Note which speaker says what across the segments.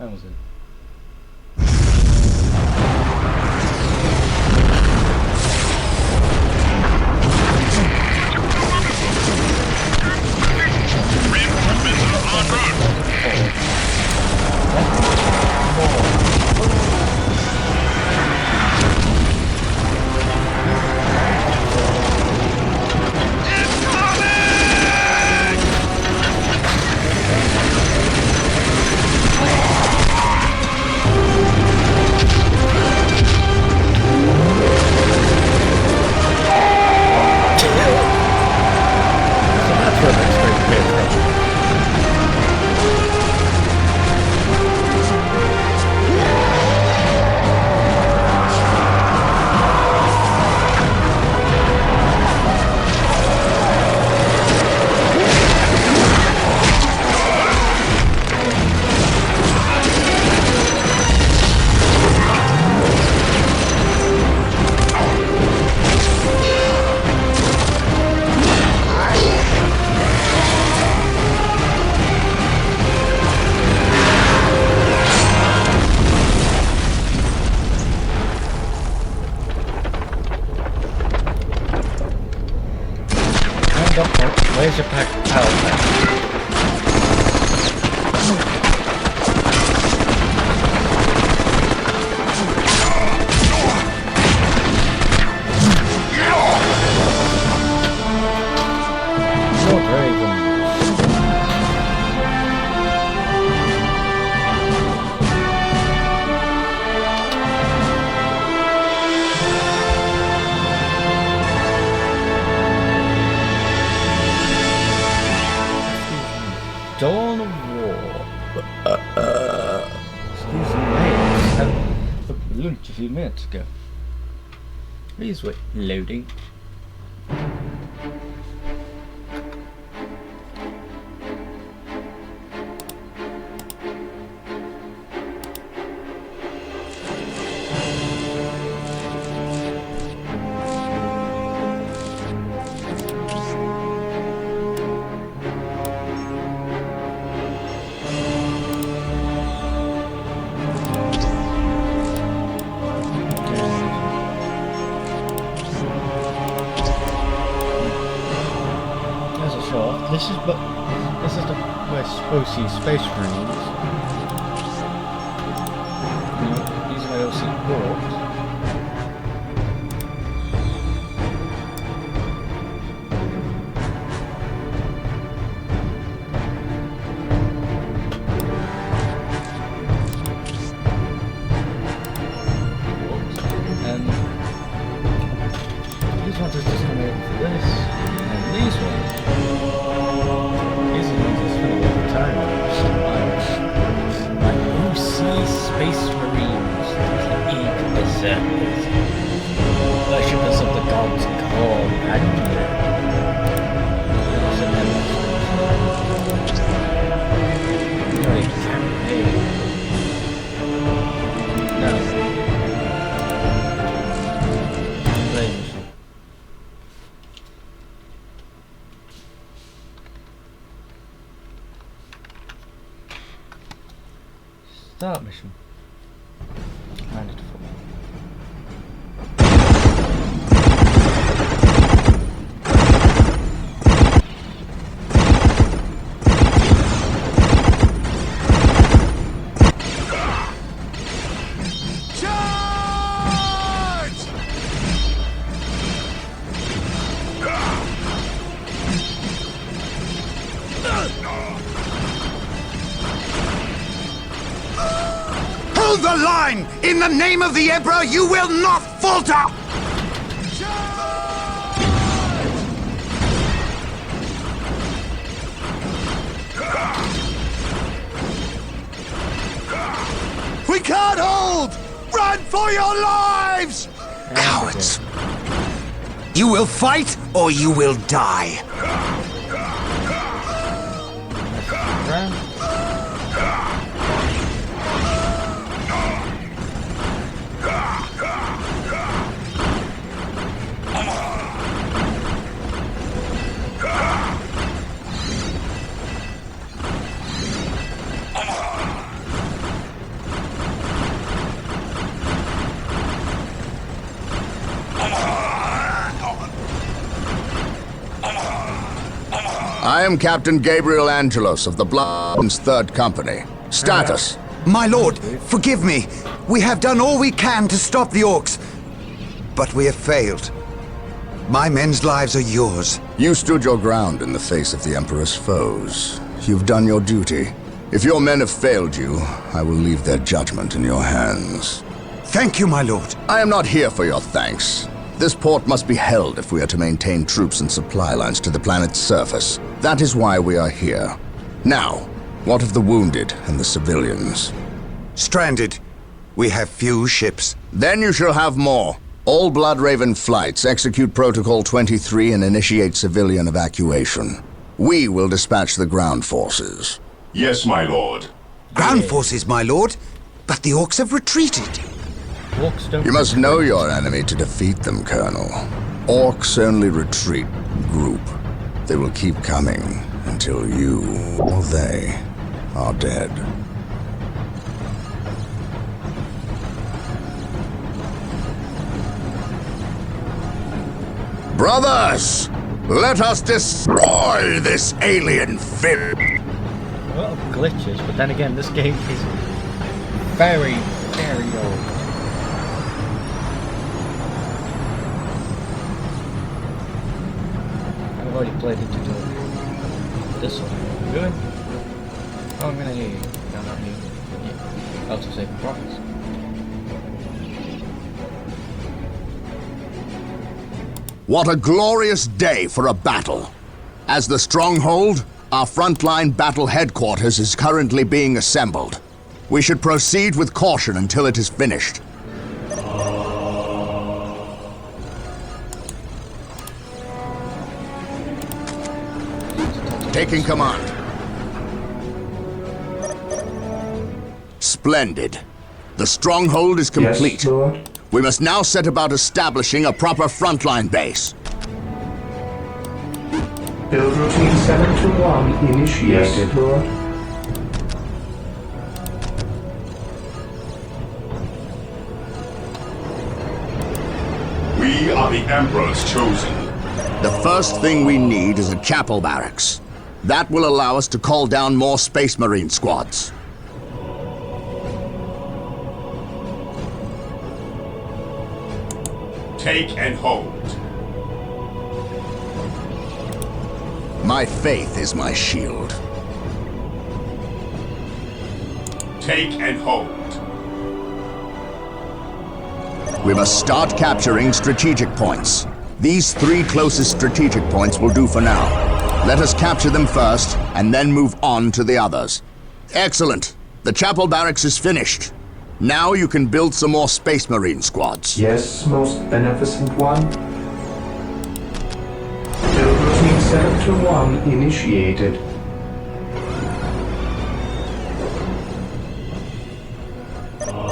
Speaker 1: That was it. Where's your power pack? Dawn of War. Excuse me, mate. I had lunch a few minutes ago. Please wait. Loading. This is the where OC Space Marines. These are my OC ports. And these ones are just coming in for this, and these ones. Space Marines, the berserkers, worshippers of the gods Corn and Start mission. Managed to fall.
Speaker 2: Hold the line! In the name of the Emperor, you will not falter! We can't hold! Run for your lives! Cowards! You will fight, or you will die. I am Captain Gabriel Angelos of the Blood's Third Company. Status.
Speaker 3: My lord, forgive me. We have done all we can to stop the orcs, but we have failed. My men's lives are yours.
Speaker 2: You stood your ground in the face of the Emperor's foes. You've done your duty. If your men have failed you, I will leave their judgment in your hands.
Speaker 3: Thank you, my lord.
Speaker 2: I am not here for your thanks. This port must be held if we are to maintain troops and supply lines to the planet's surface. That is why we are here. Now, what of the wounded and the civilians?
Speaker 3: Stranded. We have few ships.
Speaker 2: Then you shall have more. All Bloodraven flights execute Protocol 23 and initiate civilian evacuation. We will dispatch the ground forces.
Speaker 4: Yes, my lord.
Speaker 3: Ground forces, my lord. But the orcs have retreated.
Speaker 1: Orcs don't
Speaker 2: You must know your enemy to defeat them, Colonel. Orcs only retreat group. They will keep coming until you or they are dead. Brothers, let us destroy this alien filth.
Speaker 1: A lot of glitches, but then again, this game is very, very old. I've already played it to this one. Good. Oh, I'm gonna hear you. No, not you. Yeah. Auto save progress.
Speaker 2: What a glorious day for a battle. As the stronghold, our frontline battle headquarters is currently being assembled. We should proceed with caution until it is finished. Taking command. Splendid. The stronghold is complete.
Speaker 5: Yes, Lord.
Speaker 2: We must now set about establishing a proper frontline base.
Speaker 5: Build routine 721 initiated. Yes, Lord.
Speaker 4: We are the Emperor's chosen.
Speaker 2: The first thing we need is a chapel barracks. That will allow us to call down more Space Marine squads.
Speaker 4: Take and hold.
Speaker 2: My faith is my shield.
Speaker 4: Take and hold.
Speaker 2: We must start capturing strategic points. These 3 closest strategic points will do for now. Let us capture them first, and then move on to the others. Excellent. The chapel barracks is finished. Now you can build some more Space Marine squads.
Speaker 5: Yes, most beneficent one. Build routine 721 initiated.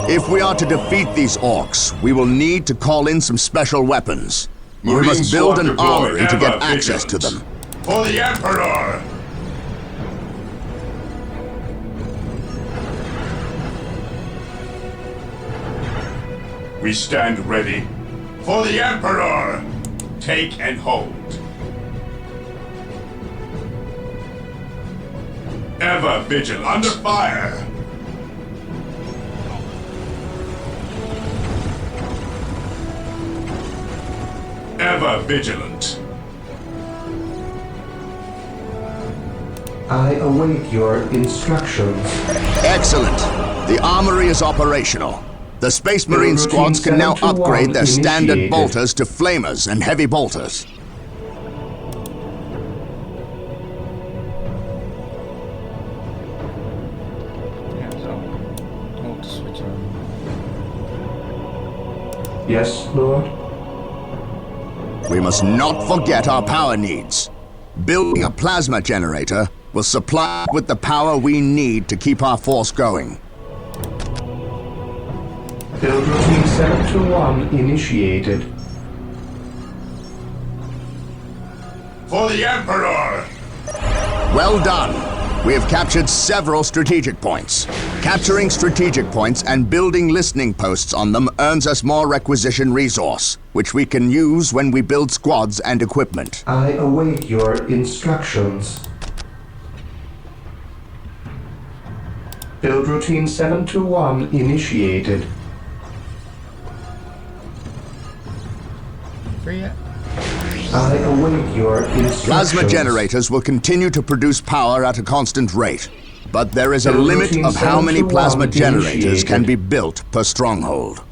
Speaker 2: If we are to defeat these orcs, we will need to call in some special weapons. We
Speaker 4: Marine
Speaker 2: must build
Speaker 4: squad
Speaker 2: an
Speaker 4: deployed.
Speaker 2: armory to get
Speaker 4: Ever
Speaker 2: access to
Speaker 4: vigilant.
Speaker 2: them.
Speaker 4: For the Emperor! We stand ready. For the Emperor! Take and hold. Ever vigilant. Under fire! Ever vigilant.
Speaker 5: I await your instructions.
Speaker 2: Excellent. The armory is operational. The Space Marine
Speaker 5: Build
Speaker 2: squads
Speaker 5: routine
Speaker 2: can now
Speaker 5: 721
Speaker 2: upgrade their standard
Speaker 5: initiated.
Speaker 2: bolters to flamers and heavy bolters.
Speaker 1: Yeah, so I'll just switch on.
Speaker 5: Yes, Lord.
Speaker 2: We must not forget our power needs. Building a plasma generator will supply us with the power we need to keep our force going.
Speaker 5: Build routine 721 initiated.
Speaker 4: For the Emperor!
Speaker 2: Well done. We have captured several strategic points. Capturing strategic points and building listening posts on them earns us more requisition resource, which we can use when we build squads and equipment.
Speaker 5: I await your instructions. Build routine 721 initiated.
Speaker 1: Free yet?
Speaker 5: I await your instructions.
Speaker 2: Plasma generators will continue to produce power at a constant rate, but there is a
Speaker 5: Build
Speaker 2: limit
Speaker 5: routine
Speaker 2: of how many
Speaker 5: 721
Speaker 2: plasma generators
Speaker 5: initiated.
Speaker 2: can be built per stronghold.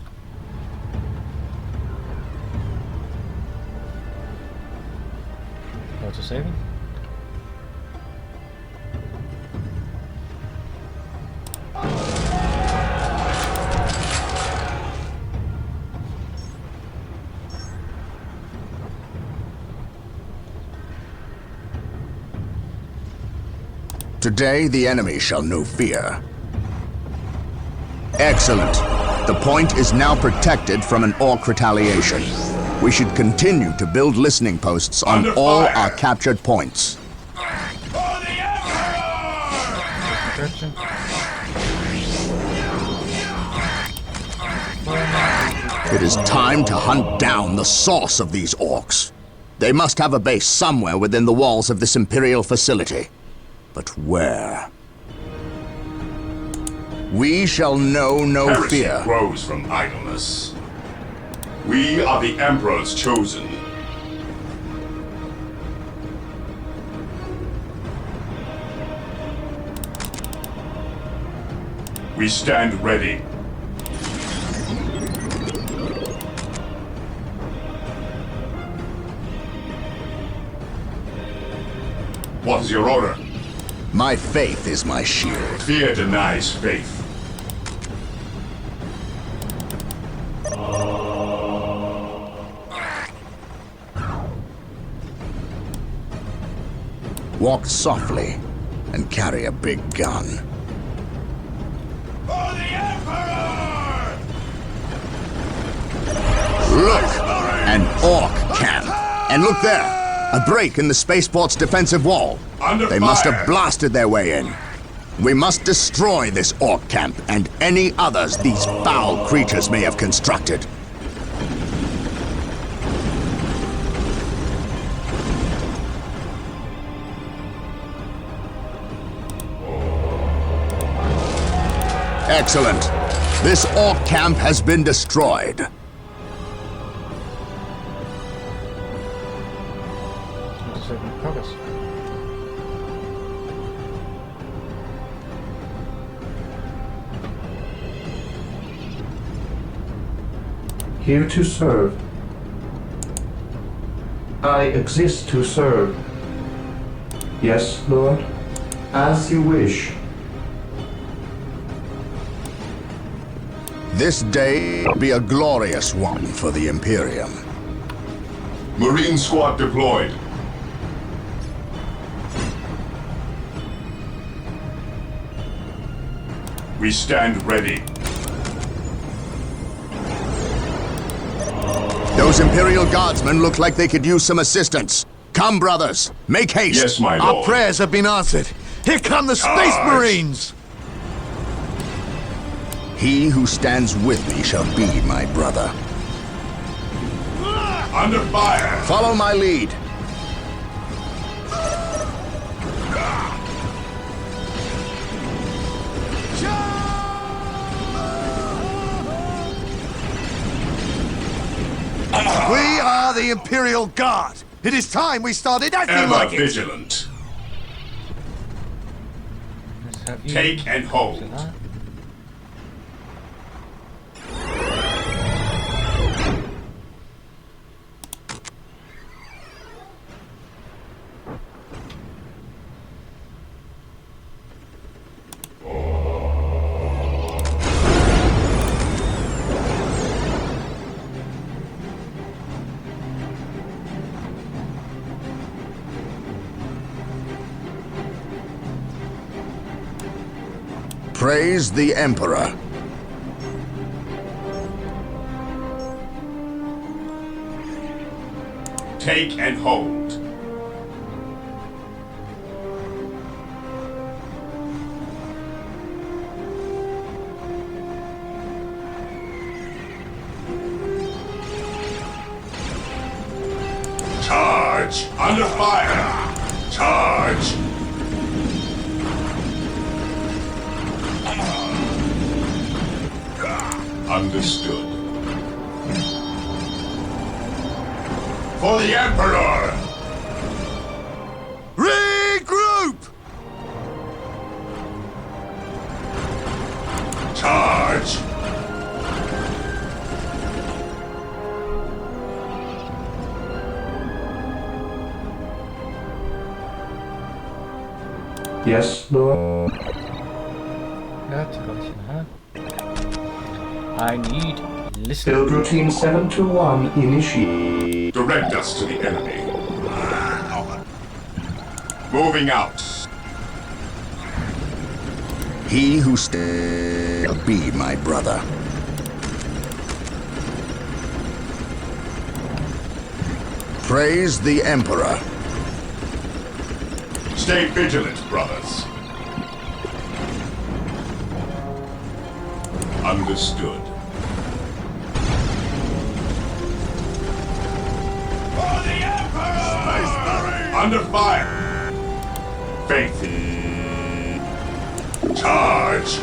Speaker 1: Auto saving?
Speaker 2: Today, the enemy shall know fear. Excellent. The point is now protected from an orc retaliation. We should continue to build listening posts on
Speaker 4: Under
Speaker 2: all
Speaker 4: fire.
Speaker 2: our captured points.
Speaker 4: For the Emperor!
Speaker 1: Correction.
Speaker 2: It is time to hunt down the source of these orcs. They must have a base somewhere within the walls of this Imperial facility. But where? We shall know no
Speaker 4: Heresy
Speaker 2: fear.
Speaker 4: grows from idleness. We are the Emperor's chosen. We stand ready. What is your order?
Speaker 2: My faith is my shield.
Speaker 4: Fear denies faith.
Speaker 2: Walk softly and carry a big gun.
Speaker 4: For the Emperor!
Speaker 2: Look! An orc camp. And look there! A break in the spaceport's defensive wall.
Speaker 4: Under
Speaker 2: They must
Speaker 4: fire.
Speaker 2: have blasted their way in. We must destroy this orc camp and any others these foul creatures may have constructed. Excellent. This orc camp has been destroyed.
Speaker 1: Auto saving progress.
Speaker 5: Here to serve. I exist to serve. Yes, Lord? As you wish.
Speaker 2: This day will be a glorious one for the Imperium.
Speaker 4: Marine squad deployed. We stand ready.
Speaker 2: Those Imperial Guardsmen look like they could use some assistance. Come, brothers, make haste.
Speaker 4: Yes, my
Speaker 3: Our
Speaker 4: lord.
Speaker 3: prayers have been answered. Here come the Space
Speaker 4: Charge.
Speaker 3: Marines!
Speaker 2: He who stands with me shall be my brother.
Speaker 4: Under fire.
Speaker 2: Follow my lead.
Speaker 3: We are the Imperial Guard. It is time we started acting
Speaker 4: Ever
Speaker 3: like it.
Speaker 4: vigilant.
Speaker 1: Let's have you.
Speaker 4: Take and hold.
Speaker 1: So that.
Speaker 2: Praise the Emperor.
Speaker 4: Take and hold. Charge! Under fire! Charge! Understood. For the Emperor!
Speaker 3: Regroup!
Speaker 4: Charge!
Speaker 5: Yes, Lord.
Speaker 1: That's a question, huh? I need listen.
Speaker 5: Build routine 721 initiate.
Speaker 4: Direct us to the enemy. Moving out.
Speaker 2: He who shall be my brother. Praise the Emperor.
Speaker 4: Stay vigilant, brothers. Understood. For the Emperor! Under fire! Faith. Charge!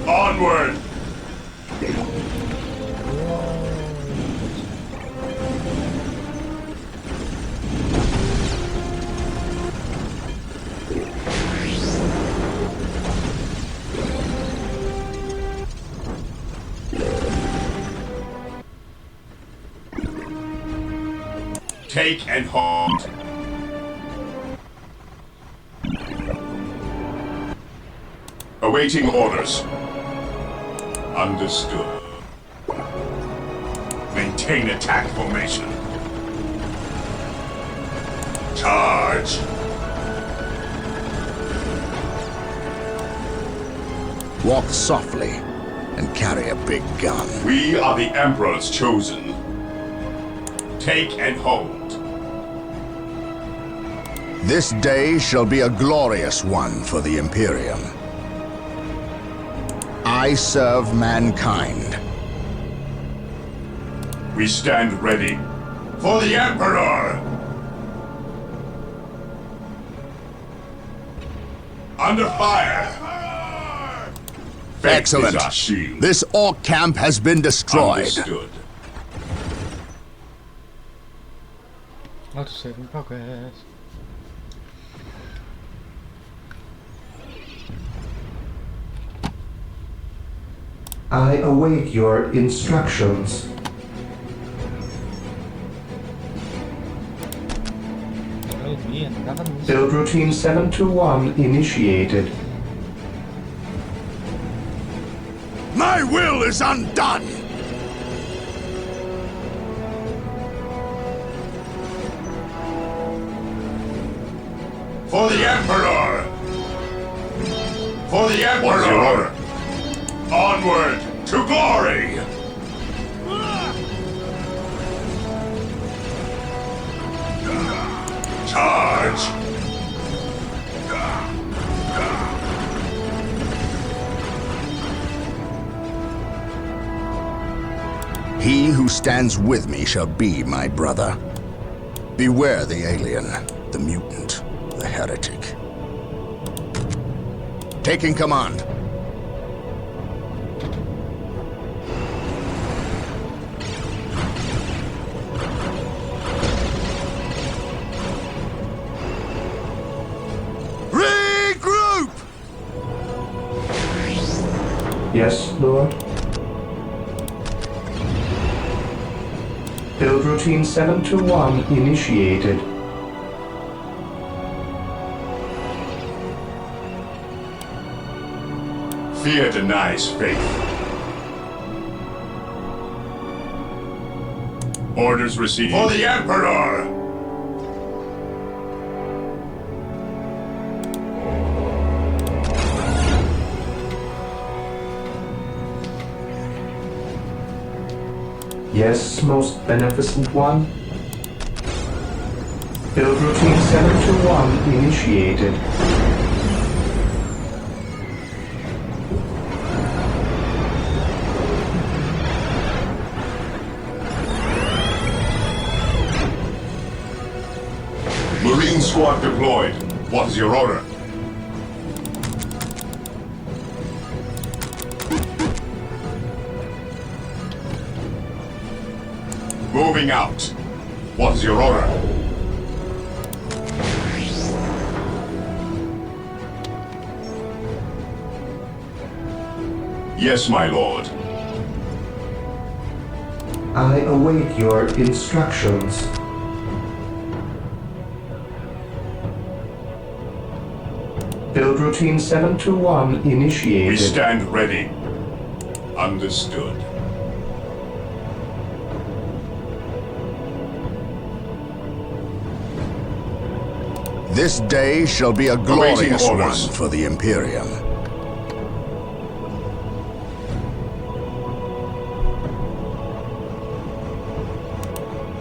Speaker 4: Onward! Take and hold. Awaiting orders. Understood. Maintain attack formation. Charge!
Speaker 2: Walk softly and carry a big gun.
Speaker 4: We are the Emperor's chosen. Take and hold.
Speaker 2: This day shall be a glorious one for the Imperium. I serve mankind.
Speaker 4: We stand ready. For the Emperor! Under fire! Faith
Speaker 2: Excellent.
Speaker 4: is our shield.
Speaker 2: This Orc camp has been destroyed.
Speaker 4: Understood.
Speaker 1: Autosave in progress.
Speaker 5: I await your instructions.
Speaker 1: Well, me and guns.
Speaker 5: Build routine 721 initiated.
Speaker 2: My will is undone!
Speaker 4: For the Emperor! For the Emperor! Onward to glory! Charge!
Speaker 2: He who stands with me shall be my brother. Beware the alien, the mutant, the heretic. Taking command. Regroup!
Speaker 5: Yes, Lord. Build routine 721 initiated.
Speaker 4: Fear denies faith. Orders received. For the Emperor!
Speaker 5: Yes, most beneficent one. Build routine 721 initiated.
Speaker 4: Marine squad deployed. What is your order? Moving out. What is your order? Yes, my lord.
Speaker 5: I await your instructions. Build routine 721 initiated.
Speaker 4: We stand ready. Understood.
Speaker 2: This day shall be a
Speaker 4: Awaiting
Speaker 2: glorious
Speaker 4: orders.
Speaker 2: one for the Imperium.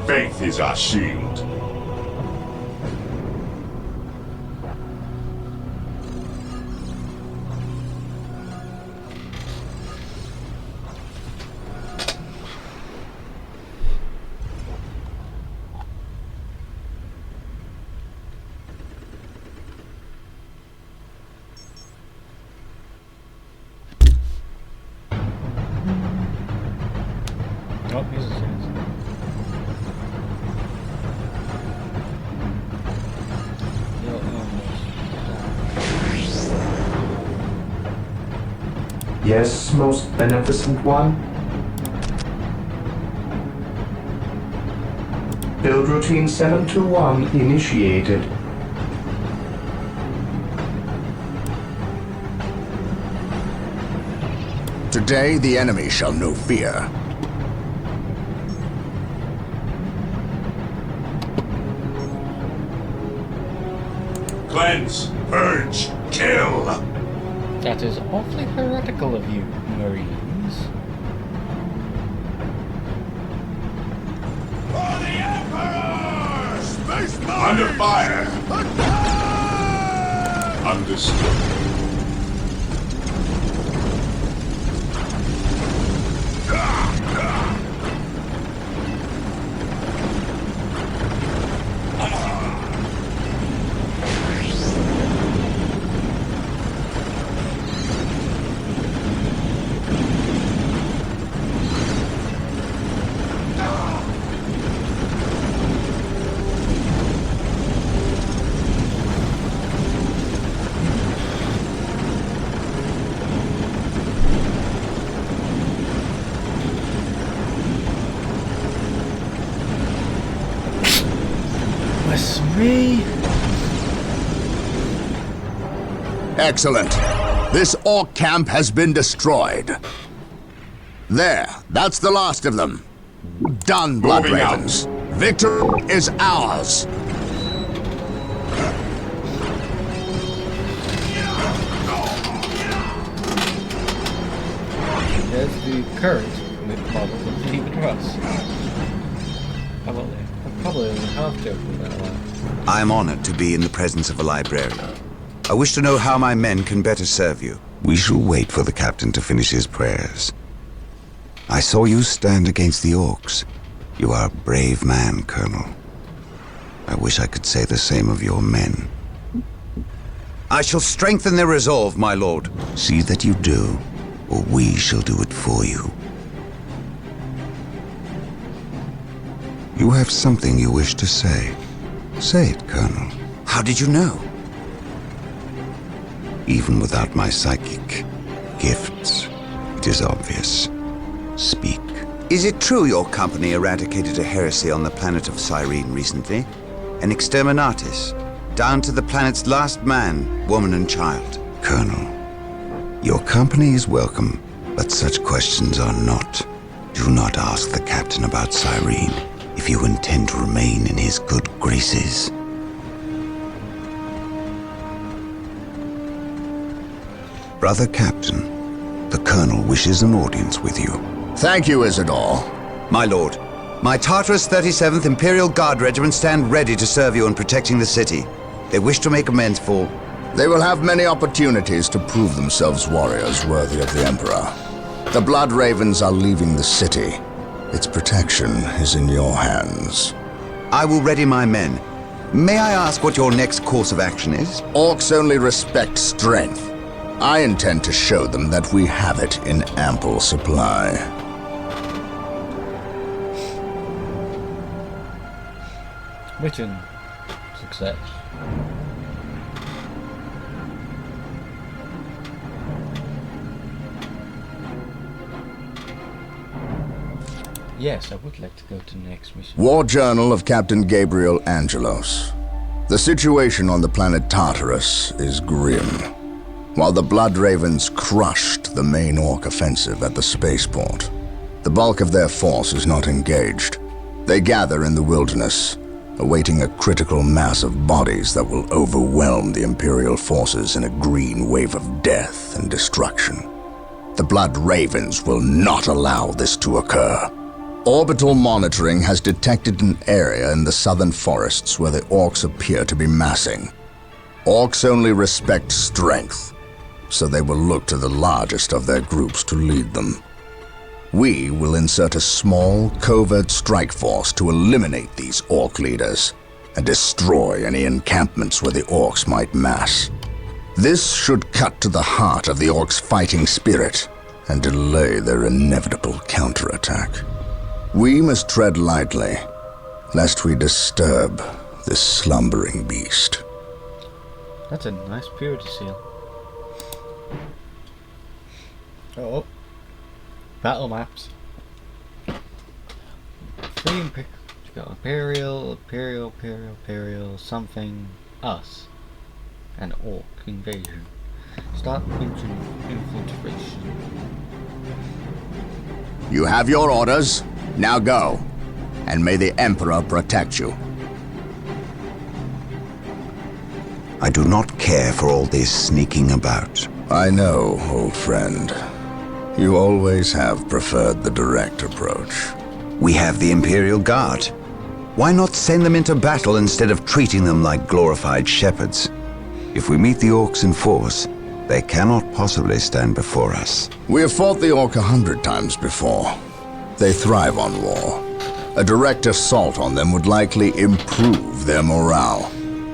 Speaker 4: Faith is our shield.
Speaker 1: Oh, he's a sense.
Speaker 5: Yes, most beneficent one. Build routine 721 initiated.
Speaker 2: Today the enemy shall know fear.
Speaker 4: Cleanse, purge, kill.
Speaker 1: That is awfully heretical of you, Marines.
Speaker 4: For the Emperor! Space Under fire! Understood.
Speaker 1: Bless me.
Speaker 2: Excellent. This orc camp has been destroyed. There, that's the last of them. Done, Blood
Speaker 4: Moving out.
Speaker 2: Ravens. Victory is ours.
Speaker 1: There's the current model of Leave It Russ. How about that? I'm probably only half joking about that.
Speaker 3: I am honored to be in the presence of a librarian. I wish to know how my men can better serve you.
Speaker 6: We shall wait for the captain to finish his prayers. I saw you stand against the orcs. You are a brave man, Colonel. I wish I could say the same of your men.
Speaker 3: I shall strengthen their resolve, my lord.
Speaker 6: See that you do, or we shall do it for you. You have something you wish to say. Say it, Colonel.
Speaker 3: How did you know?
Speaker 6: Even without my psychic gifts, it is obvious. Speak.
Speaker 3: Is it true your company eradicated a heresy on the planet of Cyrene recently? An exterminatus, down to the planet's last man, woman and child.
Speaker 6: Colonel, your company is welcome, but such questions are not. Do not ask the captain about Cyrene if you intend to remain in his good graces. Brother Captain, the Colonel wishes an audience with you.
Speaker 2: Thank you, Isidore.
Speaker 3: My lord, My Tartarus 37th Imperial Guard Regiment stand ready to serve you in protecting the city. They wish to make amends for...
Speaker 2: They will have many opportunities to prove themselves warriors worthy of the Emperor. The Blood Ravens are leaving the city. Its protection is in your hands.
Speaker 3: I will ready my men. May I ask what your next course of action is?
Speaker 2: Orcs only respect strength. I intend to show them that we have it in ample supply.
Speaker 1: Mission success. Yes, I would like to go to the next mission.
Speaker 2: War Journal of Captain Gabriel Angelos. The situation on the planet Tartarus is grim. While the Blood Ravens crushed the main Orc offensive at the spaceport, the bulk of their force is not engaged. They gather in the wilderness, awaiting a critical mass of bodies that will overwhelm the Imperial forces in a green wave of death and destruction. The Blood Ravens will not allow this to occur. Orbital monitoring has detected an area in the southern forests where the Orcs appear to be massing. Orcs only respect strength, so they will look to the largest of their groups to lead them. We will insert a small, covert strike force to eliminate these Orc leaders and destroy any encampments where the Orcs might mass. This should cut to the heart of the Orcs' fighting spirit and delay their inevitable counterattack. We must tread lightly, lest we disturb this slumbering beast.
Speaker 1: That's a nice purity seal. Oh, battle maps. Three you got Imperial, something, us, and Orc invasion. Start infiltration.
Speaker 2: You have your orders. Now go, and may the Emperor protect you.
Speaker 3: I do not care for all this sneaking about.
Speaker 2: I know, old friend. You always have preferred the direct approach.
Speaker 3: We have the Imperial Guard. Why not send them into battle instead of treating them like glorified shepherds? If we meet the Orcs in force, they cannot possibly stand before us.
Speaker 2: We have fought the Orc 100 times before. They thrive on war. A direct assault on them would likely improve their morale,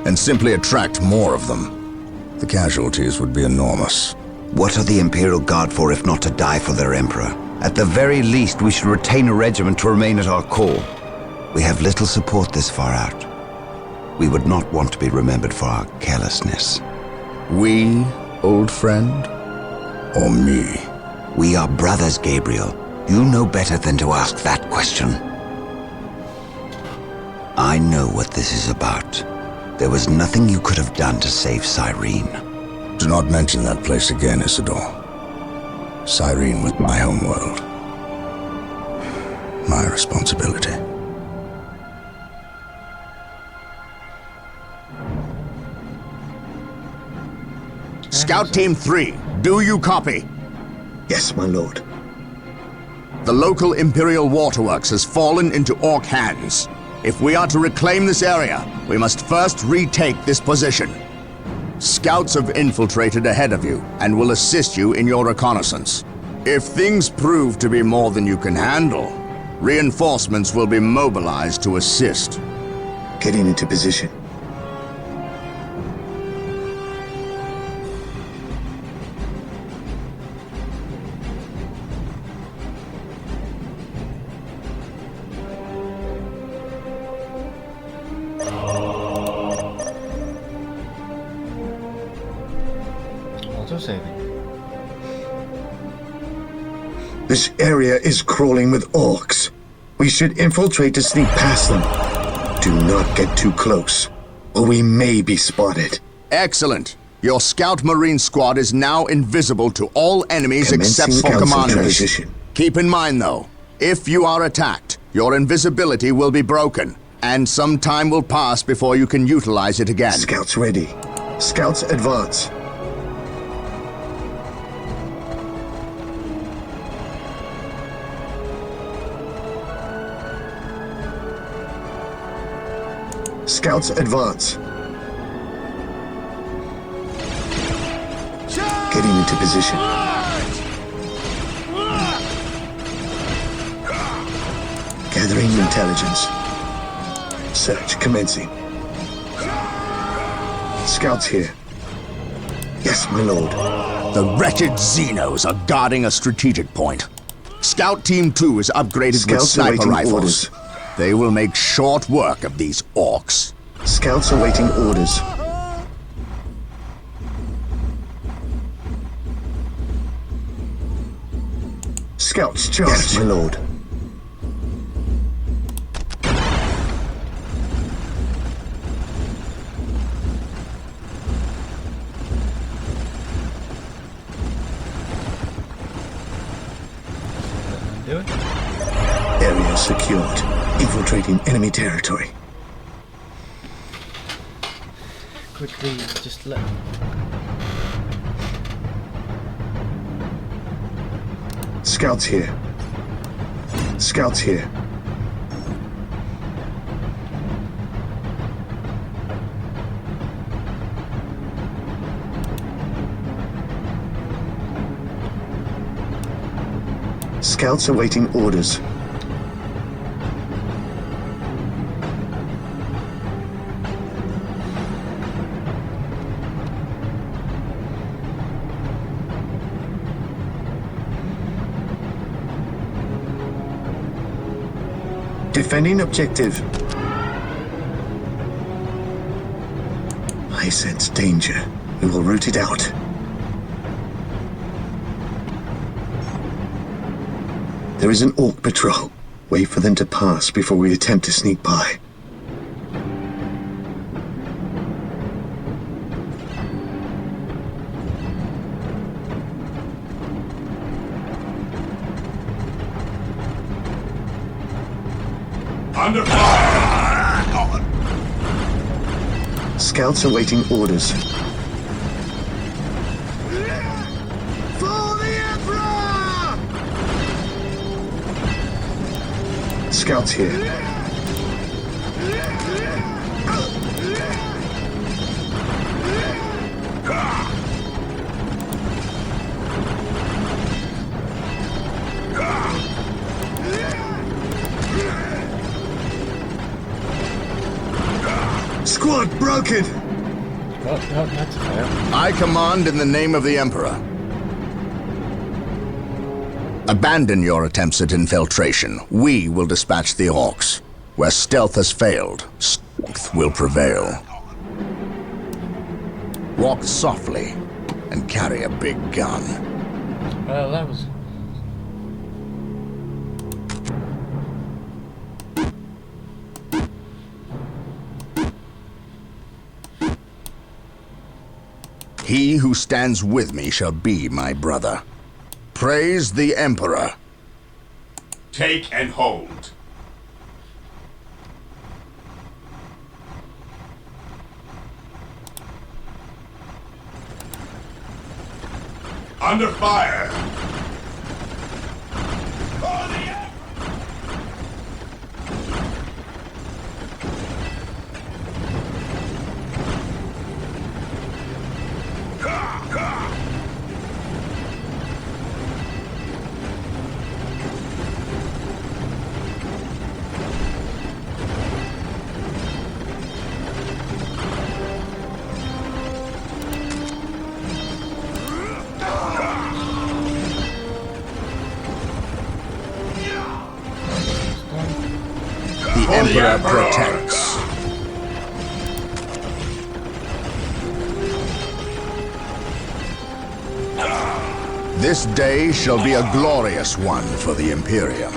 Speaker 2: and simply attract more of them. The casualties would be enormous.
Speaker 3: What are the Imperial Guard for if not to die for their Emperor? At the very least, we should retain a regiment to remain at our core. We have little support this far out. We would not want to be remembered for our carelessness.
Speaker 2: We, old friend, or me?
Speaker 3: We are brothers, Gabriel. You know better than to ask that question. I know what this is about. There was nothing you could have done to save Cyrene.
Speaker 2: Do not mention that place again, Isidore. Cyrene was my homeworld. My responsibility. Scout Team 3, do you copy?
Speaker 7: Yes, my lord.
Speaker 2: The local Imperial waterworks has fallen into Orc hands. If we are to reclaim this area, we must first retake this position. Scouts have infiltrated ahead of you and will assist you in your reconnaissance. If things prove to be more than you can handle, reinforcements will be mobilized to assist.
Speaker 7: Getting into position.
Speaker 1: Saving.
Speaker 7: This area is crawling with Orcs. We should infiltrate to sneak past them. Do not get too close, or we may be spotted.
Speaker 2: Excellent. Your Scout Marine squad is now invisible to all enemies
Speaker 7: Commencing
Speaker 2: except for
Speaker 7: council
Speaker 2: commanders.
Speaker 7: transition.
Speaker 2: Keep in mind, though, if you are attacked, your invisibility will be broken, and some time will pass before you can utilize it again.
Speaker 7: Scouts ready. Scouts advance. Scouts advance. Getting into position. Gathering intelligence. Search commencing. Scouts here. Yes, my lord.
Speaker 2: The wretched Xenos are guarding a strategic point. Scout Team 2 is upgraded
Speaker 7: Scouts
Speaker 2: with sniper
Speaker 7: awaiting
Speaker 2: rifles.
Speaker 7: orders.
Speaker 2: They will make short work of these orcs.
Speaker 7: Scouts awaiting orders. Scouts charge. Yes, my lord.
Speaker 1: Do it.
Speaker 7: Area secured. Infiltrating enemy territory.
Speaker 1: Quickly, just let.
Speaker 7: Scouts here. Scouts here. Scouts awaiting orders. Defending objective. I sense danger. We will root it out. There is an orc patrol. Wait for them to pass before we attempt to sneak by.
Speaker 4: Under fire!
Speaker 7: Scouts awaiting orders.
Speaker 2: For the Emperor!
Speaker 7: Scouts here. Squad broken!
Speaker 1: Oh, no, that's fair.
Speaker 2: I command in the name of the Emperor. Abandon your attempts at infiltration. We will dispatch the orcs. Where stealth has failed, strength will prevail. Walk softly and carry a big gun.
Speaker 1: Well, that was.
Speaker 2: He who stands with me shall be my brother. Praise the Emperor.
Speaker 4: Take and hold. Under fire! For the Emperor!
Speaker 2: The Emperor protects. This day shall be a glorious one for the Imperium.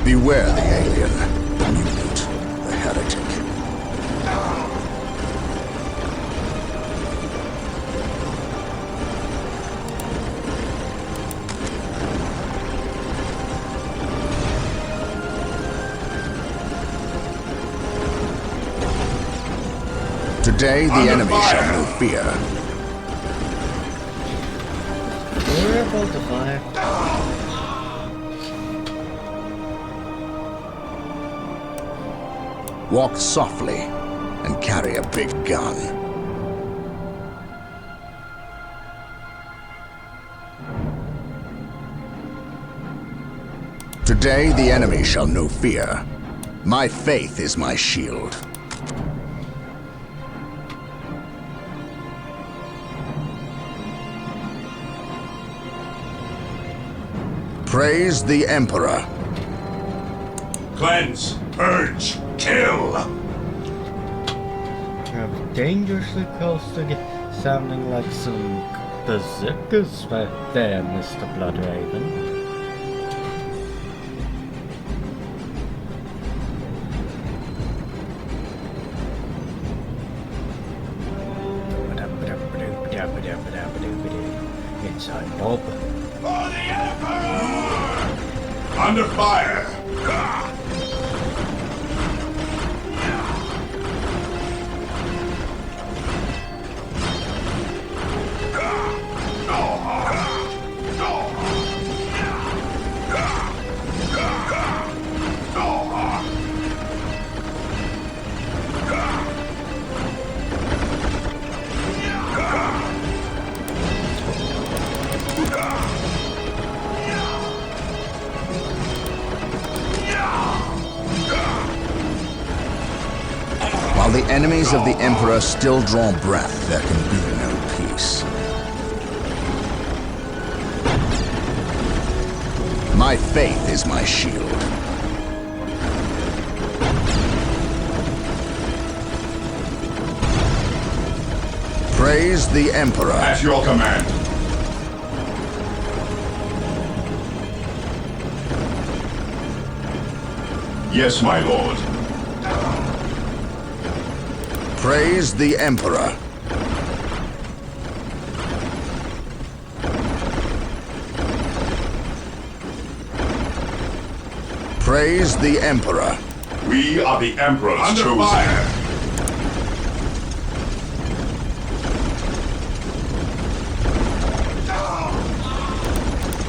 Speaker 2: Beware the alien, the mutant, the heretic. Today, the
Speaker 4: Under
Speaker 2: enemy
Speaker 4: fire.
Speaker 2: shall know fear.
Speaker 1: We're about to fire.
Speaker 2: Walk softly and carry a big gun. Today the enemy shall know fear. My faith is my shield. Praise the Emperor.
Speaker 4: Cleanse, purge, kill!
Speaker 1: I'm dangerously close to sounding like some berserkers right there, Mr. Bloodraven. It's a knob.
Speaker 4: For the Emperor! Under fire!
Speaker 2: While the enemies of the Emperor still draw breath, there can be no peace. My faith is my shield. Praise the Emperor.
Speaker 4: At your command. Yes, my lord.
Speaker 2: Praise the Emperor. Praise the Emperor.
Speaker 4: We are the Emperor's
Speaker 8: Under
Speaker 4: chosen.
Speaker 8: fire.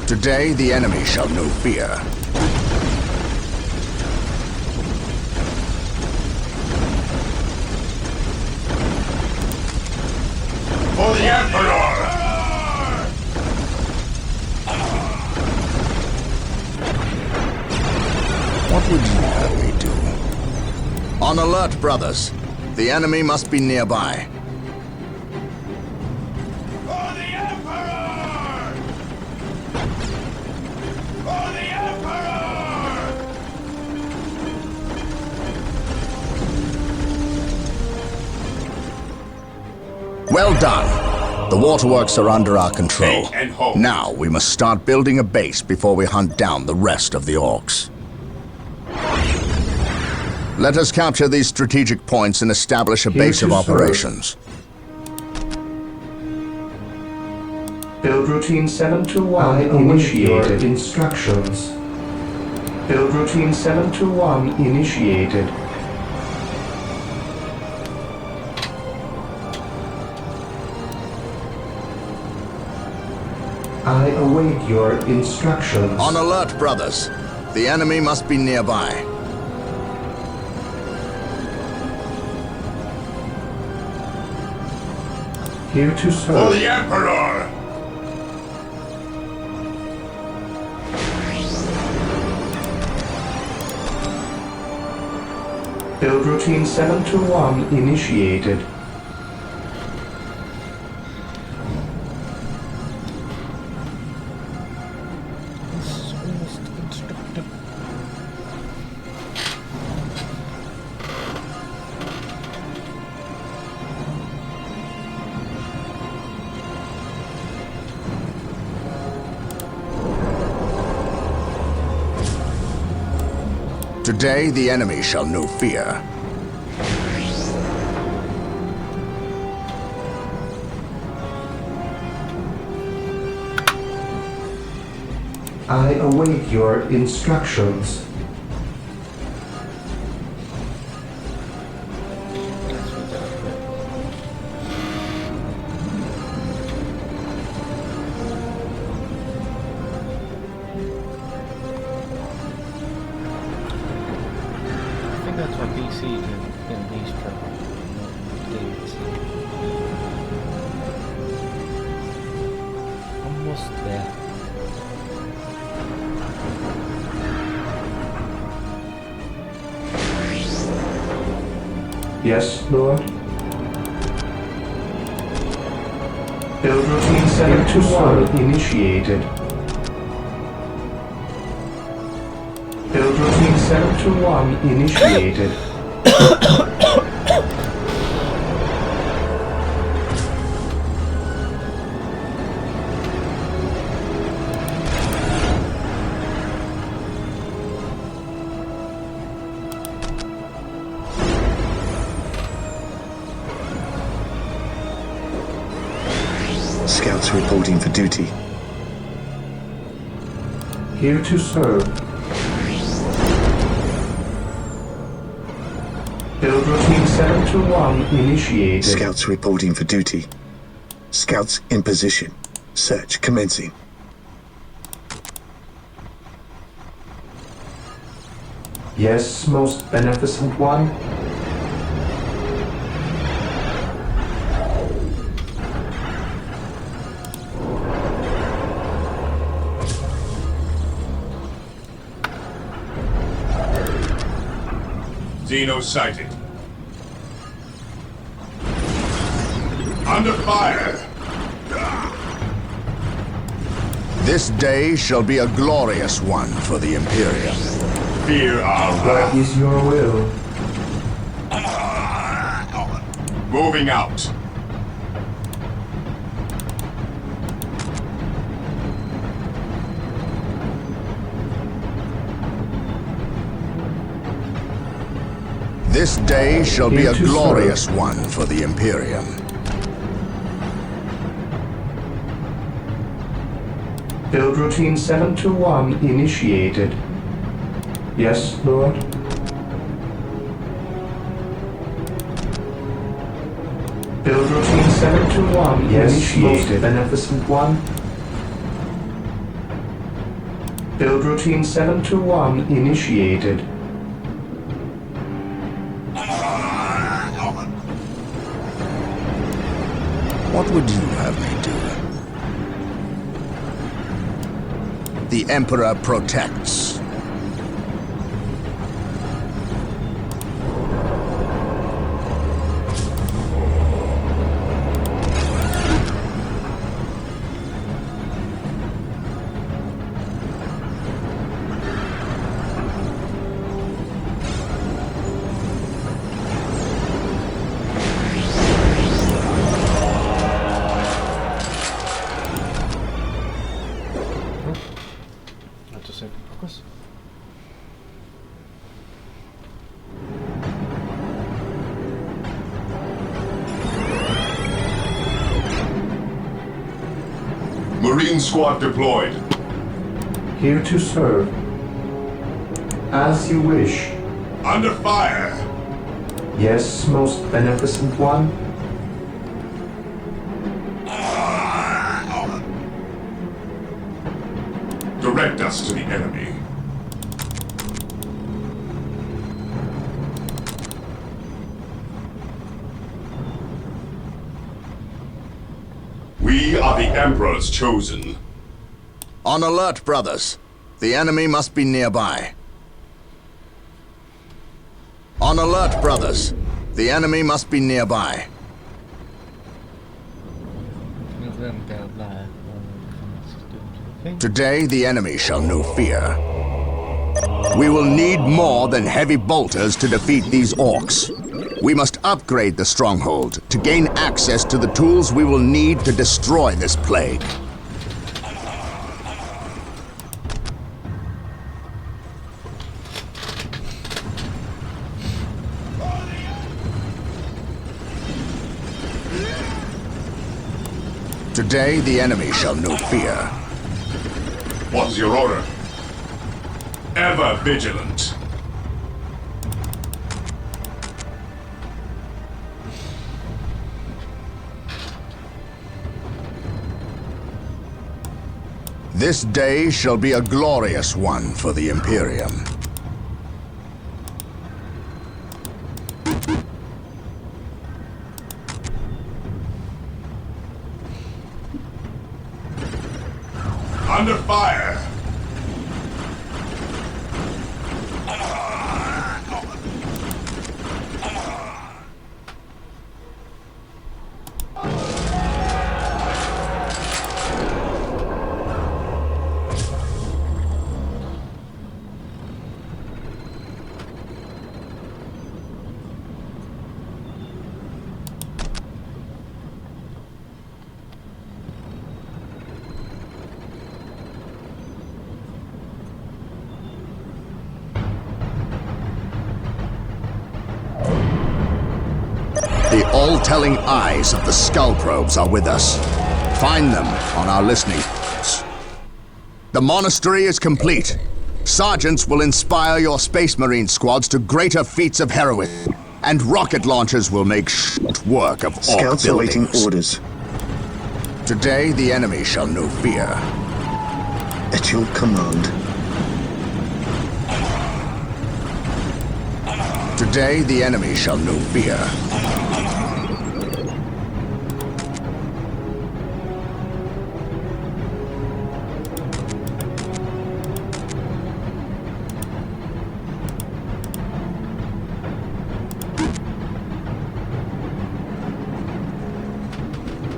Speaker 2: Today the enemy shall know fear.
Speaker 4: For the Emperor!
Speaker 2: What would you have me do? On alert, brothers. The enemy must be nearby.
Speaker 8: For the Emperor! For the Emperor!
Speaker 2: Well done. The waterworks are under our control.
Speaker 4: Take and hold.
Speaker 2: Now we must start building a base before we hunt down the rest of the orcs. Let us capture these strategic points and establish a
Speaker 5: Here
Speaker 2: base of
Speaker 5: to serve.
Speaker 2: operations.
Speaker 5: Build routine 721 initiated. Instructions. Build routine 721 initiated. I await your instructions.
Speaker 2: On alert, brothers. The enemy must be nearby.
Speaker 5: Here to
Speaker 4: For
Speaker 5: serve.
Speaker 4: the Emperor!
Speaker 5: Build routine 721 initiated.
Speaker 1: This is almost constructed.
Speaker 2: Today the enemy shall know fear.
Speaker 5: I await your instructions.
Speaker 1: That's what that's good. I think that's what these succeed in these dates. Almost there.
Speaker 5: Yes, Lord. Build routine 721 initiated. Build routine 721 initiated.
Speaker 7: Scouts reporting for duty.
Speaker 5: Here to serve. Build routine 721 initiated.
Speaker 7: Scouts reporting for duty. Scouts in position. Search commencing.
Speaker 5: Yes, most beneficent one.
Speaker 4: Xeno sighted. Under fire!
Speaker 2: This day shall be a glorious one for the Imperium.
Speaker 4: Fear our
Speaker 5: What
Speaker 4: wrath.
Speaker 5: is your will?
Speaker 4: Moving out.
Speaker 2: This day shall be a glorious one for the Imperium.
Speaker 5: Build routine 721 initiated. Yes, Lord. Build routine 721 yes, initiated. Most beneficent one. Build routine 721 initiated.
Speaker 2: What would you have me do? The Emperor protects.
Speaker 1: Focus.
Speaker 4: Marine squad deployed.
Speaker 5: Here to serve. As you wish.
Speaker 4: Under fire.
Speaker 5: Yes, most beneficent one.
Speaker 4: Direct us to the enemy. We are the Emperor's chosen.
Speaker 2: On alert, brothers. The enemy must be nearby. On alert, brothers. The enemy must be nearby. Today, the enemy shall know fear. We will need more than heavy bolters to defeat these orcs. We must upgrade the stronghold to gain access to the tools we will need to destroy this plague. Today, the enemy shall know fear.
Speaker 4: What's your order? Ever vigilant.
Speaker 2: This day shall be a glorious one for the Imperium.
Speaker 4: Under fire!
Speaker 2: The all-telling eyes of the skull probes are with us. Find them on our listening posts. The monastery is complete. Sergeants will inspire your Space Marine squads to greater feats of heroism, and rocket launchers will make short work of Orc
Speaker 7: Scouts awaiting
Speaker 2: buildings.
Speaker 7: orders.
Speaker 2: Today the enemy shall know fear.
Speaker 7: At your command.
Speaker 2: Today the enemy shall know fear.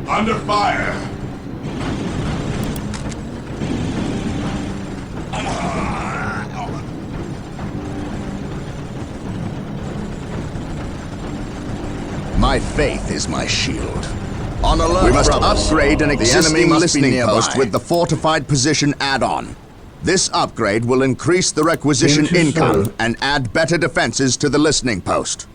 Speaker 4: Under fire!
Speaker 2: My faith is my shield. On alert, we must upgrade an existing listening post with the fortified position add-on. This upgrade will increase the requisition
Speaker 5: Into
Speaker 2: income
Speaker 5: serve.
Speaker 2: and add better defenses to the listening post.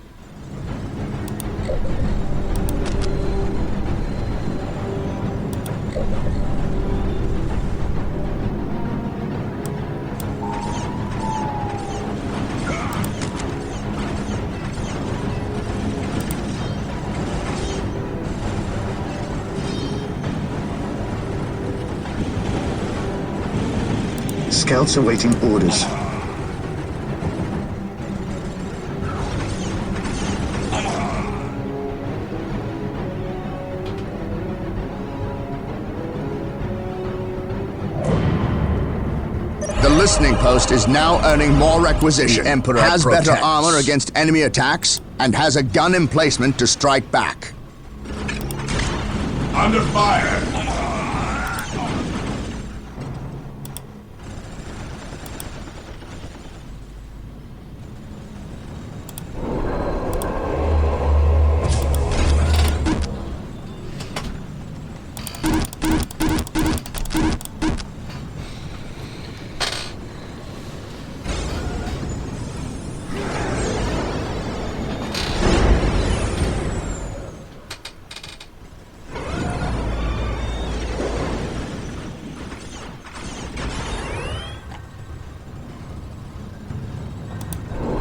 Speaker 7: Scouts awaiting orders.
Speaker 2: The listening post is now earning more requisition. The Emperor has better armor against enemy attacks and has a gun emplacement to strike back.
Speaker 4: Under fire!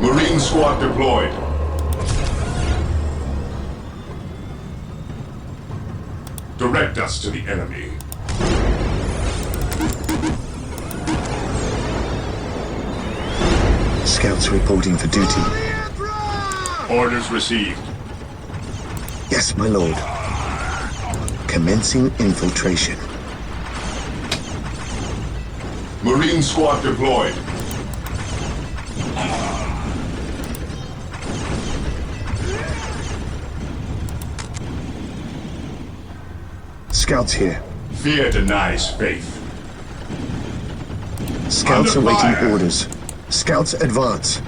Speaker 4: Marine squad deployed. Direct us to the enemy.
Speaker 7: Scouts reporting for duty.
Speaker 4: Orders received.
Speaker 7: Yes, my lord. Commencing infiltration.
Speaker 4: Marine squad deployed.
Speaker 7: Scouts here.
Speaker 4: Fear denies faith.
Speaker 7: Scouts
Speaker 4: Under
Speaker 7: awaiting
Speaker 4: fire.
Speaker 7: orders. Scouts advance.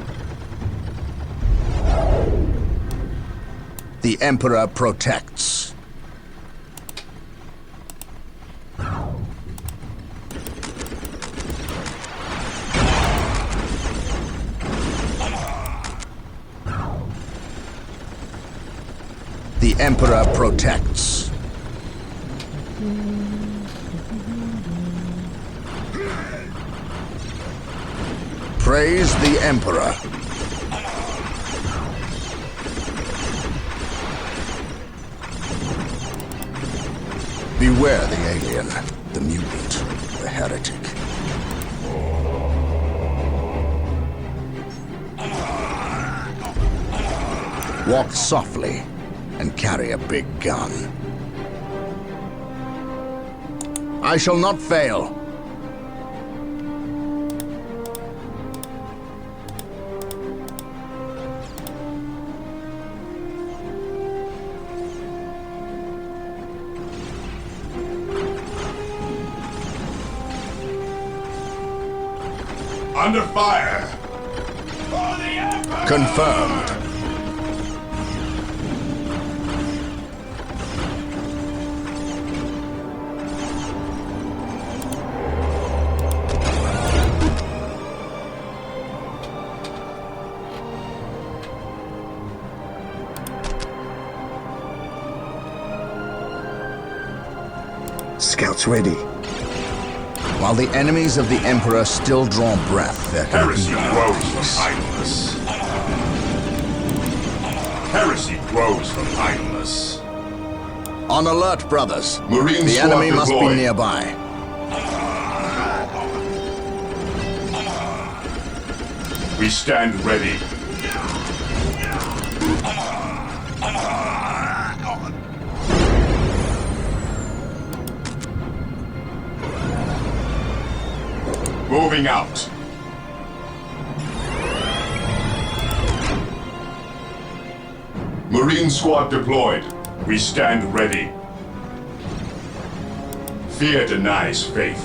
Speaker 2: The Emperor protects. The Emperor protects. Praise the Emperor. Beware the alien, the mutant, the heretic. Walk softly and carry a big gun. I shall not fail.
Speaker 4: Under fire!
Speaker 8: For the Emperor!
Speaker 2: Confirmed.
Speaker 7: Scouts ready.
Speaker 2: While the enemies of the Emperor still draw breath, there can be
Speaker 4: Heresy
Speaker 2: no
Speaker 4: grows from
Speaker 2: peace.
Speaker 4: idleness. Heresy grows from idleness.
Speaker 2: On alert, brothers.
Speaker 4: Marine
Speaker 2: The
Speaker 4: squad
Speaker 2: enemy must be
Speaker 4: deployed.
Speaker 2: nearby.
Speaker 4: We stand ready. Moving out. Marine squad deployed. We stand ready. Fear denies faith.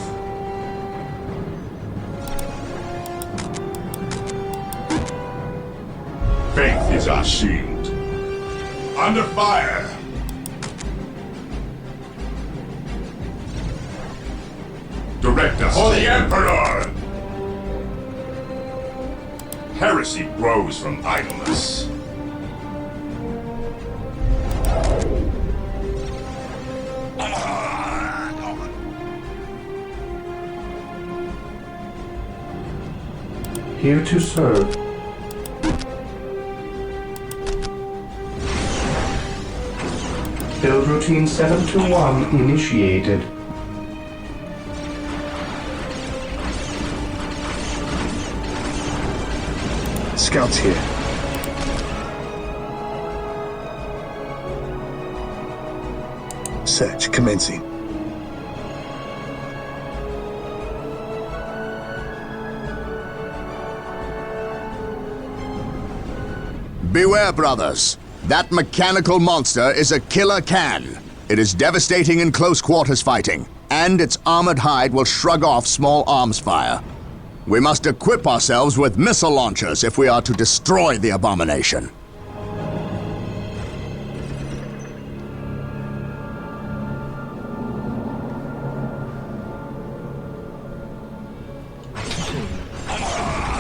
Speaker 4: Faith is our shield. Under fire! Direct us for the Emperor! Heresy grows from idleness.
Speaker 5: Here to serve. Build routine 721 initiated.
Speaker 7: Scouts here. Search commencing.
Speaker 2: Beware, brothers. That mechanical monster is a killer can. It is devastating in close quarters fighting, and its armored hide will shrug off small arms fire. We must equip ourselves with missile launchers if we are to destroy the abomination.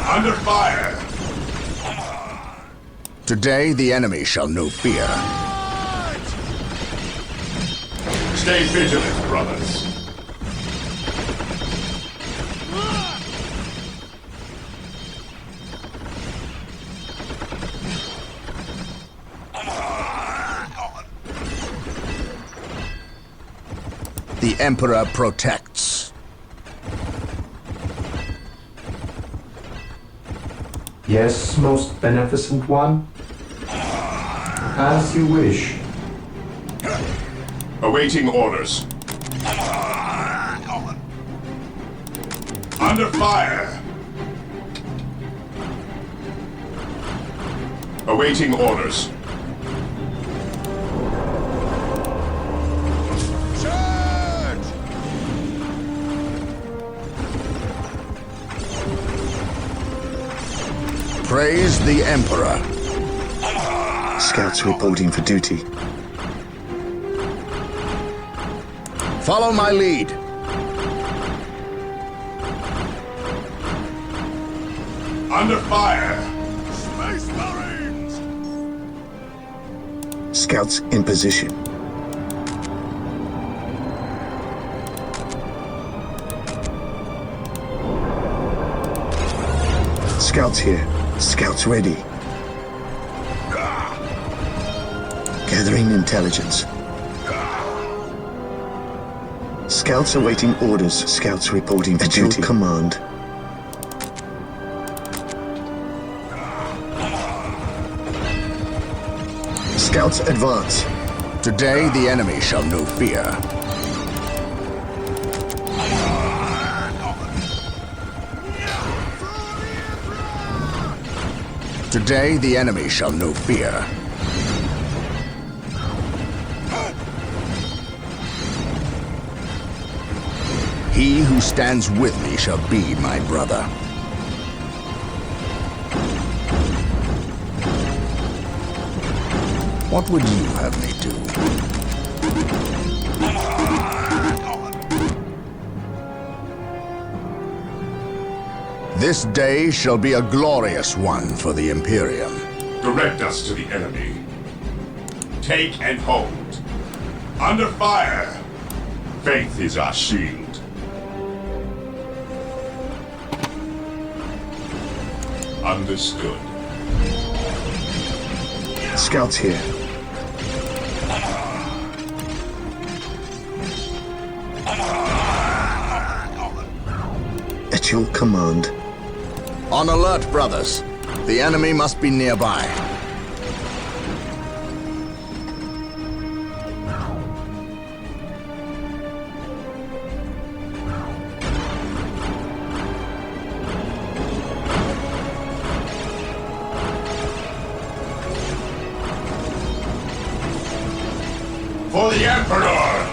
Speaker 4: Under fire!
Speaker 2: Today, the enemy shall know fear.
Speaker 4: Stay vigilant, brothers.
Speaker 2: The Emperor protects.
Speaker 5: Yes, most beneficent one. As you wish.
Speaker 4: Awaiting orders. Under fire! Awaiting orders.
Speaker 2: Praise the Emperor.
Speaker 7: Scouts reporting for duty.
Speaker 2: Follow my lead.
Speaker 4: Under fire!
Speaker 8: Space Marines!
Speaker 7: Scouts in position. Scouts here. Scouts ready. Gathering intelligence. Scouts awaiting orders. Scouts reporting for duty. At your command. Scouts advance.
Speaker 2: Today, the enemy shall know fear. Today, the enemy shall know fear. He who stands with me shall be my brother. What would you have me do? This day shall be a glorious one for the Imperium.
Speaker 4: Direct us to the enemy. Take and hold. Under fire. Faith is our shield. Understood.
Speaker 7: Scouts here. At your command.
Speaker 2: On alert, brothers. The enemy must be nearby.
Speaker 4: For the Emperor!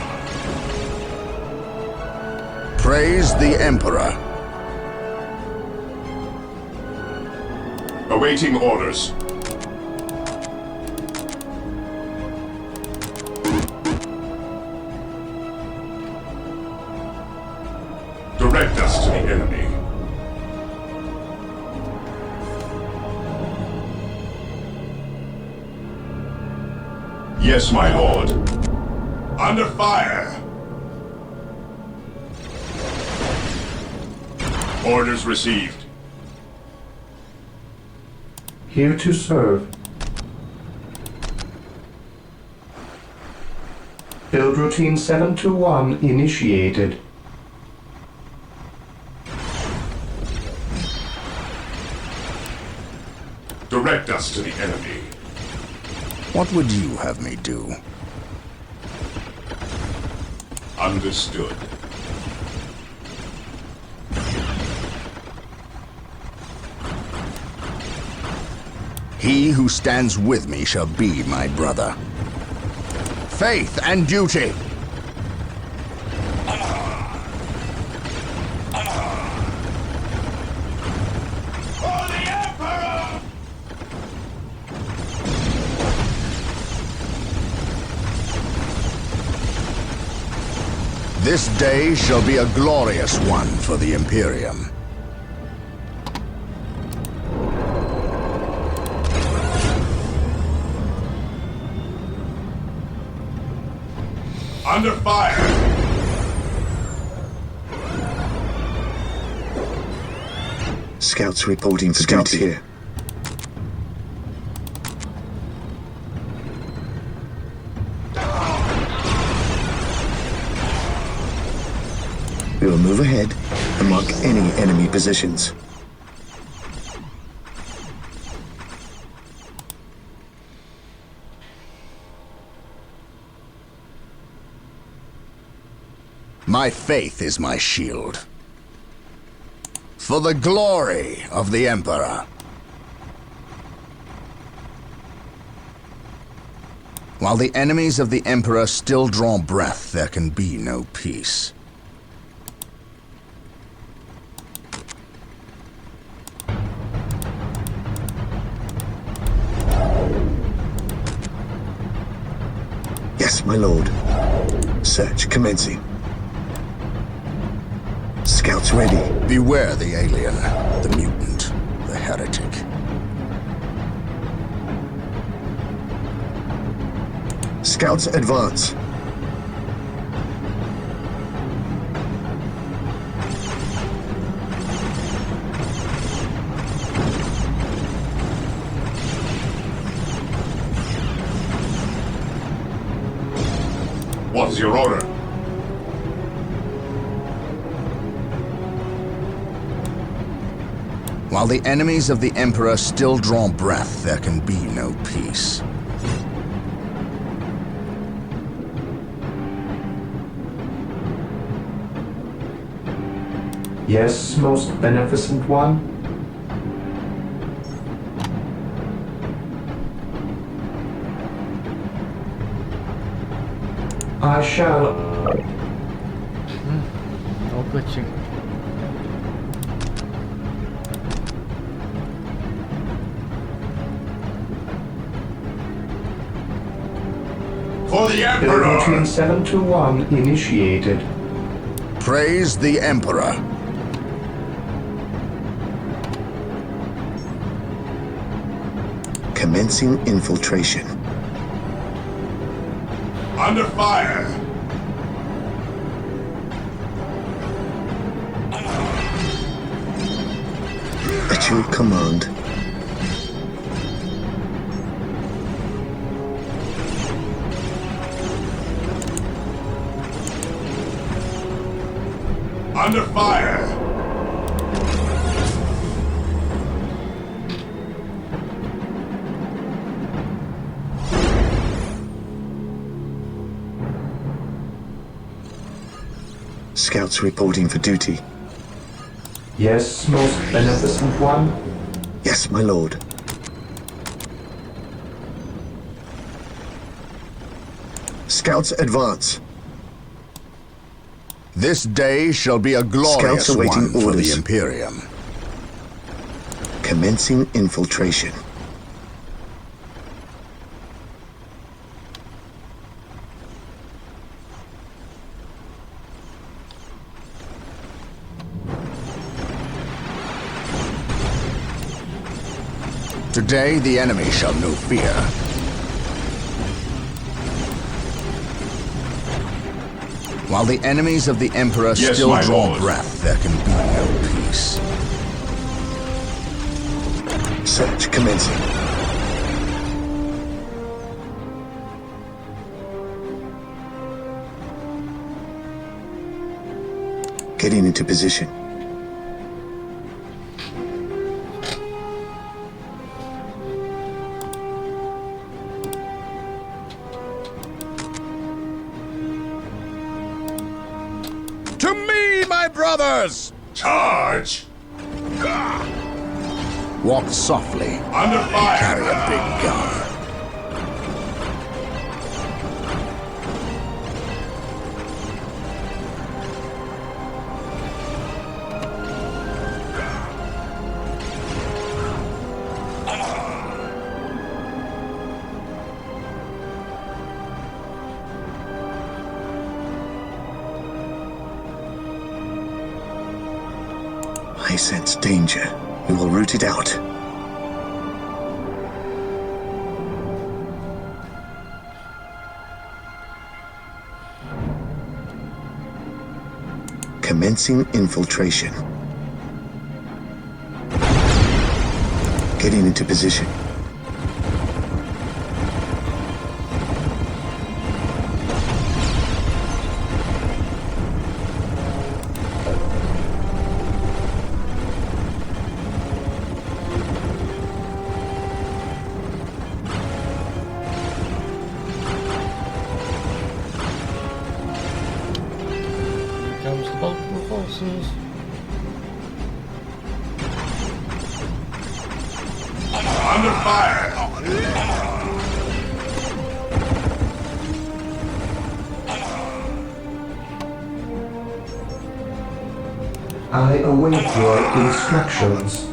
Speaker 2: Praise the Emperor.
Speaker 4: Awaiting orders. Direct us to the enemy. Yes, my lord. Under fire! Orders received.
Speaker 5: Here to serve. Build routine 721 initiated.
Speaker 4: Direct us to the enemy.
Speaker 2: What would you have me do?
Speaker 4: Understood.
Speaker 2: He who stands with me shall be my brother. Faith and duty!
Speaker 8: For the Emperor!
Speaker 2: This day shall be a glorious one for the Imperium.
Speaker 4: Under fire!
Speaker 7: Scouts reporting for duty. Here. We will move ahead and mark any enemy positions.
Speaker 2: My faith is my shield. For the glory of the Emperor. While the enemies of the Emperor still draw breath, there can be no peace.
Speaker 7: Yes, my lord. Search commencing. Scouts ready.
Speaker 2: Beware the alien, the mutant, the heretic.
Speaker 7: Scouts advance.
Speaker 4: What is your order?
Speaker 2: While the enemies of the Emperor still draw breath, there can be no peace.
Speaker 5: Yes, most beneficent one. I shall.
Speaker 1: No glitching.
Speaker 4: For the
Speaker 5: Building
Speaker 4: Emperor!
Speaker 5: Team 721 initiated.
Speaker 2: Praise the Emperor.
Speaker 7: Commencing infiltration.
Speaker 4: Under fire!
Speaker 7: At your command.
Speaker 4: Under fire!
Speaker 7: Scouts reporting for duty.
Speaker 5: Yes, most beneficent one.
Speaker 7: Yes, my lord. Scouts advance.
Speaker 2: This day shall be a glorious
Speaker 7: Scouts awaiting
Speaker 2: one for
Speaker 7: orders.
Speaker 2: the Imperium.
Speaker 7: Commencing infiltration.
Speaker 2: Today the enemy shall know fear. While the enemies of the Emperor
Speaker 4: Yes,
Speaker 2: still
Speaker 4: my
Speaker 2: draw
Speaker 4: lord.
Speaker 2: breath, there can be no peace.
Speaker 7: Search commencing. Getting into position.
Speaker 2: To me, my brothers!
Speaker 4: Charge!
Speaker 2: Walk softly.
Speaker 4: Under fire!
Speaker 2: Carry a big gun.
Speaker 7: I sense danger. We will root it out. Commencing infiltration. Getting into position.
Speaker 1: Comes the bulk of the forces.
Speaker 4: Under fire!
Speaker 5: I await your instructions.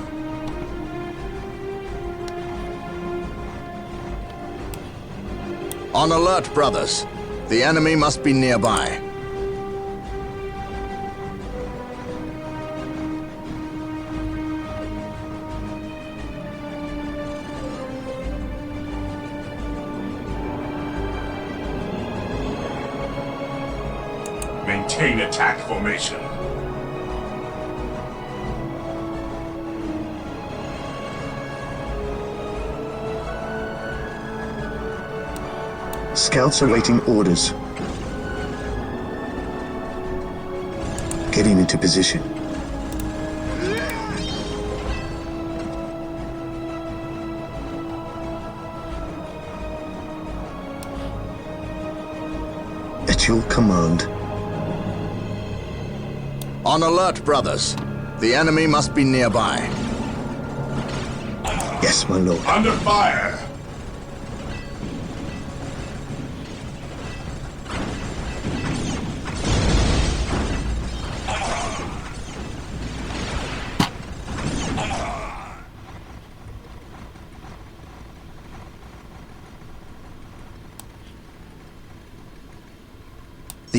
Speaker 2: On alert, brothers. The enemy must be nearby.
Speaker 4: Maintain attack formation.
Speaker 7: Scouts awaiting orders. Getting into position. At your command.
Speaker 2: On alert, brothers. The enemy must be nearby.
Speaker 7: Yes, my lord.
Speaker 4: Under fire!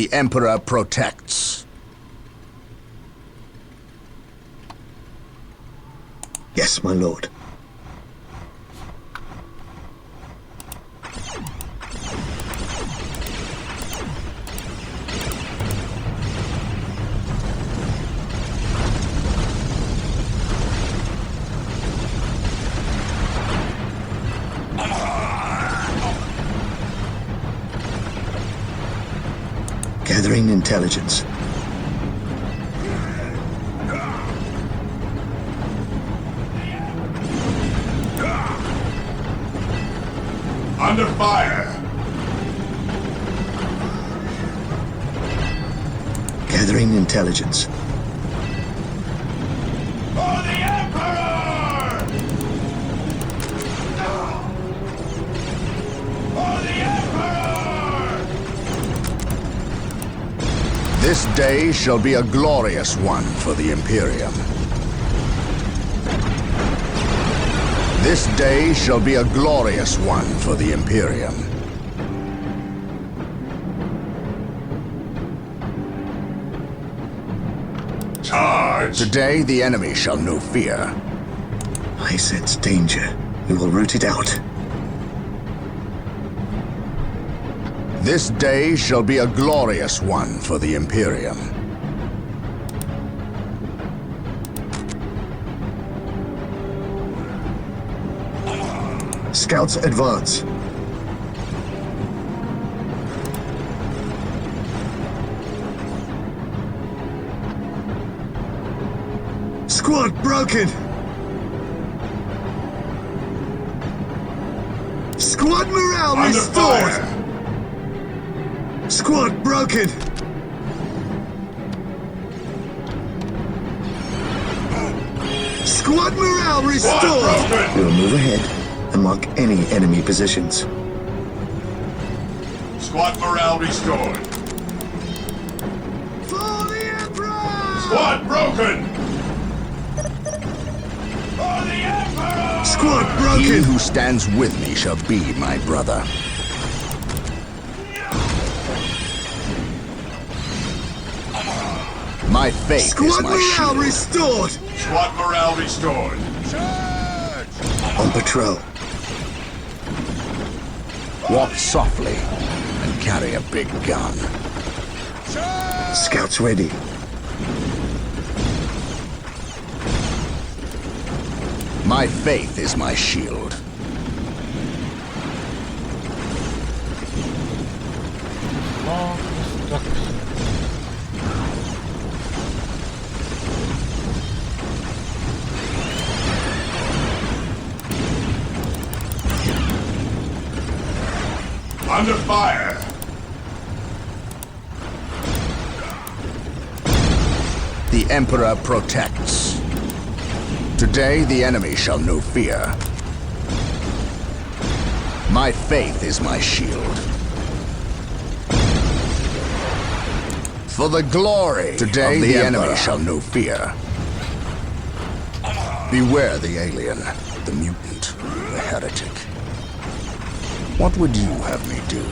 Speaker 2: The Emperor protects.
Speaker 7: Yes, my lord. Gathering intelligence.
Speaker 4: Under fire!
Speaker 7: Gathering intelligence.
Speaker 8: For the Emperor! For the Emperor!
Speaker 2: This day shall be a glorious one for the Imperium. This day shall be a glorious one for the Imperium.
Speaker 4: Charge!
Speaker 2: Today the enemy shall know fear.
Speaker 7: I sense danger. We will root it out.
Speaker 2: This day shall be a glorious one for the Imperium.
Speaker 7: Scouts advance. Squad broken! Squad morale
Speaker 4: Under
Speaker 7: restored!
Speaker 4: fire!
Speaker 7: Squad broken! Squad morale restored!
Speaker 4: broken!
Speaker 7: We'll move ahead and mark any enemy positions.
Speaker 4: Squad morale restored.
Speaker 7: For the Emperor!
Speaker 4: Squad broken!
Speaker 8: For the Emperor!
Speaker 7: Squad
Speaker 2: He
Speaker 7: broken!
Speaker 2: who stands with me shall be my brother. My faith is
Speaker 7: Squad
Speaker 2: my
Speaker 7: morale
Speaker 2: shield.
Speaker 7: restored!
Speaker 4: Squad morale restored.
Speaker 7: On patrol.
Speaker 2: Walk softly and carry a big gun.
Speaker 7: Scouts ready.
Speaker 2: My faith is my shield.
Speaker 1: Long destruction.
Speaker 4: Under fire!
Speaker 2: The Emperor protects. Today the enemy shall know fear. My faith is my shield. For the glory today
Speaker 3: of
Speaker 2: the
Speaker 3: the
Speaker 2: enemy
Speaker 3: Emperor.
Speaker 2: shall know fear. Beware the alien, the mutant, the heretic. What would you have me do?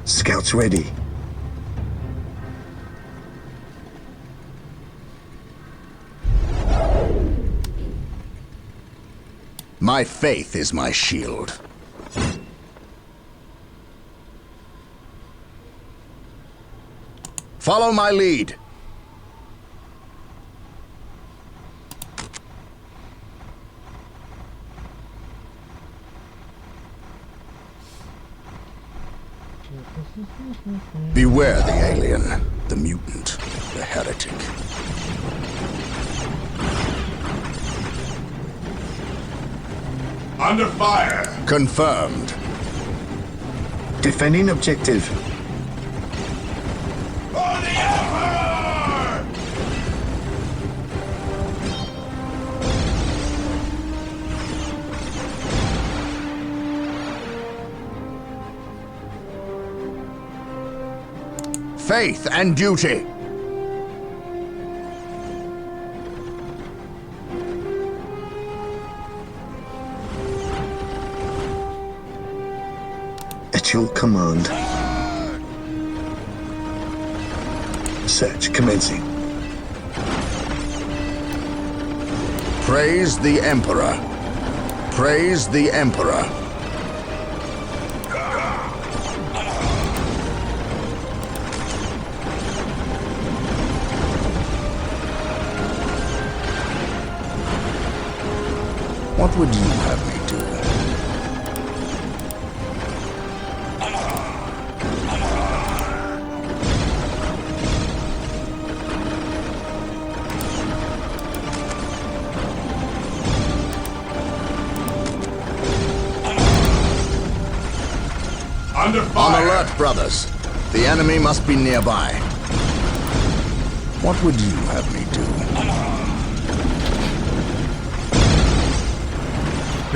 Speaker 7: Scouts ready.
Speaker 2: My faith is my shield. Follow my lead. Beware the alien, the mutant, the heretic.
Speaker 4: Under fire!
Speaker 2: Confirmed.
Speaker 7: Defending objective.
Speaker 8: For the Emperor!
Speaker 2: Faith and duty.
Speaker 7: At your command. Search commencing.
Speaker 2: Praise the Emperor. Praise the Emperor. What would you have me do?
Speaker 4: Under
Speaker 2: On
Speaker 4: fire!
Speaker 2: alert, brothers. The enemy must be nearby. What would you have me do?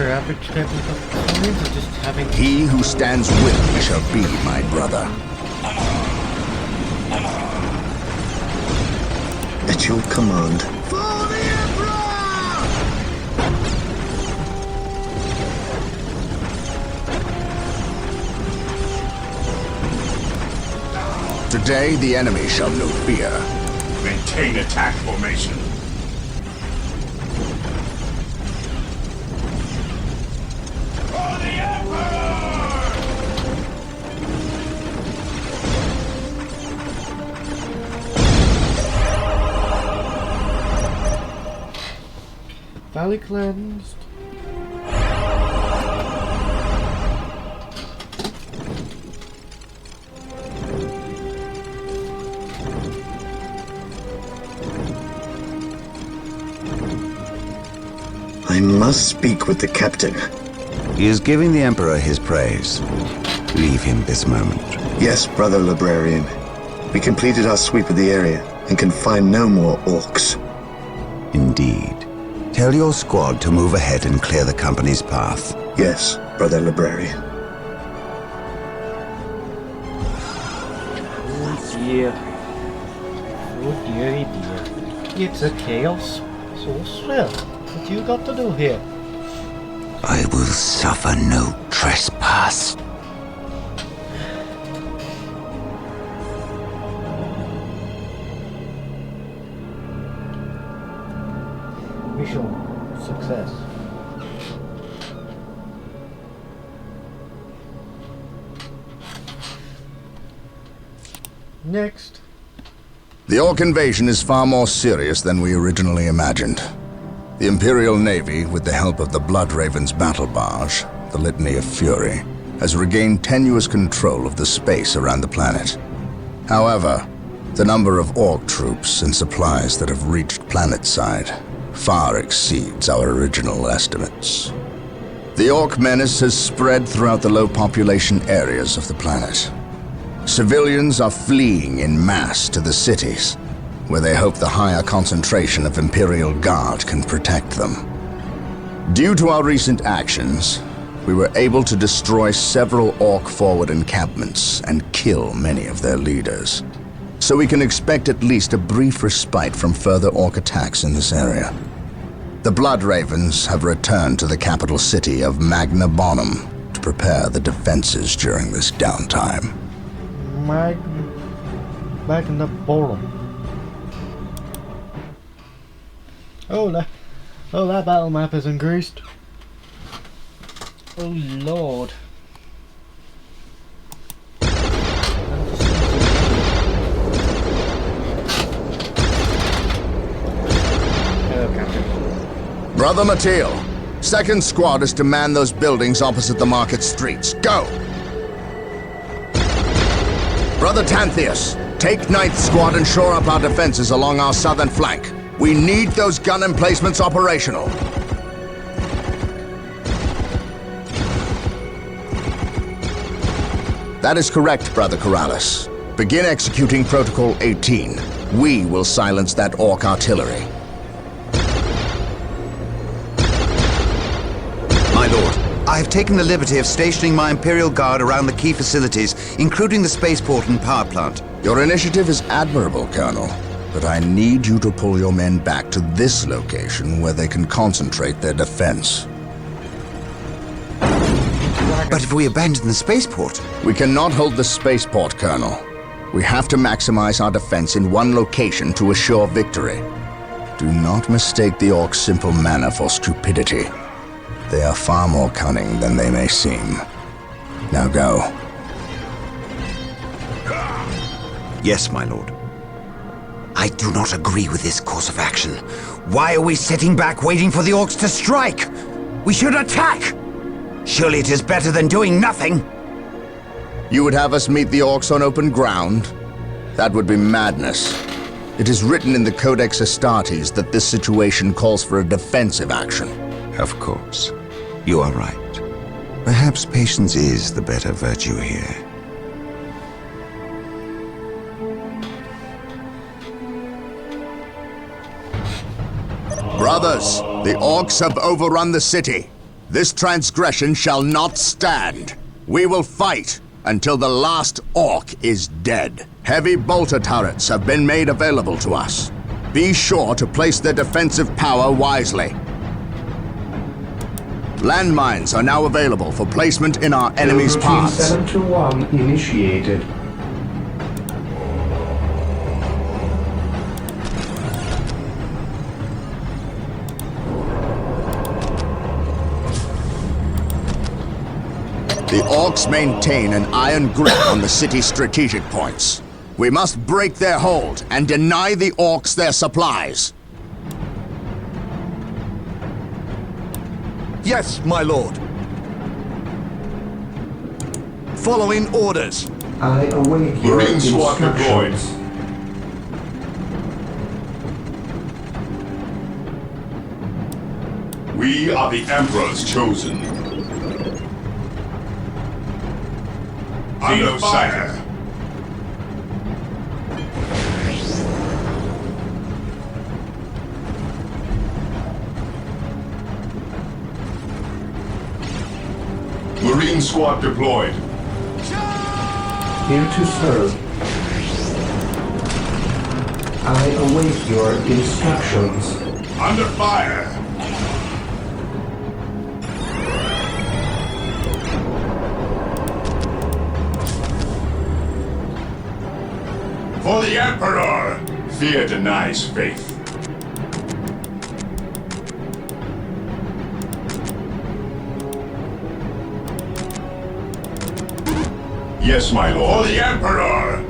Speaker 1: Your average champion of or just having...
Speaker 2: He who stands with me shall be my brother.
Speaker 7: At your command.
Speaker 2: Today the enemy shall know fear.
Speaker 4: Maintain attack formation.
Speaker 8: For the Emperor!
Speaker 1: Valley cleansed.
Speaker 7: I must speak with the captain.
Speaker 3: He is giving the Emperor his praise. Leave him this moment.
Speaker 7: Yes, brother librarian. We completed our sweep of the area and can find no more orcs.
Speaker 3: Indeed. Tell your squad to move ahead and clear the company's path.
Speaker 7: Yes, brother librarian.
Speaker 1: Oh dear. Oh dearie dear. It's a chaos. So swell. What you got to do here?
Speaker 3: I will suffer no trespass.
Speaker 1: Mission success. Next.
Speaker 2: The Orc invasion is far more serious than we originally imagined. The Imperial Navy, with the help of the Blood Raven's battle barge, the Litany of Fury, has regained tenuous control of the space around the planet. However, the number of Orc troops and supplies that have reached planetside far exceeds our original estimates. The Orc menace has spread throughout the low-population areas of the planet. Civilians are fleeing in mass to the cities, where they hope the higher concentration of Imperial Guard can protect them. Due to our recent actions, we were able to destroy several Orc forward encampments and kill many of their leaders. So we can expect at least a brief respite from further Orc attacks in this area. The Blood Ravens have returned to the capital city of Magna Bonum to prepare the defenses during this downtime.
Speaker 1: Magna Bonum. Oh, that battle map is increased. Oh Lord. Hello, Captain.
Speaker 2: Brother Mateel, 2nd Squad is to man those buildings opposite the market streets. Go! Brother Tantheus, take 9th Squad and shore up our defenses along our southern flank. We need those gun emplacements operational. That is correct, Brother Corrales. Begin executing Protocol 18. We will silence that Orc artillery.
Speaker 3: My lord, I have taken the liberty of stationing my Imperial Guard around the key facilities, including the spaceport and power plant.
Speaker 2: Your initiative is admirable, Colonel, but I need you to pull your men back to this location where they can concentrate their defense.
Speaker 1: Interact
Speaker 3: But if we abandon the spaceport...
Speaker 2: We cannot hold the spaceport, Colonel. We have to maximize our defense in one location to assure victory. Do not mistake the Orcs' simple manner for stupidity. They are far more cunning than they may seem. Now go.
Speaker 3: Yes, my lord. I do not agree with this course of action. Why are we sitting back waiting for the Orcs to strike? We should attack! Surely it is better than doing nothing.
Speaker 2: You would have us meet the Orcs on open ground? That would be madness. It is written in the Codex Astartes that this situation calls for a defensive action.
Speaker 3: Of course. You are right. Perhaps patience is the better virtue here.
Speaker 2: Brothers, the Orcs have overrun the city. This transgression shall not stand. We will fight until the last Orc is dead. Heavy bolter turrets have been made available to us. Be sure to place their defensive power wisely. Landmines are now available for placement in our enemy's
Speaker 5: Routine
Speaker 2: paths.
Speaker 5: 721 initiated.
Speaker 2: The Orcs maintain an iron grip on the city's strategic points. We must break their hold and deny the Orcs their supplies.
Speaker 9: Yes, my lord. Following orders.
Speaker 5: I await your
Speaker 4: Marine squad deployed.
Speaker 5: instructions.
Speaker 4: We are the Emperor's chosen. Under fire. Marine squad deployed.
Speaker 5: Here to serve. I await your instructions.
Speaker 4: Under fire. For the Emperor! Fear denies faith. Yes, my lord. For the Emperor!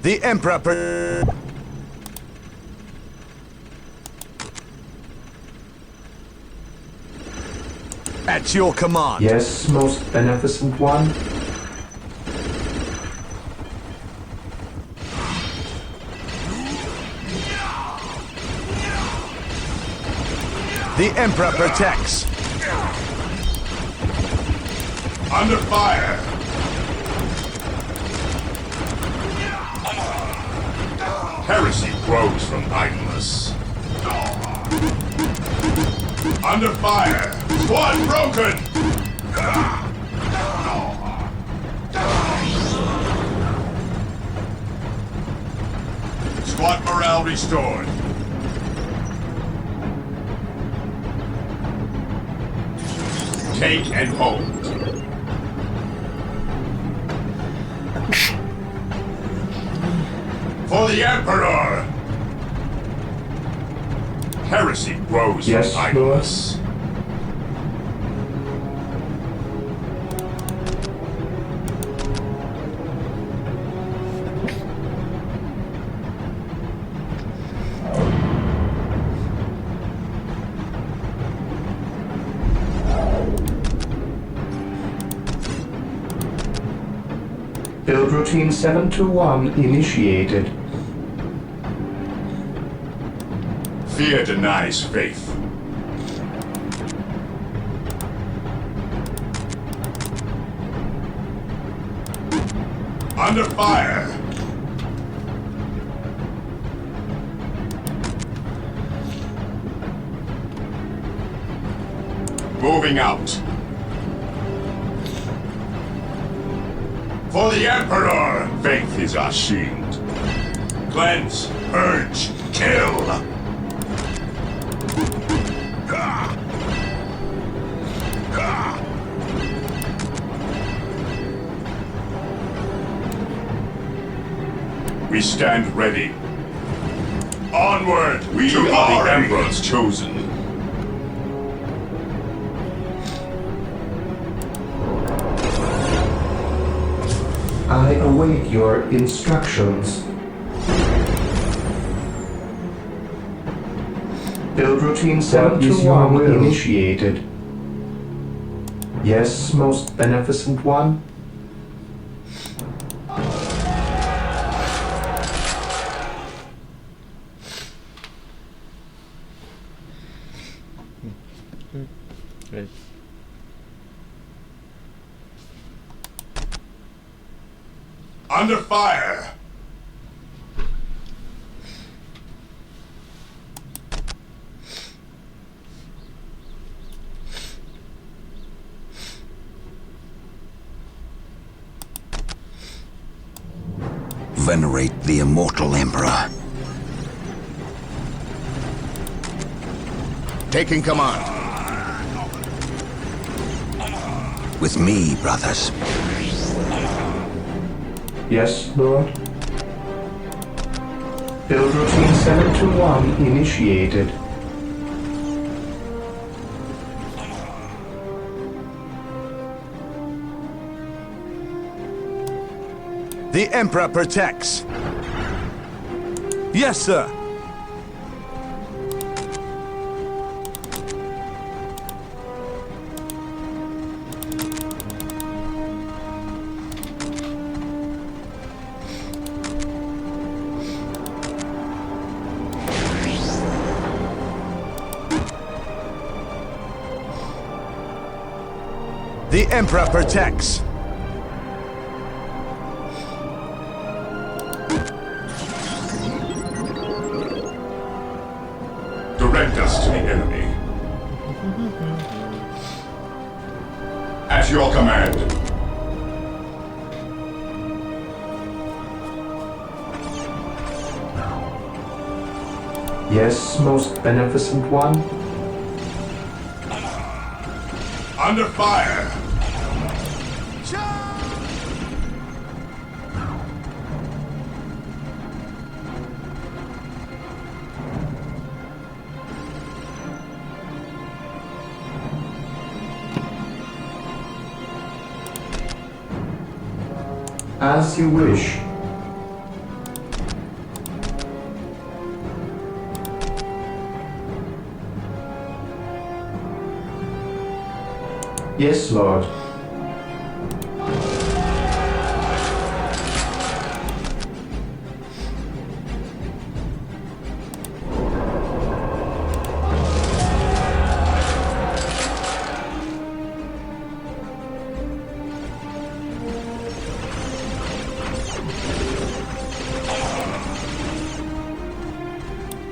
Speaker 9: The Emperor... At your command.
Speaker 5: Yes, most beneficent one.
Speaker 9: The Emperor protects.
Speaker 4: Under fire! Heresy grows from idleness. Under fire! Squad broken! Squad morale restored. Take and hold. For the Emperor! Heresy grows
Speaker 5: Yes,
Speaker 4: from idleness.
Speaker 5: Build routine 721 initiated.
Speaker 4: Fear denies faith. Under fire! Moving out. For the Emperor! Faith is our shield. Cleanse, purge, kill! We stand ready. Onward! We are the Emperor's chosen.
Speaker 5: I await your instructions. Build routine 721 initiated. Yes, most beneficent one.
Speaker 1: Right.
Speaker 4: Under fire!
Speaker 3: Venerate the immortal Emperor.
Speaker 2: Taking command.
Speaker 3: With me, brothers.
Speaker 5: Yes, Lord. Build routine 721 initiated.
Speaker 9: The Emperor protects. Yes, sir. The Emperor protects.
Speaker 4: Direct us to the enemy. At your command.
Speaker 5: Yes, most beneficent one.
Speaker 4: Under fire!
Speaker 5: As you wish. Yes, Lord.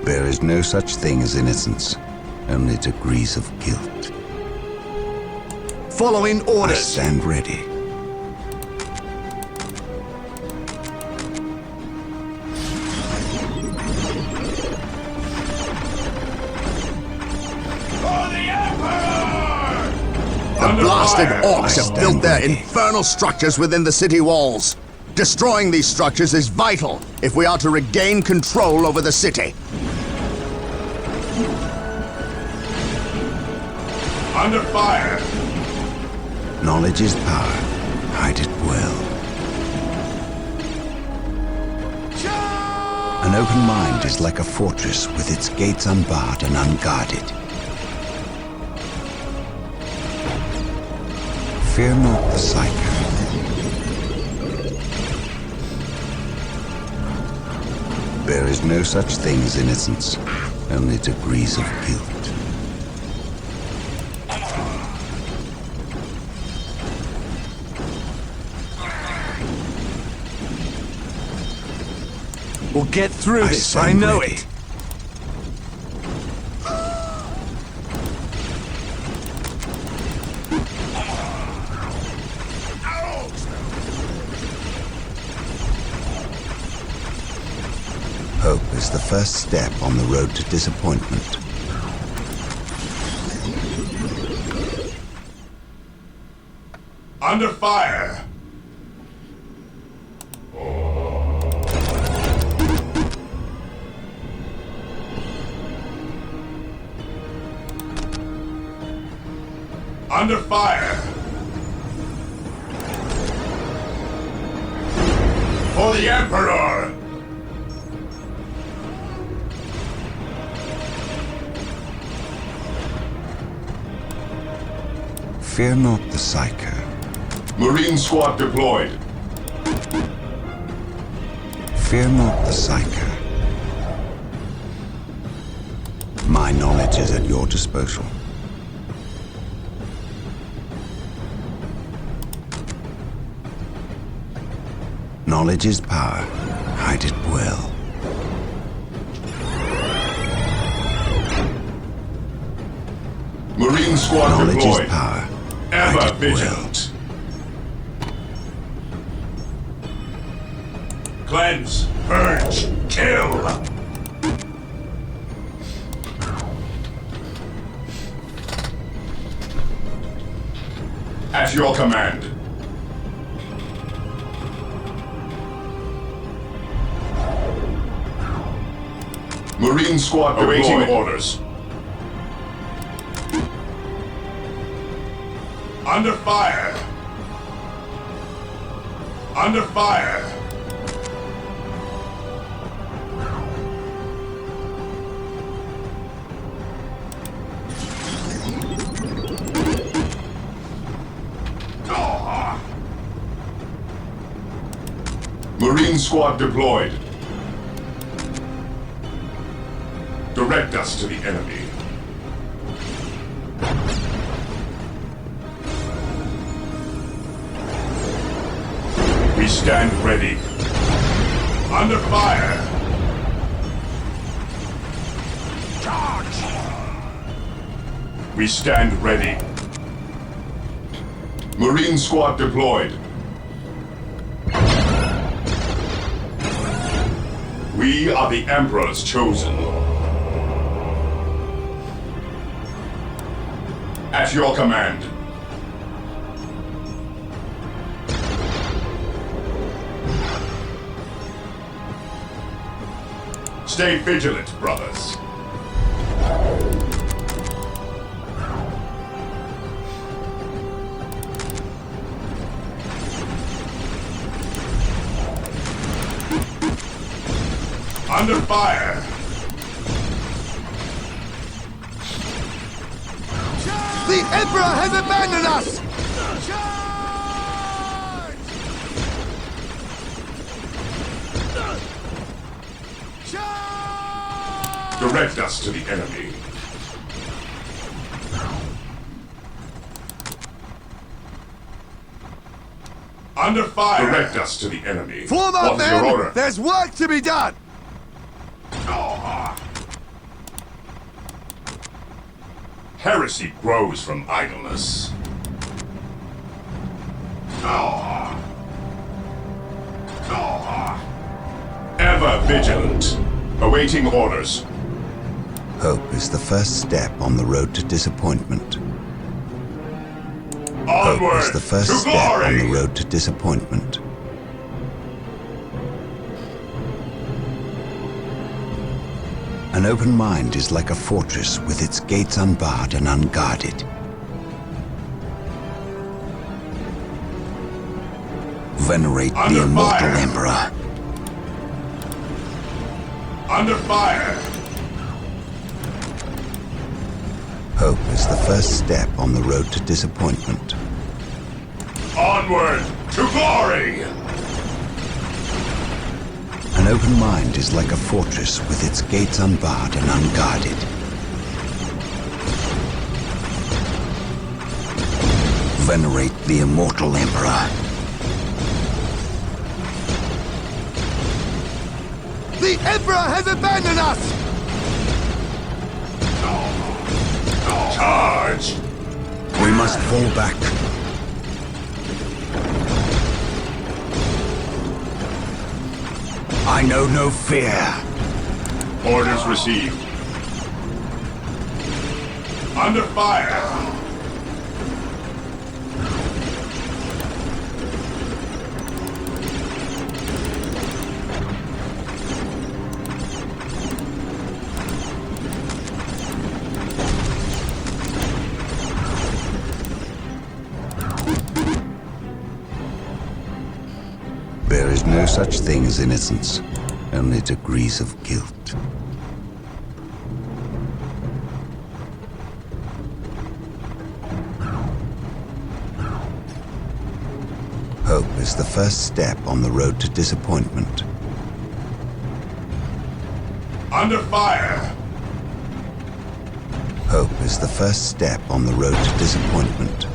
Speaker 3: There is no such thing as innocence, only degrees of guilt.
Speaker 9: Following
Speaker 3: I
Speaker 9: orders.
Speaker 3: stand ready.
Speaker 8: For the Emperor!
Speaker 2: The blasted
Speaker 4: fire!
Speaker 2: orcs
Speaker 3: I
Speaker 2: have
Speaker 3: stand
Speaker 2: built their
Speaker 3: ready.
Speaker 2: infernal structures within the city walls. Destroying these structures is vital if we are to regain control over the city.
Speaker 4: Under fire!
Speaker 3: Knowledge is power. Hide it well. An open mind is like a fortress with its gates unbarred and unguarded. Fear not the psycho. There is no such thing as innocence, only degrees of guilt.
Speaker 9: We'll get through
Speaker 3: I
Speaker 9: this, I
Speaker 3: stand
Speaker 9: know
Speaker 3: ready.
Speaker 9: it.
Speaker 3: Hope is the first step on the road to disappointment.
Speaker 4: Under fire! Under fire! For the Emperor!
Speaker 3: Fear not the Psyker.
Speaker 4: Marine squad deployed.
Speaker 3: Fear not the Psyker. My knowledge is at your disposal. Knowledge is power. Hide it well.
Speaker 4: Marine squad
Speaker 3: Knowledge
Speaker 4: deployed.
Speaker 3: is power.
Speaker 4: Ever
Speaker 3: Hide it
Speaker 4: vigilant. Cleanse, purge, kill! At your command. Marine squad awaiting orders. Under fire! Under fire! Marine squad deployed. Direct us to the enemy. We stand ready. Under fire! Charge! We stand ready. Marine squad deployed. We are the Emperor's chosen. At your command. Stay vigilant, brothers. Under fire!
Speaker 9: The Emperor has abandoned us!
Speaker 4: Direct us to the enemy. Under fire! Direct us to the enemy.
Speaker 9: Form up,
Speaker 4: What is your
Speaker 9: men!
Speaker 4: order?
Speaker 9: There's work to be done!
Speaker 4: Heresy grows from idleness. Ever vigilant. Awaiting orders.
Speaker 3: Hope is the first step on the road to disappointment. Hope
Speaker 4: Onward
Speaker 3: is the first
Speaker 4: to
Speaker 3: step
Speaker 4: glory.
Speaker 3: on the road to disappointment. An open mind is like a fortress with its gates unbarred and unguarded. Venerate the
Speaker 4: Under
Speaker 3: immortal
Speaker 4: fire.
Speaker 3: Emperor.
Speaker 4: Under fire.
Speaker 3: Hope is the first step on the road to disappointment.
Speaker 4: Onward to glory.
Speaker 3: An open mind is like a fortress with its gates unbarred and unguarded. Venerate the immortal Emperor.
Speaker 9: The Emperor has abandoned us!
Speaker 4: Charge.
Speaker 3: We must fall back. I know no fear.
Speaker 4: Orders received. Under fire.
Speaker 6: There is no such thing as innocence, only degrees of guilt. Hope is the first step on the road to disappointment.
Speaker 4: Under fire.
Speaker 6: Hope is the first step on the road to disappointment.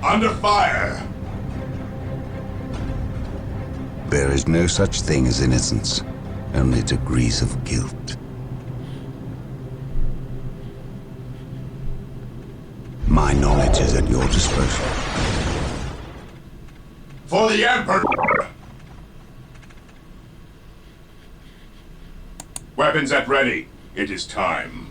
Speaker 4: Under fire.
Speaker 6: There is no such thing as innocence, only degrees of guilt. My knowledge is at your disposal.
Speaker 4: For the Emperor! Weapons at ready. It is time.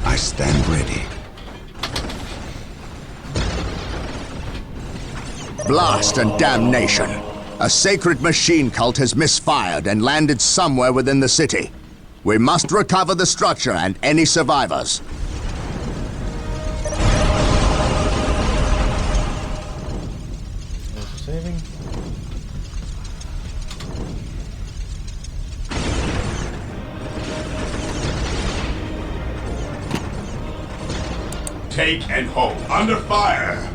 Speaker 6: I stand ready.
Speaker 2: Blast and damnation! A sacred machine cult has misfired and landed somewhere within the city. We must recover the structure and any survivors.
Speaker 1: There's a saving.
Speaker 4: Take and hold. Under fire.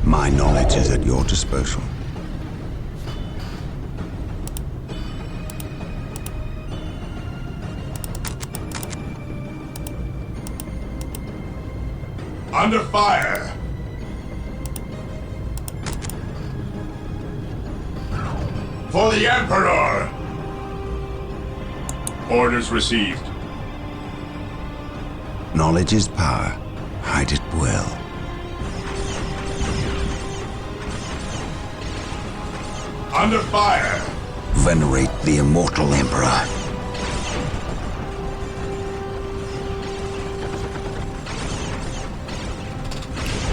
Speaker 6: My knowledge is at your disposal.
Speaker 4: Under fire. For the Emperor! Orders received.
Speaker 6: Knowledge is power. Hide it well.
Speaker 4: Under fire.
Speaker 6: Venerate the immortal Emperor.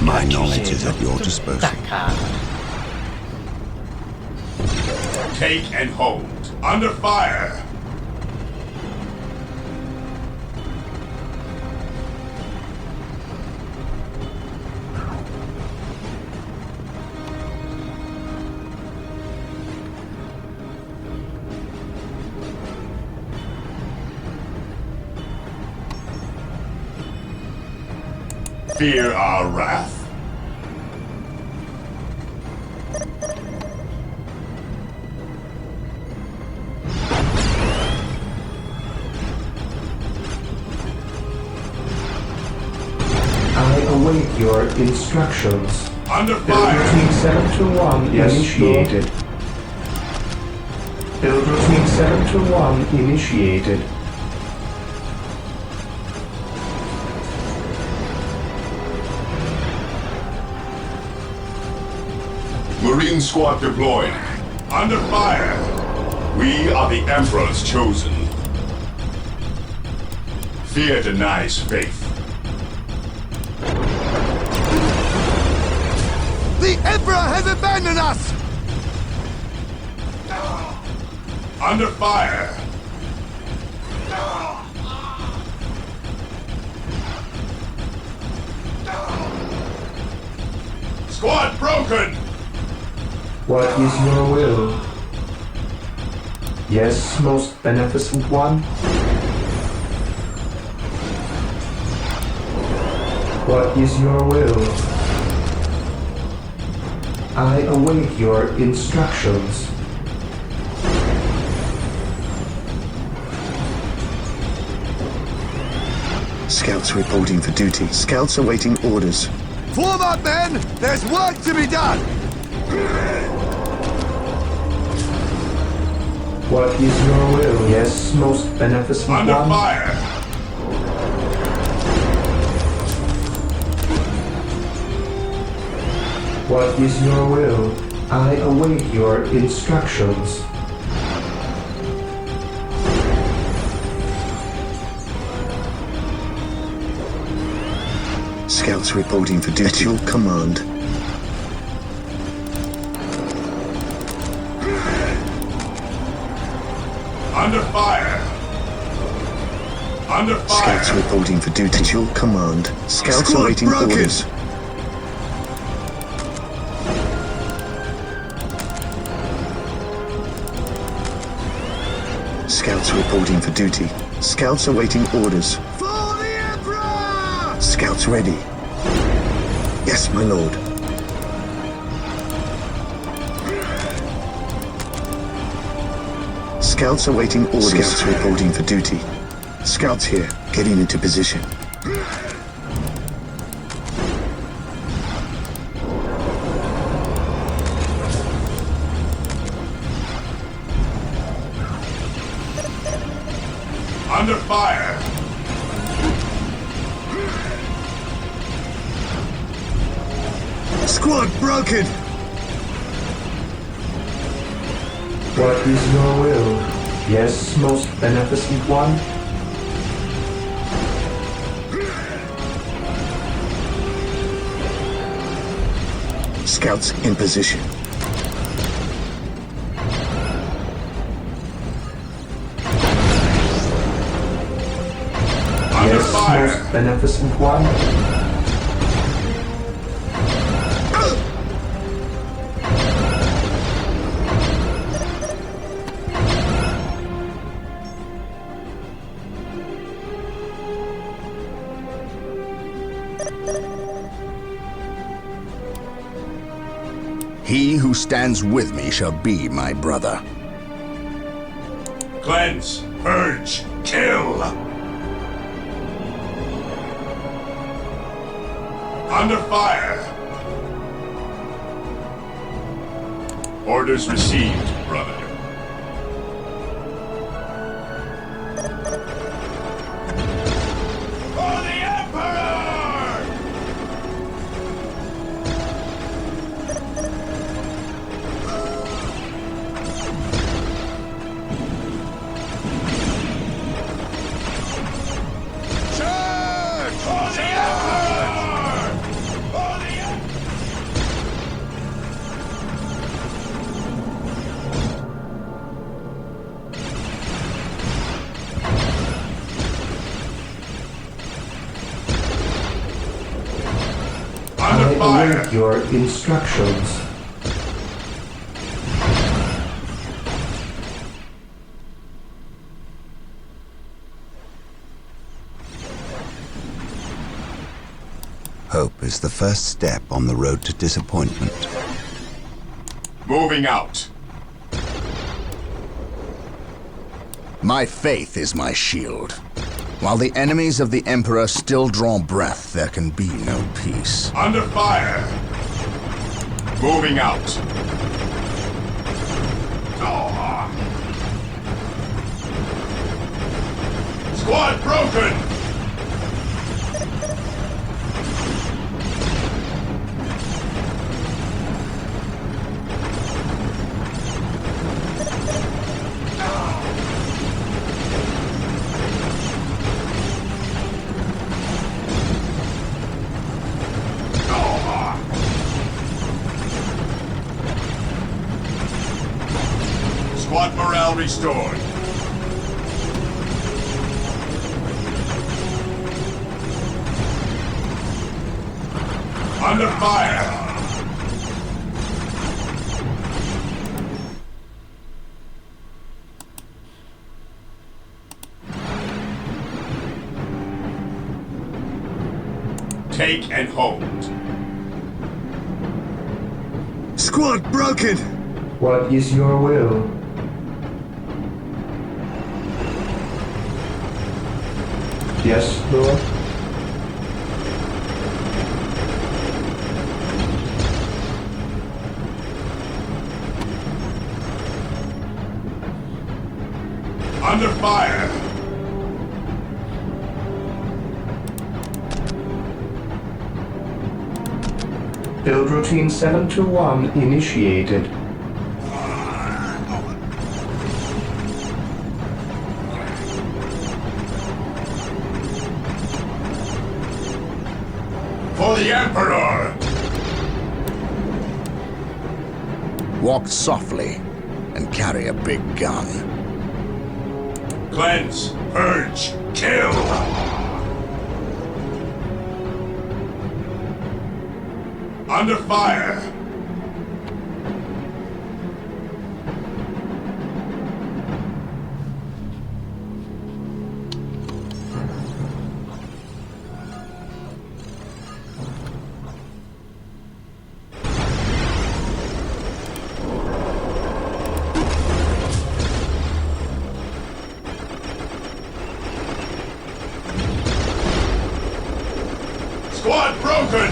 Speaker 6: My knowledge is at your disposal.
Speaker 4: Take and hold. Under fire. Fear our wrath.
Speaker 5: I await your instructions.
Speaker 4: Under
Speaker 5: Build
Speaker 4: fire.
Speaker 5: routine 721
Speaker 7: Yes,
Speaker 5: initiated. Build routine 721 initiated.
Speaker 4: Marine squad deployed. Under fire. We are the Emperor's chosen. Fear denies faith.
Speaker 9: The Emperor has abandoned us!
Speaker 4: Under fire. Squad broken!
Speaker 5: What is your will? Yes, most beneficent one? What is your will? I await your instructions.
Speaker 7: Scouts reporting for duty. Scouts awaiting orders.
Speaker 9: Form up, men! There's work to be done!
Speaker 5: What is your will? Yes, most beneficent
Speaker 4: Under
Speaker 5: one.
Speaker 4: fire!
Speaker 5: What is your will? I await your instructions.
Speaker 7: Scouts reporting for duty. At your command.
Speaker 4: Under fire! Under fire!
Speaker 7: Scouts reporting for duty. At your command. Scouts
Speaker 9: Squad
Speaker 7: awaiting
Speaker 9: broken.
Speaker 7: orders. Scouts reporting for duty. Scouts awaiting orders.
Speaker 9: For the Emperor!
Speaker 7: Scouts ready. Yes, my lord. Scouts awaiting orders. Scouts reporting for duty. Scouts here, getting into position.
Speaker 4: Under fire!
Speaker 9: Squad broken!
Speaker 5: What is your will? Yes, most beneficent one.
Speaker 7: Scouts in position.
Speaker 4: Under
Speaker 5: Yes,
Speaker 4: fire!
Speaker 5: most beneficent one.
Speaker 2: He who stands with me shall be my brother.
Speaker 4: Cleanse! Purge! Kill! Under fire! Orders received, brother.
Speaker 8: For the Emperor!
Speaker 9: Charge!
Speaker 8: For the Emperor! For the Emperor!
Speaker 4: Under
Speaker 5: I
Speaker 4: fire!
Speaker 5: await your instructions.
Speaker 3: Hope is the first step on the road to disappointment.
Speaker 4: Moving out.
Speaker 2: My faith is my shield. While the enemies of the Emperor still draw breath, there can be no peace.
Speaker 4: Under fire. Moving out. Squad broken! Squad morale restored. Under fire! Take and hold.
Speaker 9: Squad broken!
Speaker 5: What is your will? Yes, Lord?
Speaker 4: Under fire!
Speaker 5: Build routine 721 initiated.
Speaker 4: For the Emperor!
Speaker 2: Walk softly and carry a big gun.
Speaker 4: Cleanse, purge, kill! Under fire! Squad broken!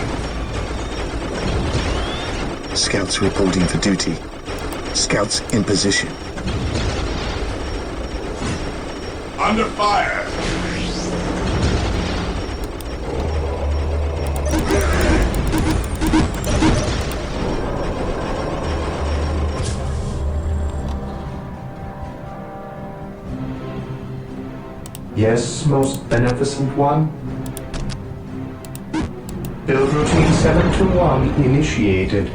Speaker 7: Scouts reporting for duty. Scouts in position.
Speaker 4: Under fire!
Speaker 5: Yes, most beneficent one? Build routine 721 initiated.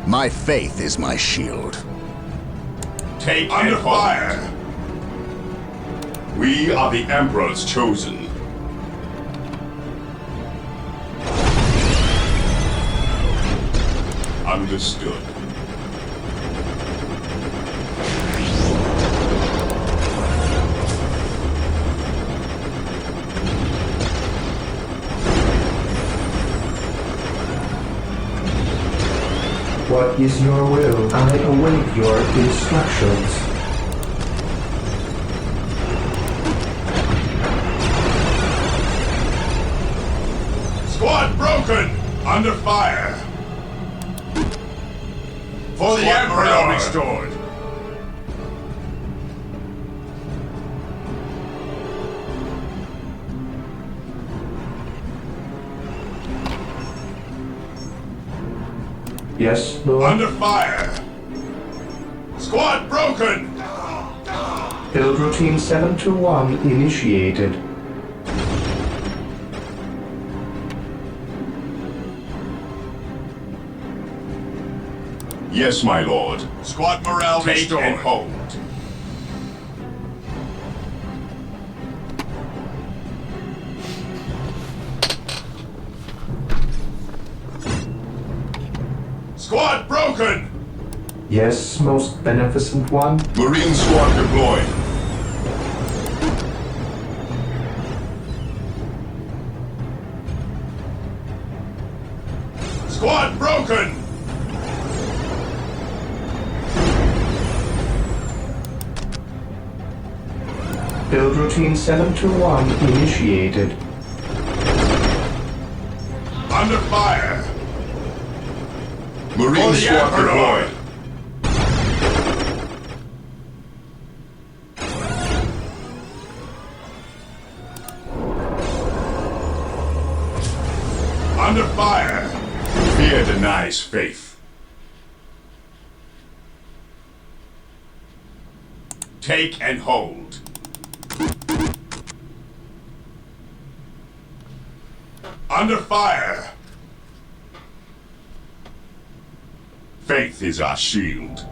Speaker 2: My faith is my shield.
Speaker 4: Take under fire! We are the Emperor's chosen. Understood.
Speaker 5: What is your will? I await your instructions.
Speaker 4: Squad broken! Under fire! For the Emperor restored!
Speaker 5: Yes, Lord?
Speaker 4: Under fire! Squad broken!
Speaker 5: Build routine 721 initiated.
Speaker 4: Yes, my lord. Squad morale restored. Take and hold. Squad broken!
Speaker 5: Yes, most beneficent one?
Speaker 4: Marine squad deployed. Squad broken!
Speaker 5: Build routine 721 initiated.
Speaker 4: Under fire! Marine squad deployed. Under fire! Fear denies faith. Take and hold. Under fire! Faith is our shield.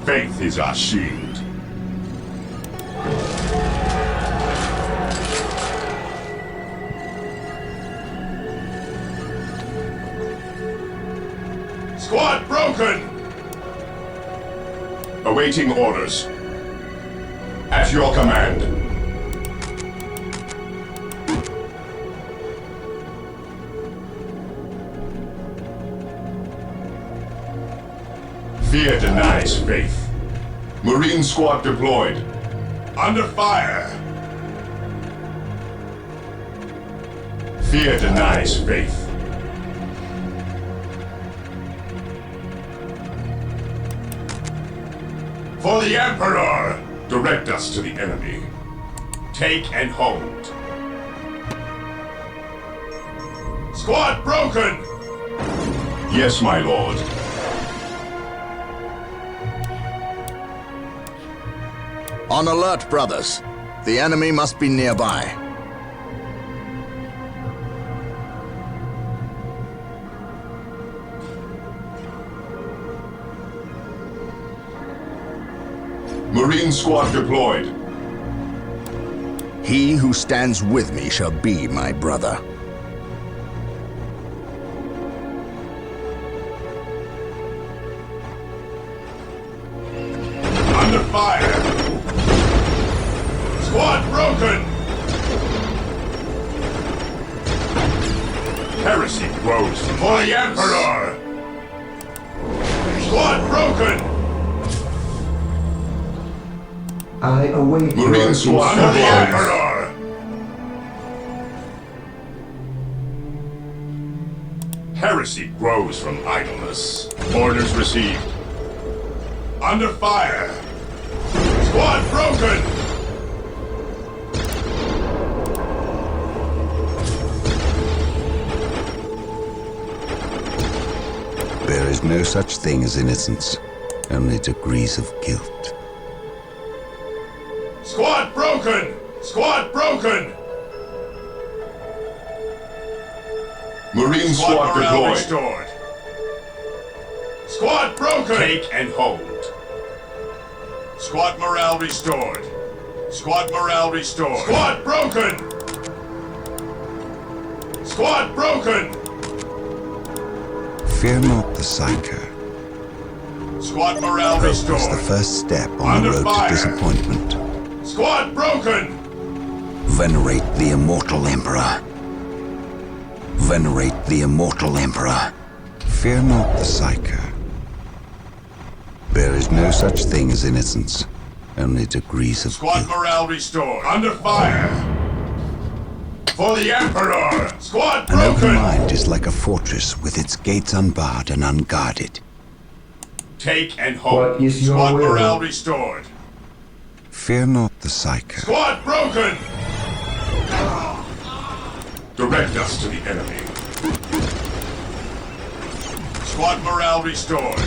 Speaker 4: Faith is our shield. Squad broken! Awaiting orders. At your command. Fear denies faith. Marine squad deployed. Under fire. Fear denies faith. For the Emperor! Direct us to the enemy. Take and hold. Squad broken! Yes, my lord.
Speaker 2: On alert, brothers. The enemy must be nearby.
Speaker 4: Marine squad deployed.
Speaker 2: He who stands with me shall be my brother.
Speaker 4: Under fire. Squad broken. Heresy grows for the Emperor. Squad broken.
Speaker 5: I await your
Speaker 4: Marine squad for the
Speaker 5: instructions.
Speaker 4: Emperor. Heresy grows from idleness. Orders received. Under fire. Squad broken.
Speaker 3: There is no such thing as innocence, only degrees of guilt.
Speaker 4: Squad broken! Squad broken! Marine squad deployed. Restored. Squad broken! Take and hold. Squad morale restored. Squad morale restored. Squad broken! Squad broken!
Speaker 3: Fear not the Psyker.
Speaker 4: Squad morale
Speaker 3: Hope is
Speaker 4: restored.
Speaker 3: the first step on
Speaker 4: Under
Speaker 3: the road
Speaker 4: fire.
Speaker 3: to disappointment.
Speaker 4: Squad broken!
Speaker 3: Venerate the immortal Emperor. Venerate the immortal Emperor. Fear not the Psyker. There is no such thing as innocence, only degrees of
Speaker 4: Squad
Speaker 3: guilt.
Speaker 4: morale restored. Under fire. For the Emperor! Squad
Speaker 3: An open
Speaker 4: broken!
Speaker 3: mind is like a fortress with its gates unbarred and unguarded.
Speaker 4: Take and hold.
Speaker 5: What is your
Speaker 4: Squad
Speaker 5: will?
Speaker 4: morale restored.
Speaker 3: Fear not the Psyker.
Speaker 4: Squad broken! Direct us to the enemy. Squad morale restored.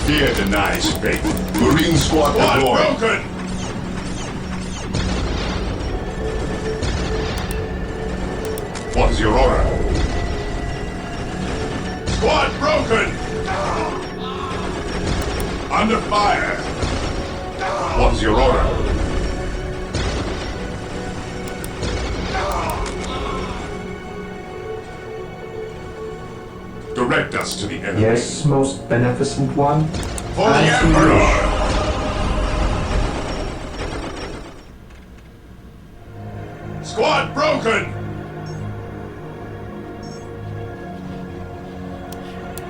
Speaker 4: Fear denies faith. Marine squad deployed. Broken! What is your order? Squad broken! Under fire! What is your order? Direct us to the enemy.
Speaker 5: Yes, most beneficent one.
Speaker 4: For the
Speaker 5: As you
Speaker 4: Emperor!
Speaker 5: wish.
Speaker 4: Squad broken!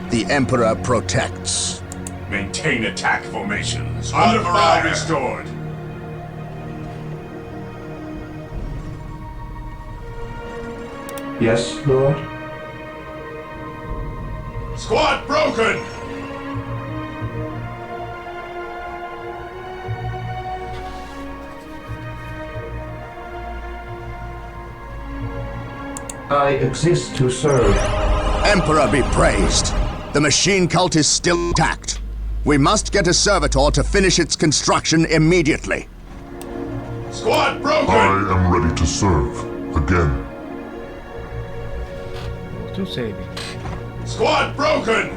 Speaker 2: The Emperor protects.
Speaker 4: Maintain attack formations. Under morale restored.
Speaker 5: Yes, Lord.
Speaker 4: Squad broken!
Speaker 5: I exist to serve.
Speaker 2: Emperor be praised. The machine cult is still intact. We must get a servitor to finish its construction immediately.
Speaker 4: Squad broken!
Speaker 10: I am ready to serve. Again.
Speaker 1: Tu segui.
Speaker 4: Squad broken!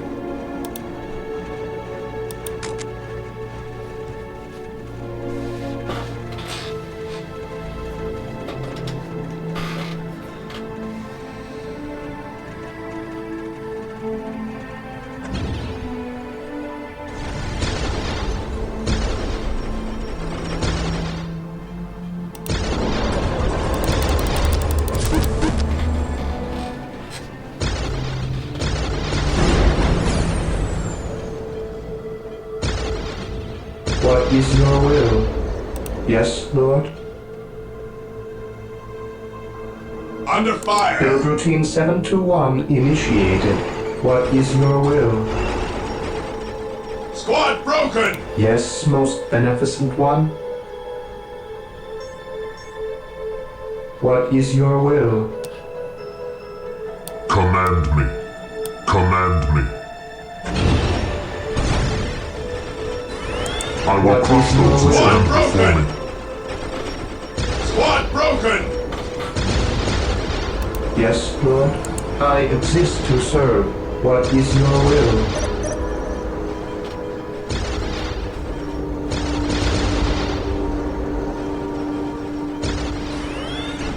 Speaker 5: is your will? Yes, Lord?
Speaker 4: Under fire!
Speaker 5: Build routine 721 initiated. What is your will?
Speaker 4: Squad broken!
Speaker 5: Yes, most beneficent one? What is your will?
Speaker 10: Command me. Command me. I will
Speaker 5: What
Speaker 10: crush
Speaker 5: is your
Speaker 10: those who
Speaker 5: will?
Speaker 10: stand before me.
Speaker 4: Squad broken!
Speaker 5: Yes, Lord? I exist to serve. What is your will?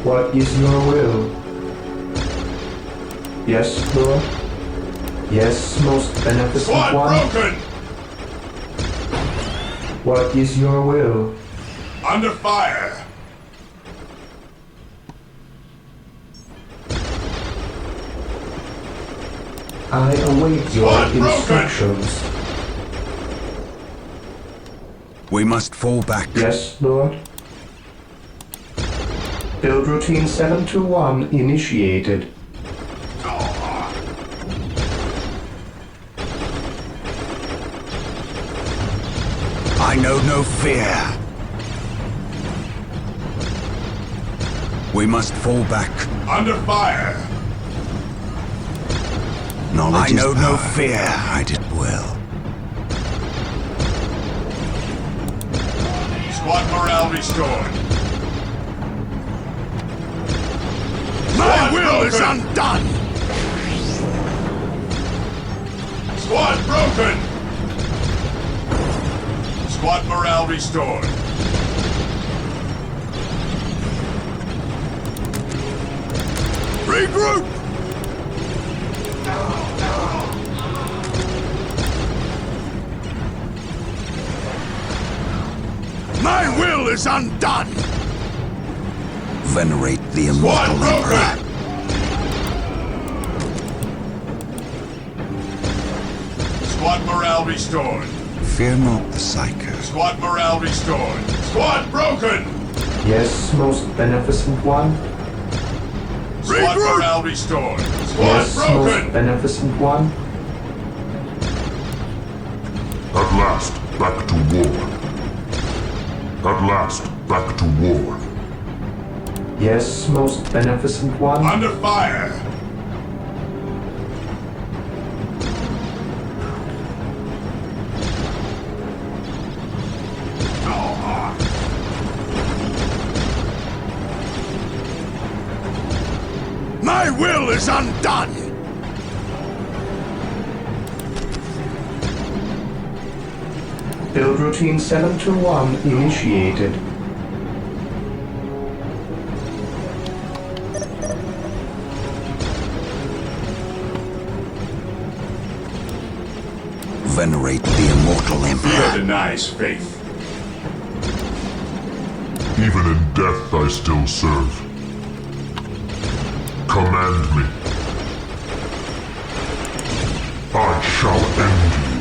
Speaker 5: What is your will? Yes, Lord? Yes, most beneficent
Speaker 4: Squad
Speaker 5: one?
Speaker 4: broken!
Speaker 5: What is your will?
Speaker 4: Under fire!
Speaker 5: I await your
Speaker 4: Squad broken!
Speaker 5: instructions.
Speaker 3: We must fall back.
Speaker 5: Yes, Lord? Build routine 721 initiated.
Speaker 3: I know no fear. We must fall back.
Speaker 4: Under fire!
Speaker 3: Knowledge I know no fear. I did well.
Speaker 4: Squad morale restored.
Speaker 2: My will is undone!
Speaker 4: Squad broken! Squad morale restored.
Speaker 2: Regroup! My will is undone!
Speaker 3: Venerate the
Speaker 4: Squad
Speaker 3: immortal emperor.
Speaker 4: broken! Squad morale restored.
Speaker 3: Fear not the psycho.
Speaker 4: Squad morale restored. Squad broken!
Speaker 5: Yes, most beneficent one?
Speaker 4: Squad
Speaker 2: Regroup!
Speaker 4: morale restored. Squad
Speaker 5: Yes, most
Speaker 4: broken!
Speaker 5: beneficent one?
Speaker 10: At last, back to war. At last, back to war.
Speaker 5: Yes, most beneficent one?
Speaker 4: Under fire!
Speaker 2: My will is undone!
Speaker 5: Build routine 721 initiated.
Speaker 3: Venerate the immortal
Speaker 4: Fear
Speaker 3: emperor.
Speaker 4: denies faith.
Speaker 10: Even in death I still serve. Command me. I shall end you.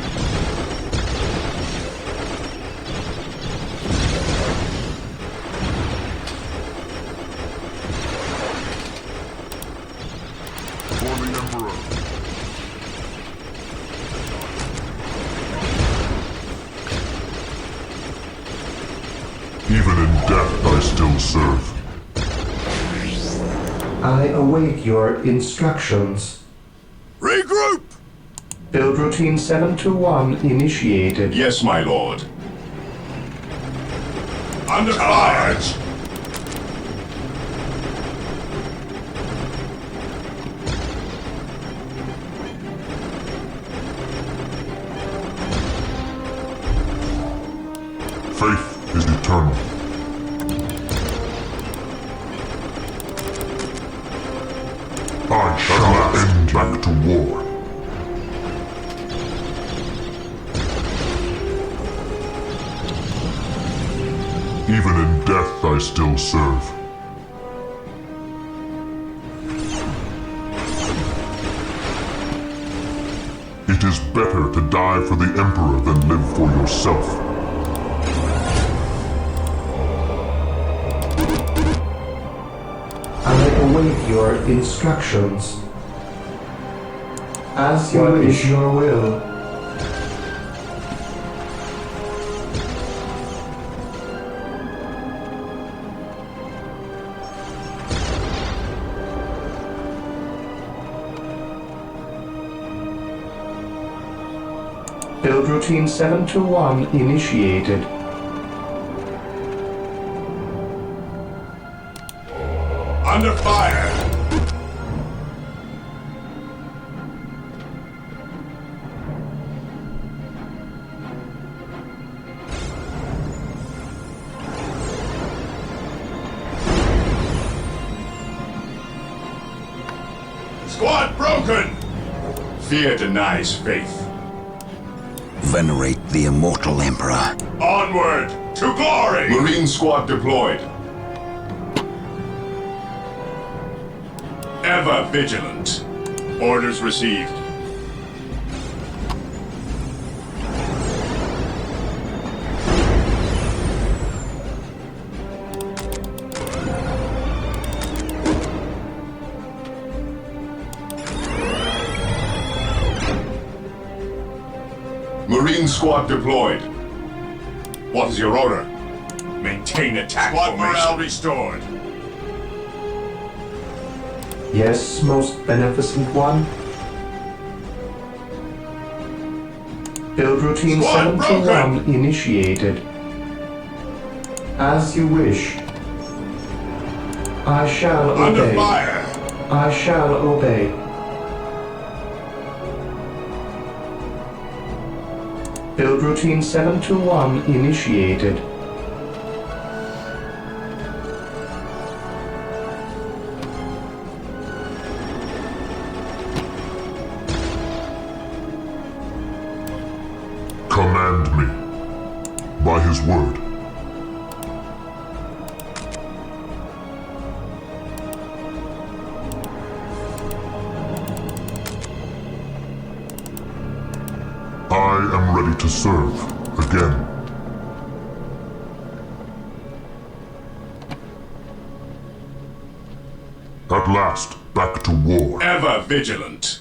Speaker 10: For the Emperor. Even in death I still serve.
Speaker 5: I await your instructions.
Speaker 2: Regroup!
Speaker 5: Build routine 721 initiated.
Speaker 4: Yes, my lord. Under fire!
Speaker 10: Faith is eternal. I shall end back to war. Even in death I still serve. It is better to die for the Emperor than live for yourself.
Speaker 5: await your instructions. As you
Speaker 7: What
Speaker 5: wish.
Speaker 7: is
Speaker 5: Your will. Build routine 721 initiated.
Speaker 4: Under fire! Squad broken! Fear denies faith.
Speaker 3: Venerate the immortal Emperor.
Speaker 4: Onward to glory! Marine squad deployed. Ever vigilant. Orders received. Marine squad deployed. What is your order? Maintain attack squad formation. Morale restored.
Speaker 5: Yes, most beneficent one. Build routine
Speaker 4: Squad
Speaker 5: 721 initiated. As you wish. I shall
Speaker 4: Under
Speaker 5: obey.
Speaker 4: fire!
Speaker 5: I shall obey. Build routine 721 initiated.
Speaker 10: Command me. By his word. I am ready to serve again. At last, back to war.
Speaker 4: Ever vigilant.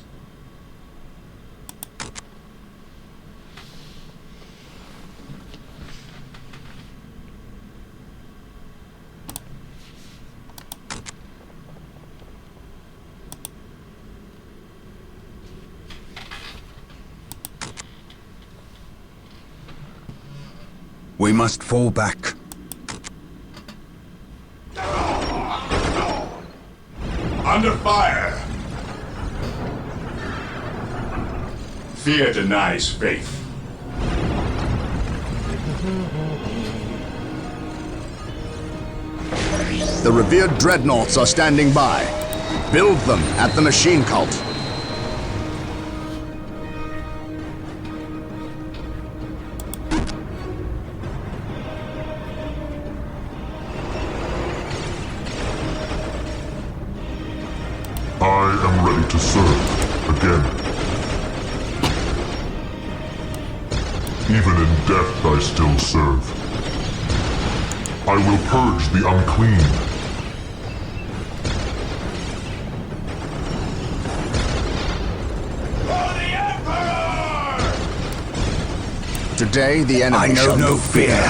Speaker 3: We must fall back.
Speaker 4: Under fire! Fear denies faith.
Speaker 2: The revered dreadnoughts are standing by. Build them at the machine cult.
Speaker 10: I am ready to serve again. Even in death I still serve. I will purge the unclean.
Speaker 8: For the Emperor!
Speaker 2: Today, the enemy
Speaker 3: I know
Speaker 2: shall
Speaker 3: no fear.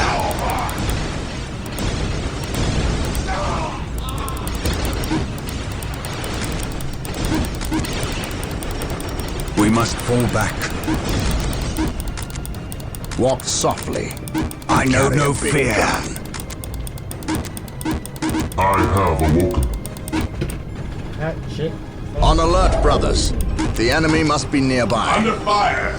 Speaker 3: We must fall back.
Speaker 2: Walk softly.
Speaker 3: I know
Speaker 2: Carry
Speaker 3: no
Speaker 2: a big
Speaker 3: fear.
Speaker 2: gun.
Speaker 10: I have awoken.
Speaker 1: Ah, shit.
Speaker 2: On alert, brothers. The enemy must be nearby.
Speaker 4: Under fire!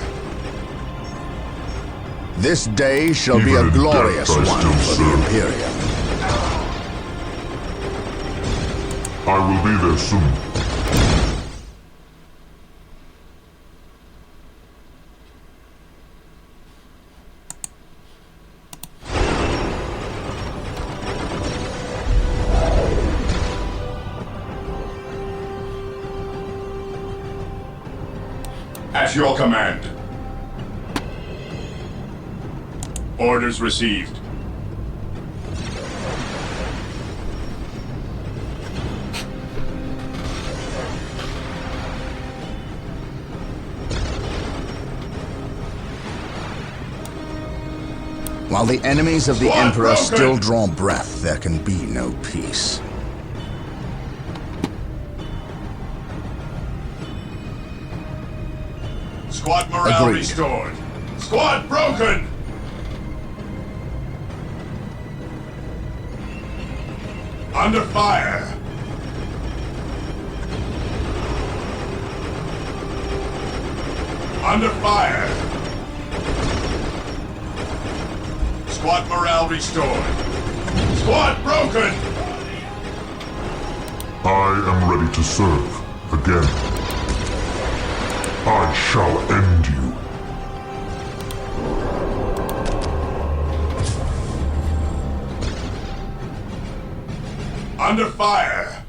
Speaker 2: This day shall be
Speaker 10: Even
Speaker 2: a
Speaker 10: in
Speaker 2: glorious
Speaker 10: death I
Speaker 2: one
Speaker 10: still
Speaker 2: for the
Speaker 10: serve.
Speaker 2: Imperium.
Speaker 10: I will be there soon.
Speaker 4: At your command. Orders received.
Speaker 2: While the enemies of the
Speaker 4: Squad
Speaker 2: Emperor
Speaker 4: broken!
Speaker 2: still draw breath, there can be no peace.
Speaker 4: Squad morale
Speaker 2: Agreed.
Speaker 4: restored. Squad broken! Under fire! Under fire! Squad morale restored. Squad broken!
Speaker 10: I am ready to serve again. I shall end you.
Speaker 4: Under fire!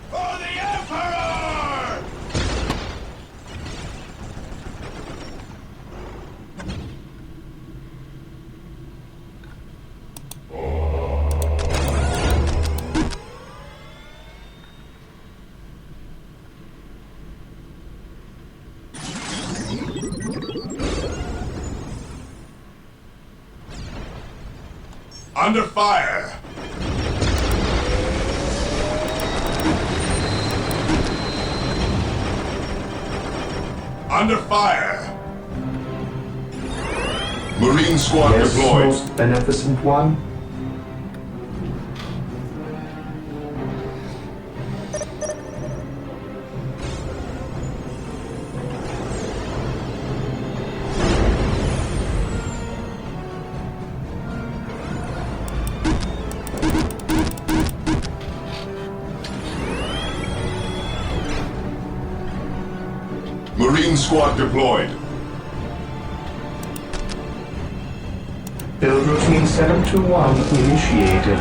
Speaker 4: For the Emperor! Under fire! Under fire! Marine squad
Speaker 5: Yes,
Speaker 4: deployed.
Speaker 5: most beneficent one.
Speaker 4: Marine squad deployed.
Speaker 5: Build routine 721 initiated.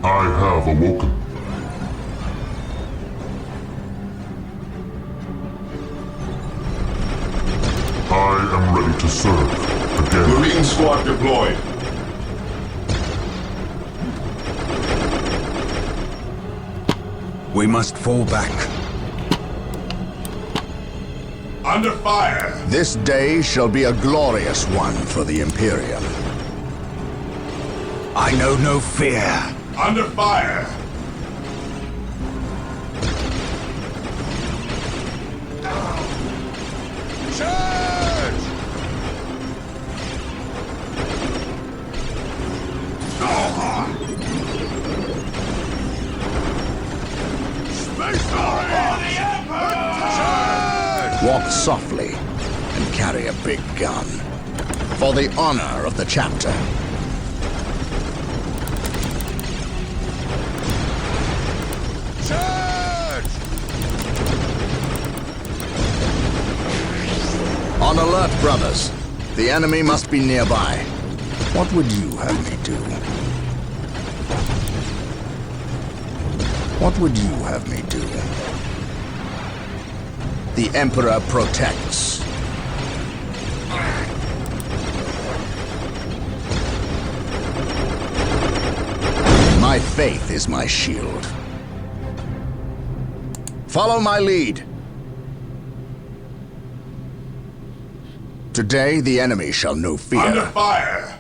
Speaker 10: I have awoken. I am ready to serve again.
Speaker 4: Marine squad deployed.
Speaker 3: We must fall back.
Speaker 4: Under fire.
Speaker 2: This day shall be a glorious one for the Imperium.
Speaker 3: I know no fear.
Speaker 4: Under fire. Charge! Space
Speaker 2: Walk softly and carry a big gun. For the honor of the chapter.
Speaker 4: Charge!
Speaker 2: On alert, brothers. The enemy must be nearby. What would you have me do? What would you have me do? The Emperor protects. My faith is my shield. Follow my lead. Today the enemy shall know fear.
Speaker 4: Under fire.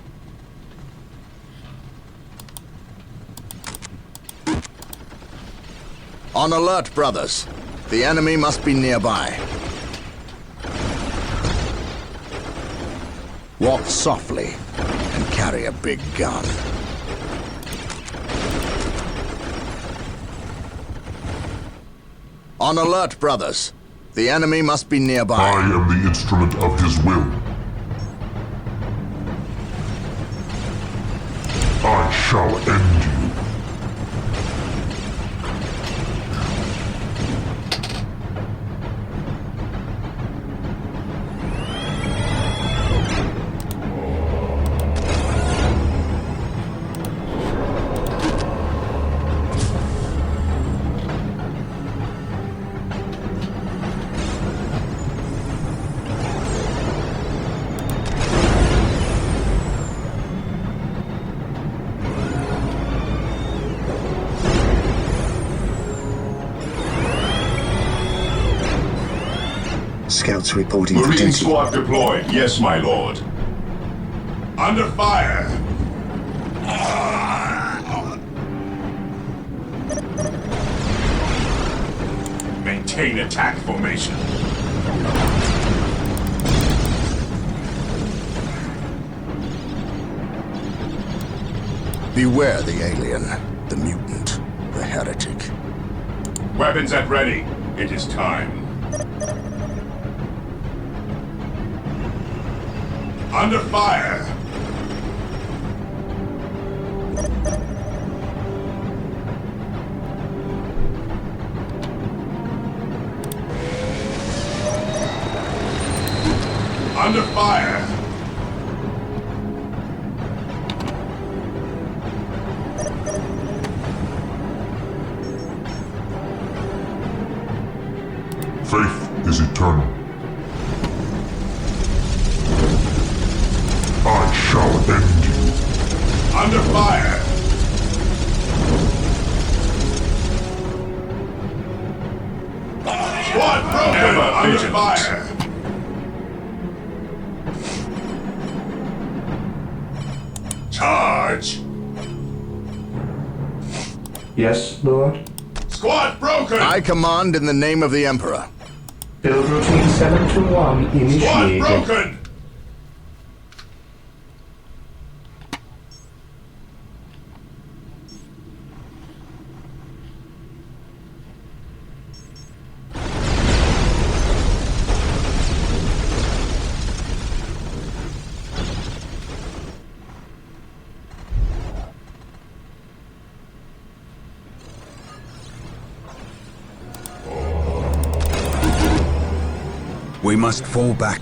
Speaker 2: On alert, brothers. The enemy must be nearby. Walk softly and carry a big gun. On alert, brothers. The enemy must be nearby.
Speaker 10: I am the instrument of his will. I shall end you.
Speaker 7: Scouts reporting for
Speaker 4: Marine
Speaker 7: duty.
Speaker 4: squad deployed. Yes, my lord. Under fire. Maintain attack formation.
Speaker 2: Beware the alien, the mutant, the heretic.
Speaker 4: Weapons at ready. It is time. Under fire. Under fire.
Speaker 10: Faith is eternal. I shall end you.
Speaker 4: Under fire. Squad broken. Under fire. Charge.
Speaker 5: Yes, Lord?
Speaker 4: Squad broken.
Speaker 2: I command in the name of the Emperor.
Speaker 5: Build routine 721
Speaker 4: Squad
Speaker 5: initiated.
Speaker 4: broken.
Speaker 3: We must fall back.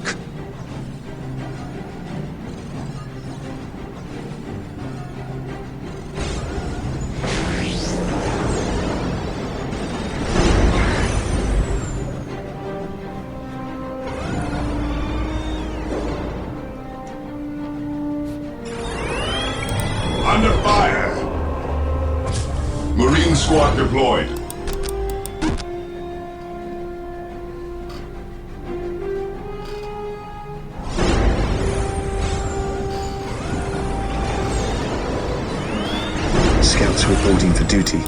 Speaker 4: Under fire. Marine squad deployed.
Speaker 7: Scouts reporting for duty.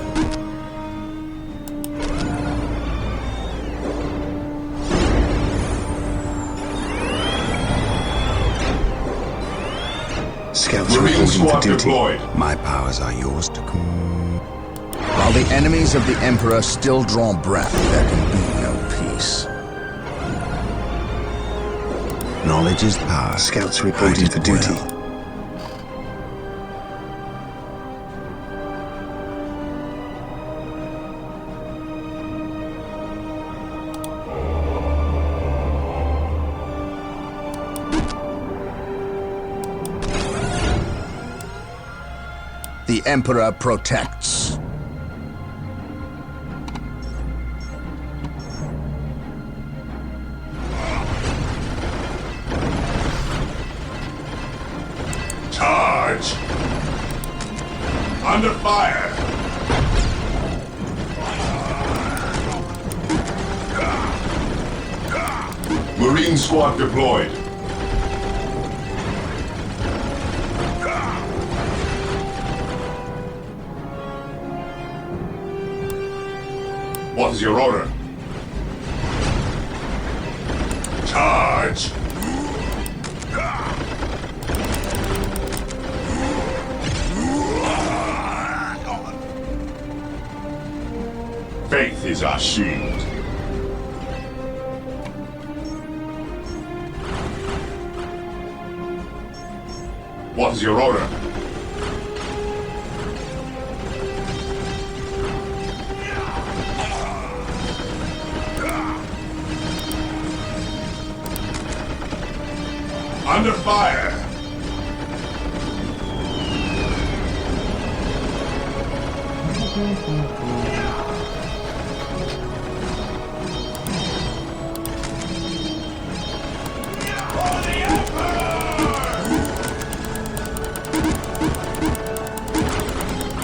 Speaker 7: Scouts
Speaker 4: Marine
Speaker 7: reporting for
Speaker 4: squad
Speaker 7: duty.
Speaker 4: deployed.
Speaker 3: My powers are yours to command.
Speaker 2: While the enemies of the Emperor still draw breath, there can be no peace.
Speaker 3: Knowledge is power.
Speaker 7: Scouts reporting
Speaker 3: Hide
Speaker 7: for
Speaker 3: it
Speaker 7: duty.
Speaker 3: well.
Speaker 2: The Emperor protects.
Speaker 4: Charge. Under fire. Marine squad deployed. What is your order? Charge! Faith is our shield. What is your order? Under fire!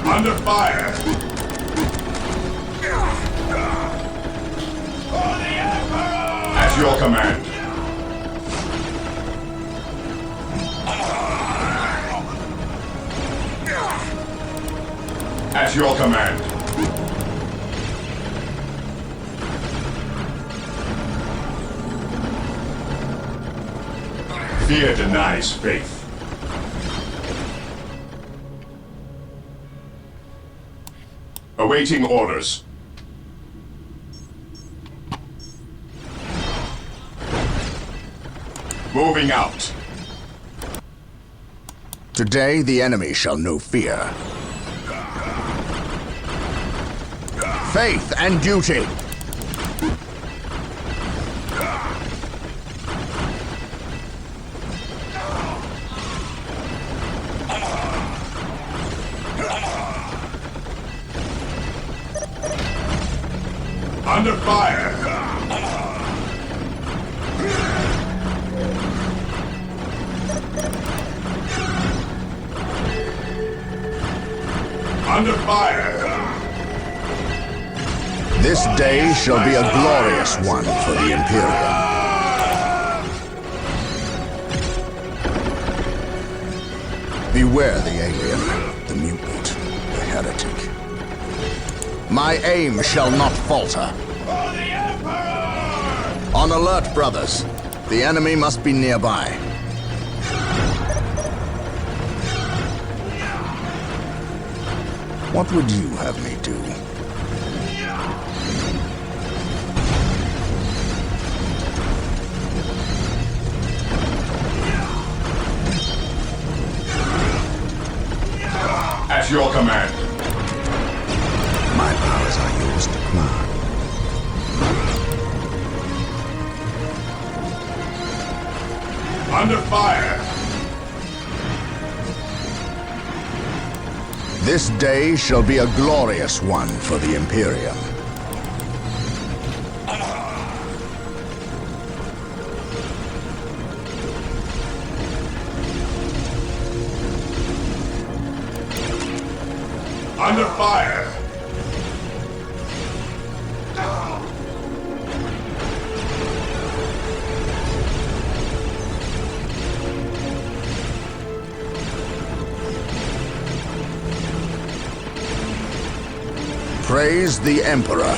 Speaker 4: Under fire! At your command. your command. Fear denies faith. Awaiting orders. Moving out.
Speaker 2: Today the enemy shall know fear. Faith and duty.
Speaker 4: Under fire! Under fire!
Speaker 2: This day shall be a glorious one for the Imperium. Beware the alien, the mutant, the heretic. My aim shall not falter.
Speaker 8: For the Emperor!
Speaker 2: On alert, brothers. The enemy must be nearby. What would you have me do?
Speaker 4: At your command.
Speaker 3: My powers are yours to command.
Speaker 4: Under fire!
Speaker 2: This day shall be a glorious one for the Imperium.
Speaker 4: Under fire!
Speaker 2: Praise the Emperor.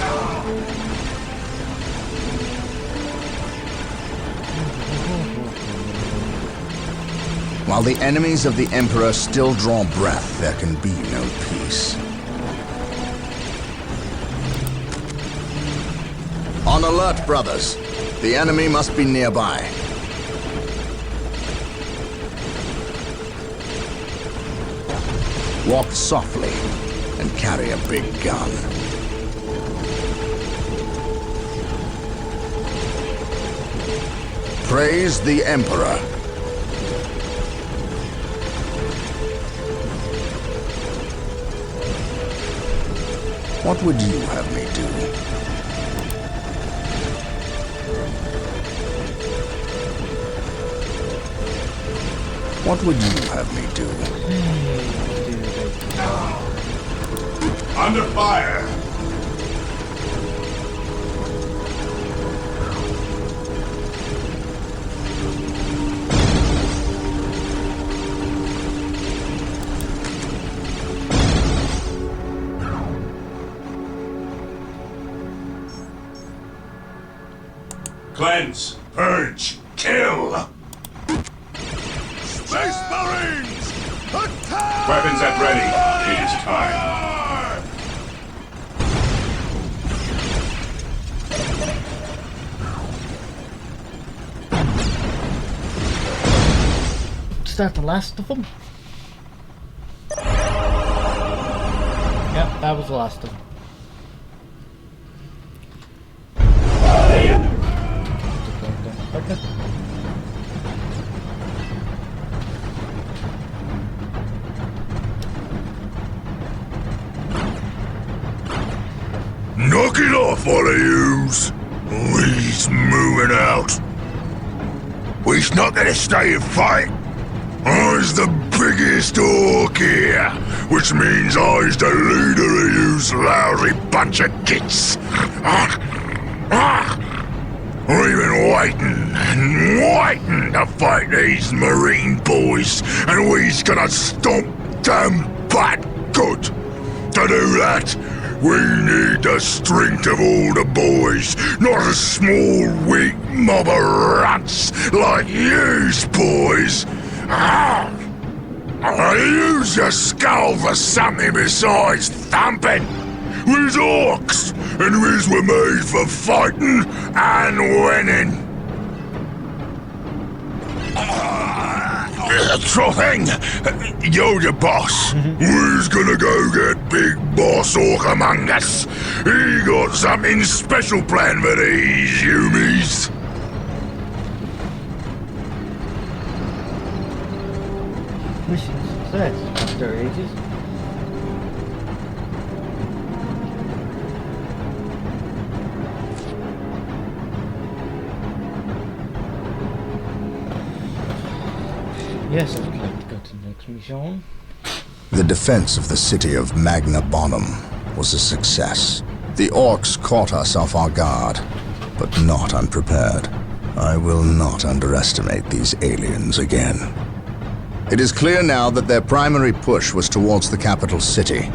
Speaker 2: While the enemies of the Emperor still draw breath, there can be no peace. On alert, brothers. The enemy must be nearby. Walk softly and carry a big gun. Praise the Emperor. What would you have me do? What would you have me do?
Speaker 4: Under fire! Cleanse, purge, kill!
Speaker 8: Space Marines! Attack!
Speaker 4: Weapons at ready. It is time.
Speaker 1: Is that the last of them? Yep, that was the last of them. Okay.
Speaker 10: Knock it off, all of yous! We's moving out. We's not gonna stay and fight. I's the biggest orc here, which means I's the leader of yous lousy bunch of gits. We've been waiting and waiting to fight these Marine boys, and we's gonna stomp them butt good. to do that. We need the strength of all the boys, not a small, weak mob of rats like yous, boys. Use your skull for something besides thumping. We's orcs, and we's were made for fighting and winning. Sure thing. You're the boss. We's gonna go get Big Boss Orc among us. He got something special planned for these humies.
Speaker 1: Mission success after ages. Yes, I'd like to go to the next mission.
Speaker 2: The defense of the city of Magna Bonum was a success. The orcs caught us off our guard, but not unprepared. I will not underestimate these aliens again. It is clear now that their primary push was towards the capital city,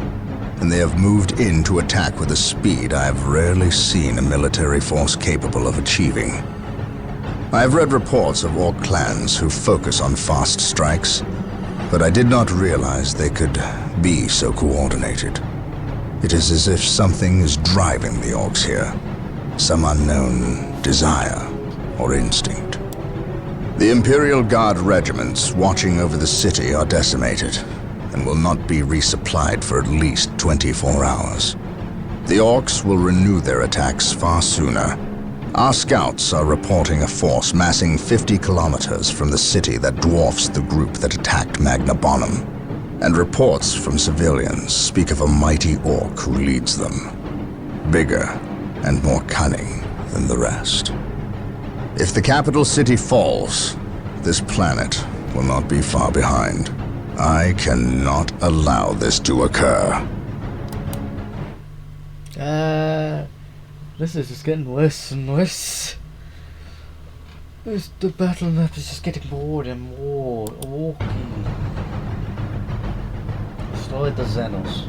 Speaker 2: and they have moved in to attack with a speed I have rarely seen a military force capable of achieving. I have read reports of orc clans who focus on fast strikes, but I did not realize they could be so coordinated. It is as if something is driving the orcs here, some unknown desire or instinct. The Imperial Guard regiments watching over the city are decimated and will not be resupplied for at least 24 hours. The orcs will renew their attacks far sooner. Our scouts are reporting a force massing 50 kilometers from the city that dwarfs the group that attacked Magna Bonum, and reports from civilians speak of a mighty orc who leads them, bigger and more cunning than the rest. If the capital city falls, this planet will not be far behind. I cannot allow this to occur.
Speaker 1: This is just getting worse and worse. The battle map is just getting more and more orky. Destroy the Xenos.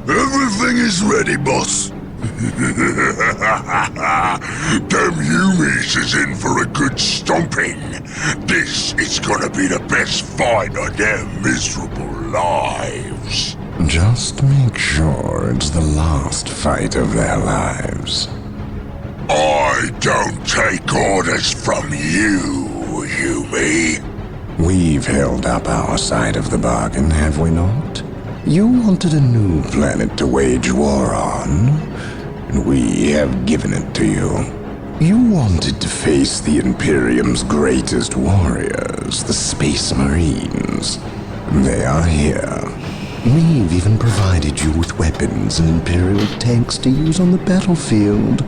Speaker 10: Everything is ready, boss. Them humies is in for a good stomping. This is gonna be the best fight of their miserable lives.
Speaker 6: Just make sure it's the last fight of their lives.
Speaker 10: I don't take orders from you, Humie.
Speaker 6: We've held up our side of the bargain, have we not? You wanted a new planet to wage war on, and we have given it to you. You wanted to face the Imperium's greatest warriors, the Space Marines. They are here. We've even provided you with weapons and Imperial tanks to use on the battlefield.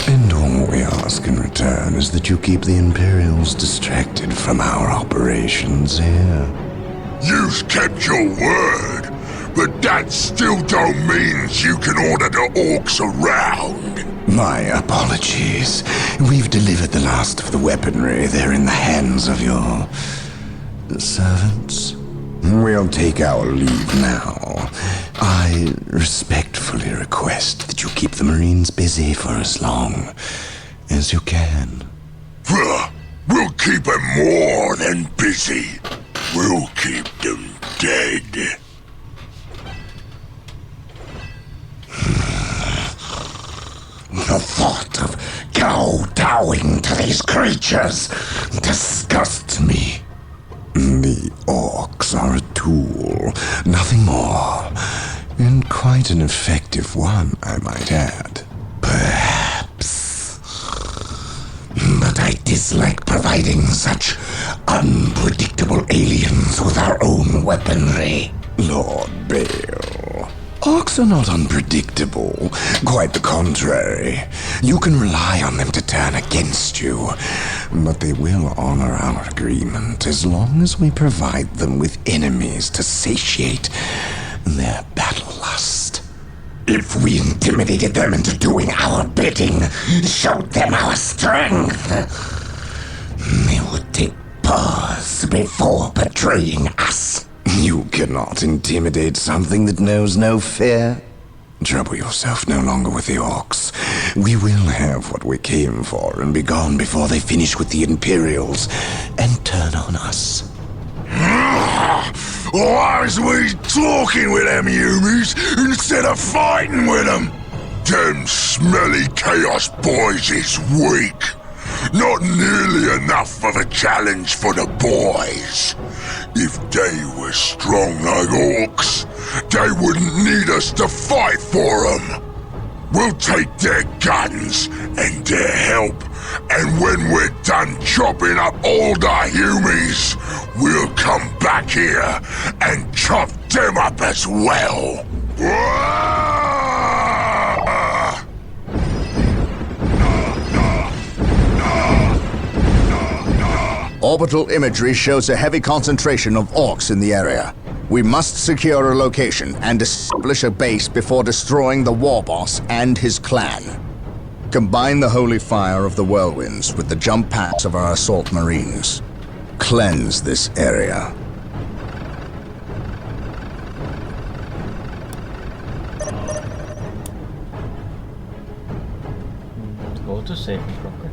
Speaker 6: And all we ask in return is that you keep the Imperials distracted from our operations here.
Speaker 10: You've kept your word, but that still don't mean you can order the orcs around.
Speaker 6: My apologies. We've delivered the last of the weaponry. They're in the hands of your servants. We'll take our leave now. I respectfully request that you keep the Marines busy for as long as you can.
Speaker 10: We'll keep them more than busy. We'll keep them dead.
Speaker 6: The thought of kowtowing to these creatures disgusts me.
Speaker 10: orcs are a tool, nothing more. And quite an effective one, I might add. Perhaps. But I dislike providing such unpredictable aliens with our own weaponry. Lord Bale, orcs are not unpredictable. Quite the contrary. You can rely on them to turn against you. But they will honor our agreement as long as we provide them with enemies to satiate their battle lust. If we intimidated them into doing our bidding, showed them our strength, they would take pause before betraying us. You cannot intimidate something that knows no fear. Trouble yourself no longer with the orcs. We will have what we came for and be gone before they finish with the Imperials and turn on us. Why is we talking with them humies instead of fighting with them? Them smelly chaos boys is weak. Not nearly enough of a challenge for the boys. If they were strong like orcs, they wouldn't need us to fight for them. We'll take their guns and their help, and when we're done chopping up all the humies, we'll come back here and chop them up as well.
Speaker 2: Orbital imagery shows a heavy concentration of orcs in the area. We must secure a location and establish a base before destroying the war boss and his clan. Combine the holy fire of the whirlwinds with the jump packs of our assault marines. Cleanse this area.
Speaker 1: Go to save progress.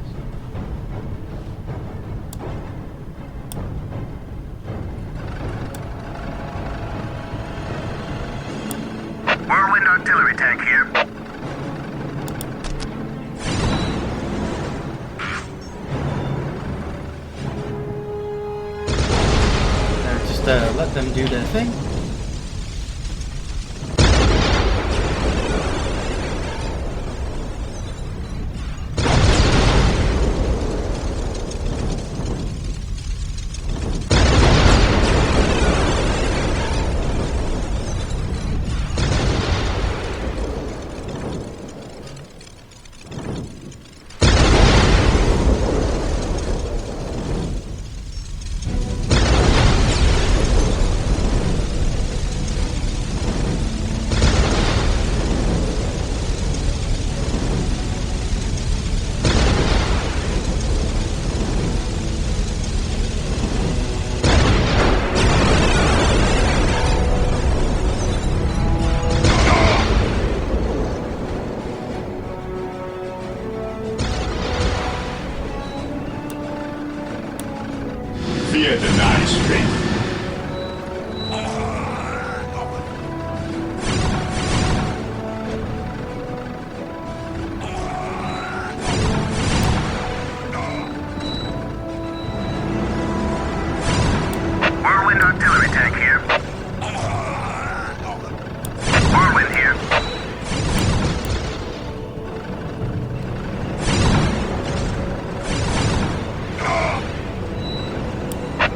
Speaker 11: Whirlwind artillery tank here.
Speaker 1: Just let them do their thing.
Speaker 4: Fear denies faith.
Speaker 11: Whirlwind artillery tank here. Whirlwind here.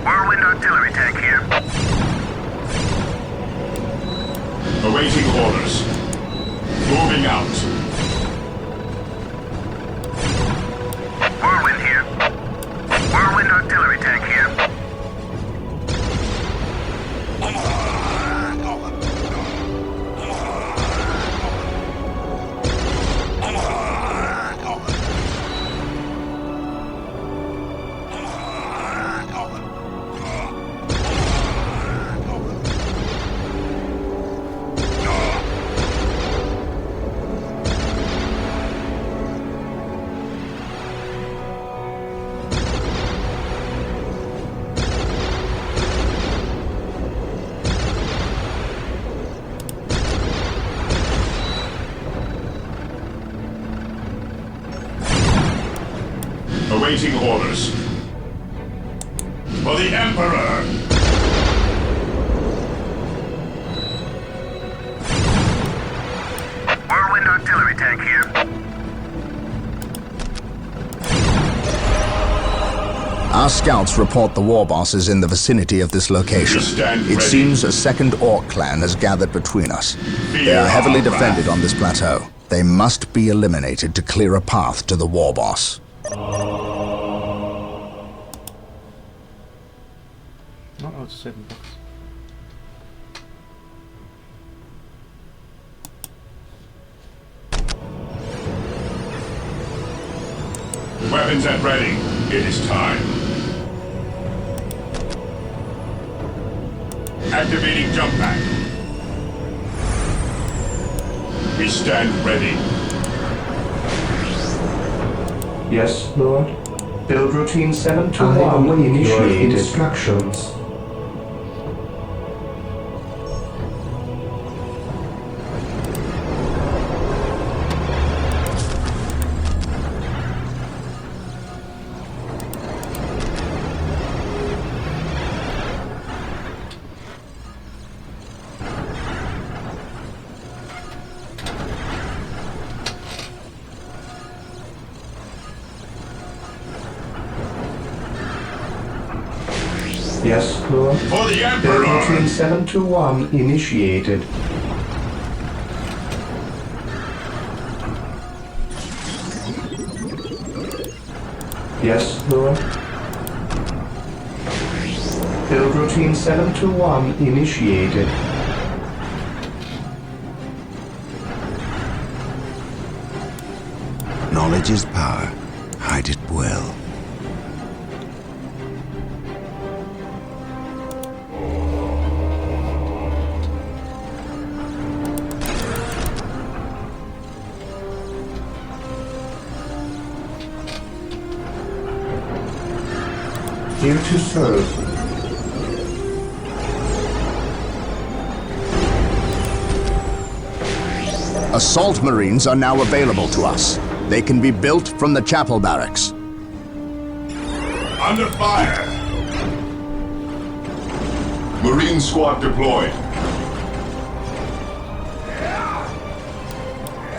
Speaker 11: Whirlwind artillery tank here.
Speaker 4: Awaiting orders. Moving out.
Speaker 11: Whirlwind here. Whirlwind artillery tank here.
Speaker 4: Awaiting orders. For the Emperor!
Speaker 2: Our scouts report the war boss is in the vicinity of this location. It seems a second orc clan has gathered between us. They are heavily defended on this plateau. They must be eliminated to clear a path to the war boss.
Speaker 1: Oh, it's 7 bucks.
Speaker 4: Weapons at ready. It is time. Activating jump pack. We stand ready.
Speaker 5: Yes, Lord. Build routine 721 initiated. Instructions. Yes, Lord.
Speaker 4: For the
Speaker 5: Build
Speaker 4: Emperor!
Speaker 5: routine 721 initiated. Yes, Lord. Build routine 721 initiated.
Speaker 3: Knowledge is power. Hide it well.
Speaker 5: Here to serve.
Speaker 2: Assault Marines are now available to us. They can be built from the chapel barracks.
Speaker 4: Under fire! Marine squad deployed.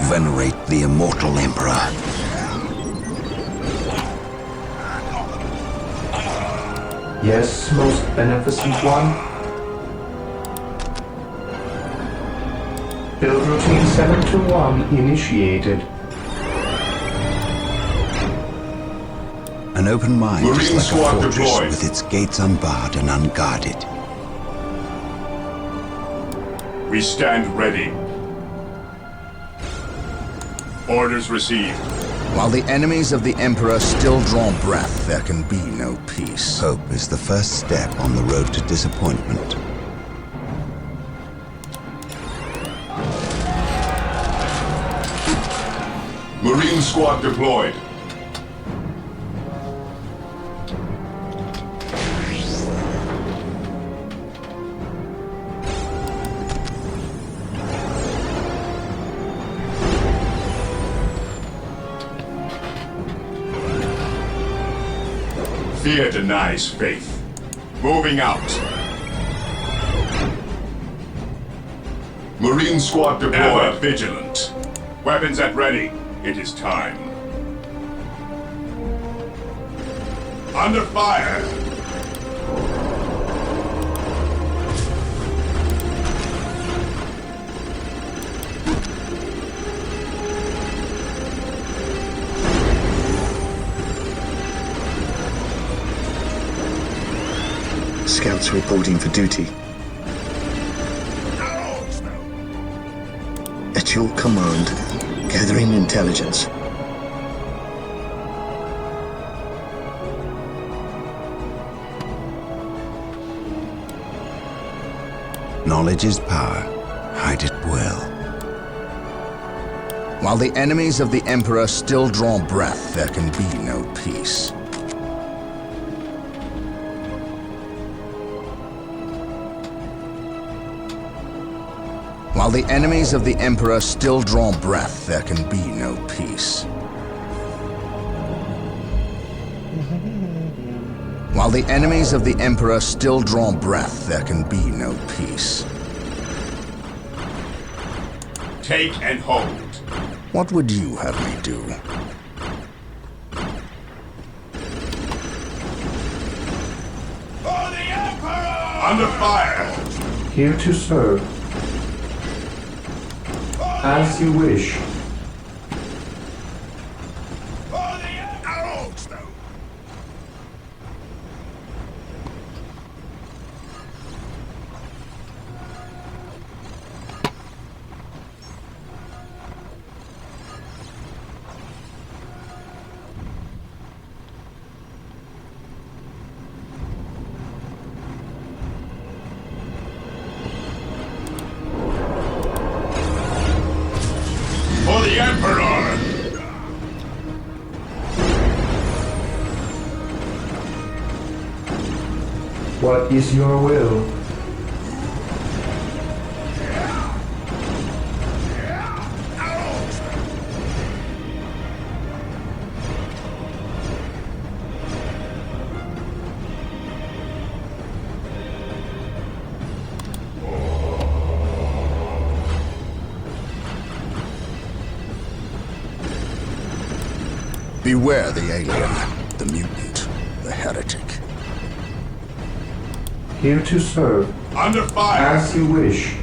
Speaker 3: Venerate the immortal Emperor.
Speaker 5: Yes, most beneficent one. Build routine 721 initiated.
Speaker 3: An open mind is
Speaker 4: Marine
Speaker 3: like a
Speaker 4: squad
Speaker 3: fortress
Speaker 4: deployed.
Speaker 3: with its gates unbarred and unguarded.
Speaker 4: We stand ready. Orders received.
Speaker 2: While the enemies of the Emperor still draw breath, there can be no peace.
Speaker 3: Hope is the first step on the road to disappointment.
Speaker 4: Marine squad deployed. Fear denies faith. Moving out. Marine squad deployed. Ever vigilant. Weapons at ready. It is time. Under fire.
Speaker 7: Scouts reporting for duty. At your command, gathering intelligence.
Speaker 3: Knowledge is power. Hide it well.
Speaker 2: While the enemies of the Emperor still draw breath, there can be no peace. While the enemies of the Emperor still draw breath, there can be no peace. While the enemies of the Emperor still draw breath, there can be no peace.
Speaker 4: Take and hold.
Speaker 2: What would you have me do?
Speaker 4: Under fire!
Speaker 5: Here to serve. As you wish.
Speaker 4: For the Emperor!
Speaker 5: What is your will?
Speaker 2: Beware the alien, the mutant, the heretic.
Speaker 5: Here to serve.
Speaker 4: Under fire!
Speaker 5: As you wish.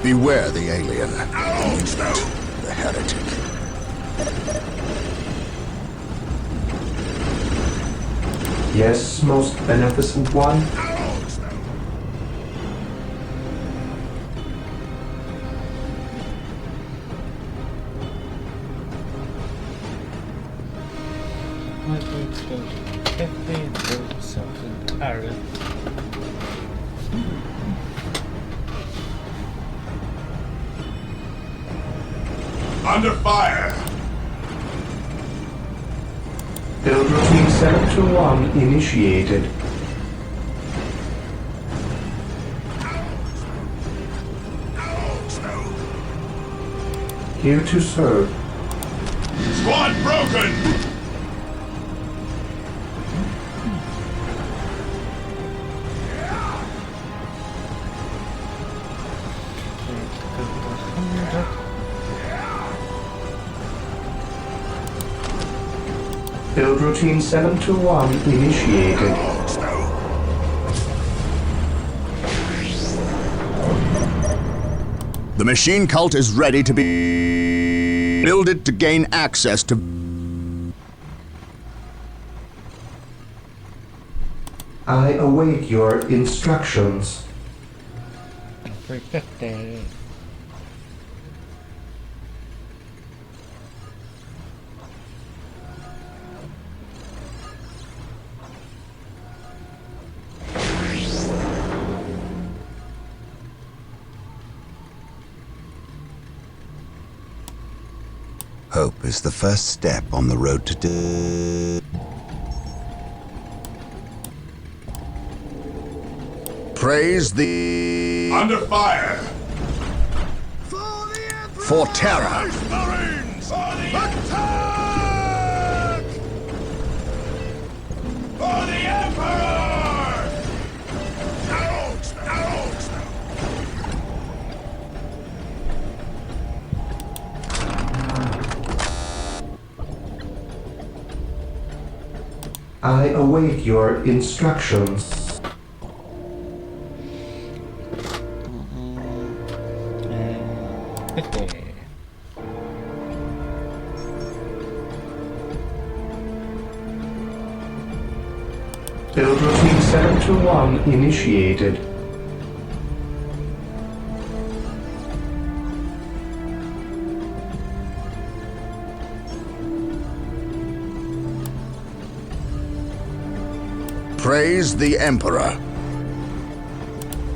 Speaker 2: Beware the alien, the mutant, the heretic.
Speaker 5: Yes, most beneficent one.
Speaker 1: My boots go to 50 build self-entirely.
Speaker 4: Under fire!
Speaker 5: Build routine 721 initiated. Here to serve.
Speaker 4: Squad broken!
Speaker 5: Build routine 721 initiated.
Speaker 2: The machine cult is ready to be builded to gain access to...
Speaker 5: I await your instructions.
Speaker 1: 350.
Speaker 3: Hope is the first step on the road to
Speaker 2: Praise the...
Speaker 4: Under fire!
Speaker 2: For terror!
Speaker 8: Marines! Attack!
Speaker 4: For the Emperor!
Speaker 8: Arrows! Arrows!
Speaker 5: I await your instructions. Build routine 721 initiated.
Speaker 2: Praise the Emperor.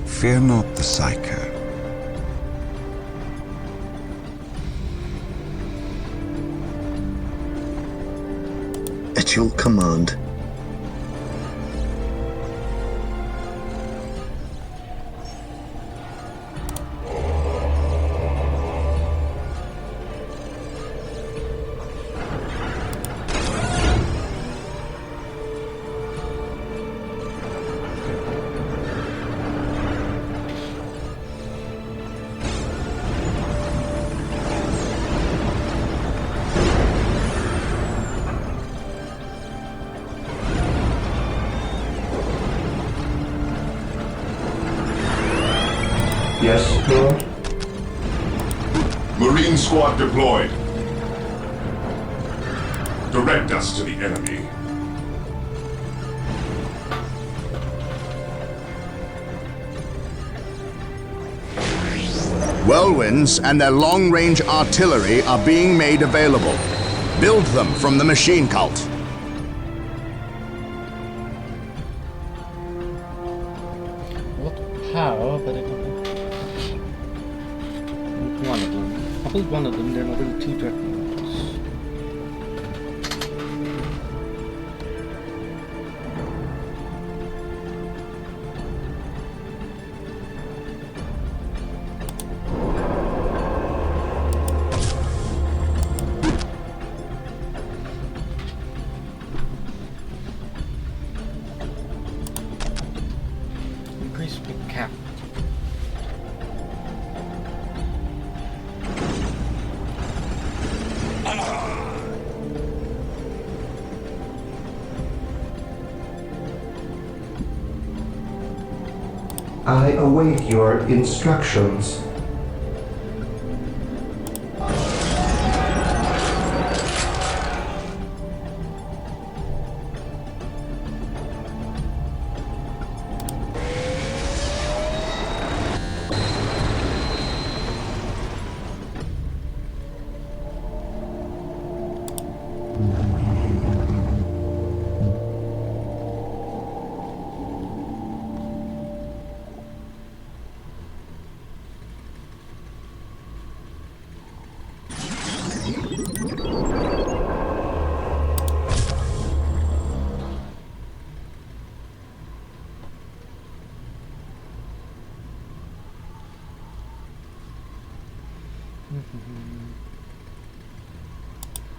Speaker 3: Fear not the Psyker.
Speaker 7: at your command.
Speaker 5: Yes, Lord?
Speaker 4: Marine squad deployed. Direct us to the enemy.
Speaker 2: Whirlwinds and their long-range artillery are being made available. Build them from the machine cult.
Speaker 1: What power, but I don't know. One of them. I'll build one of them, then I'll build 2 dragons. Increase the cap.
Speaker 5: I await your instructions.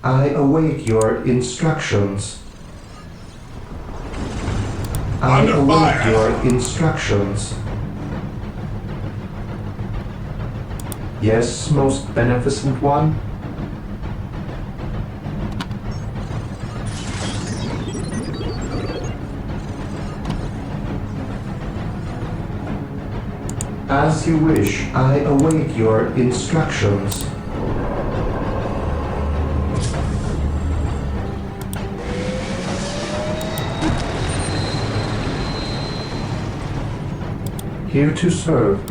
Speaker 5: I await your instructions. I
Speaker 4: Under
Speaker 5: await
Speaker 4: fire.
Speaker 5: your instructions. Yes, most beneficent one. As you wish, I await your instructions. Here to serve.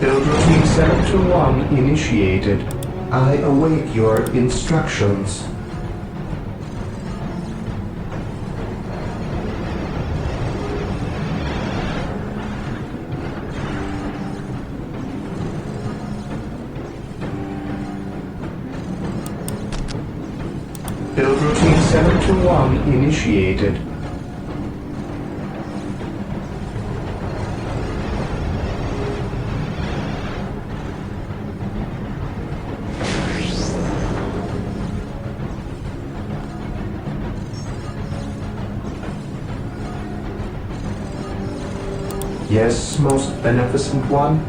Speaker 5: Build routine 721 initiated. I await your instructions. Build routine 721 initiated. Yes, most beneficent one.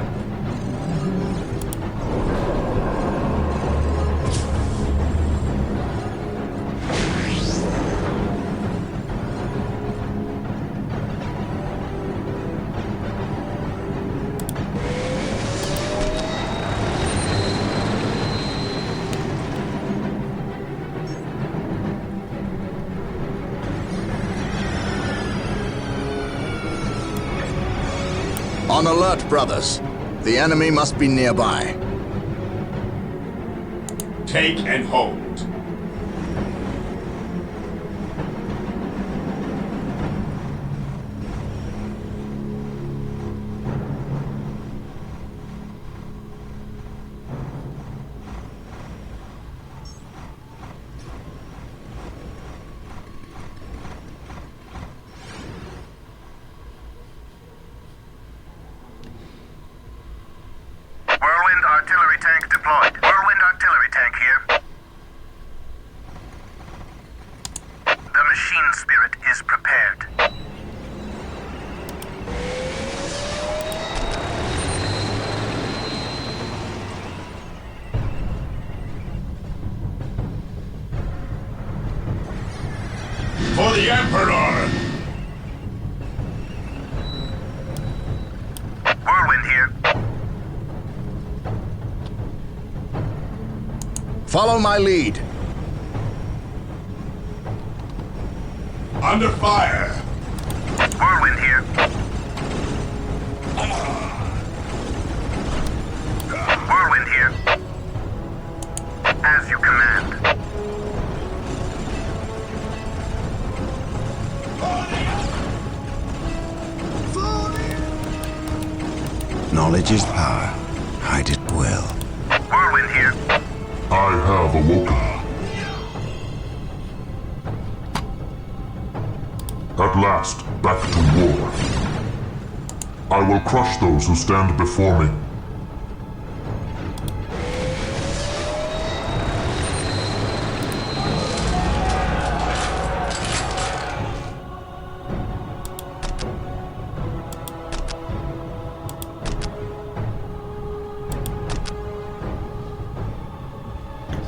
Speaker 2: On alert, brothers. The enemy must be nearby.
Speaker 4: Take and hold.
Speaker 11: tank deployed. Whirlwind artillery tank here. The machine spirit is prepared.
Speaker 4: For the Emperor!
Speaker 11: Whirlwind here.
Speaker 2: Follow my lead.
Speaker 4: Under fire!
Speaker 11: Whirlwind here. Whirlwind here. As you command.
Speaker 3: Knowledge is power. Hide it well.
Speaker 11: Whirlwind here.
Speaker 10: I have awoken. At last, back to war. I will crush those who stand before me.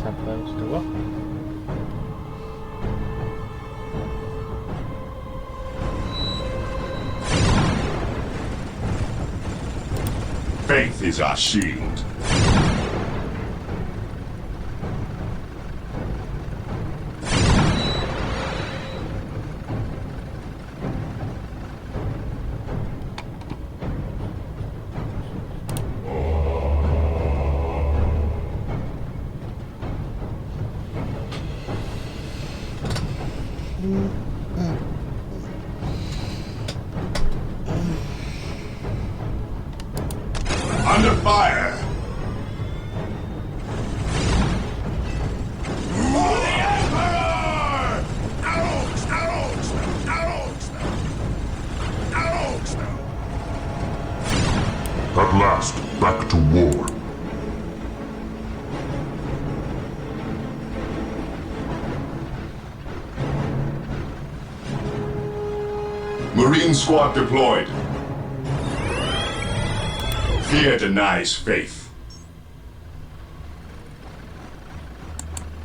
Speaker 1: Supposed to what?
Speaker 4: Faith is our shield. Under fire! For the Emperor!
Speaker 8: Arrows! Arrows! Arrows! Arrows!
Speaker 10: At last, back to war.
Speaker 4: Marine squad deployed. Fear denies faith.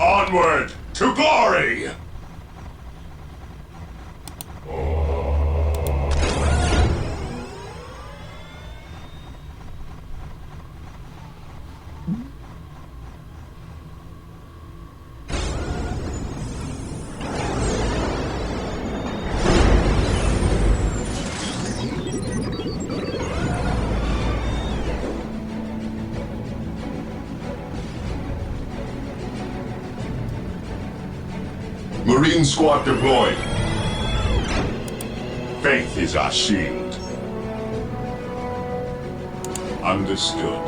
Speaker 4: Onward to glory! Marine squad deployed. Faith is our shield. Understood.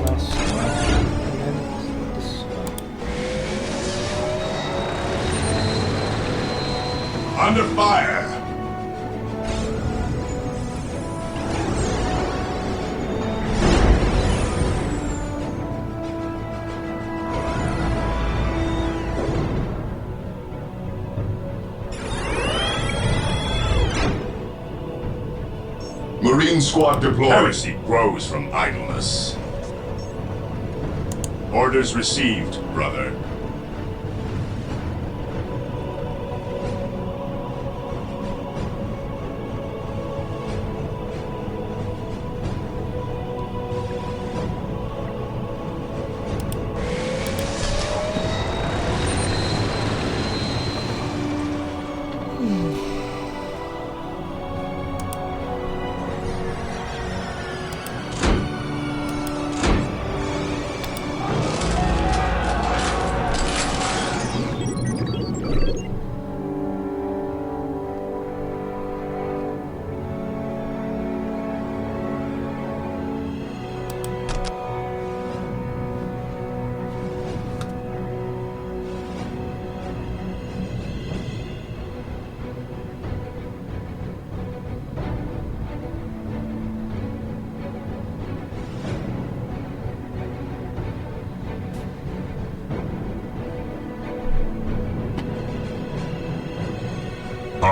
Speaker 1: Last one. And then this one.
Speaker 4: Under fire! Marine squad deployed. Heresy grows from idleness. Orders received, brother.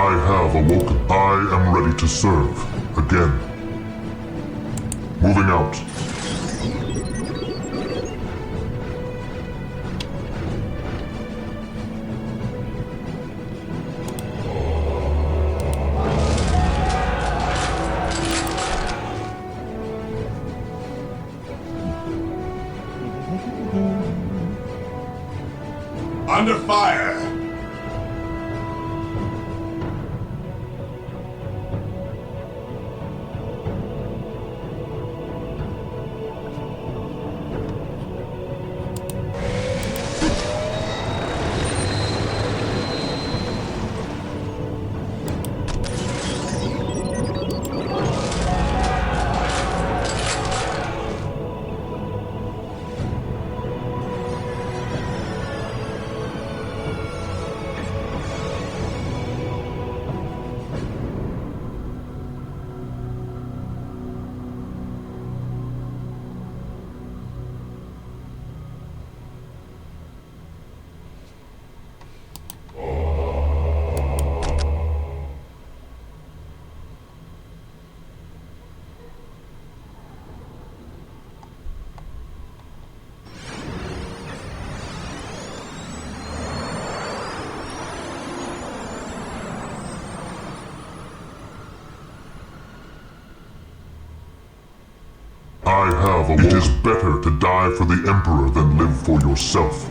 Speaker 10: I have awoken. I am ready to serve. Again. Moving out.
Speaker 4: Under fire! It is better to die for the Emperor than live for yourself.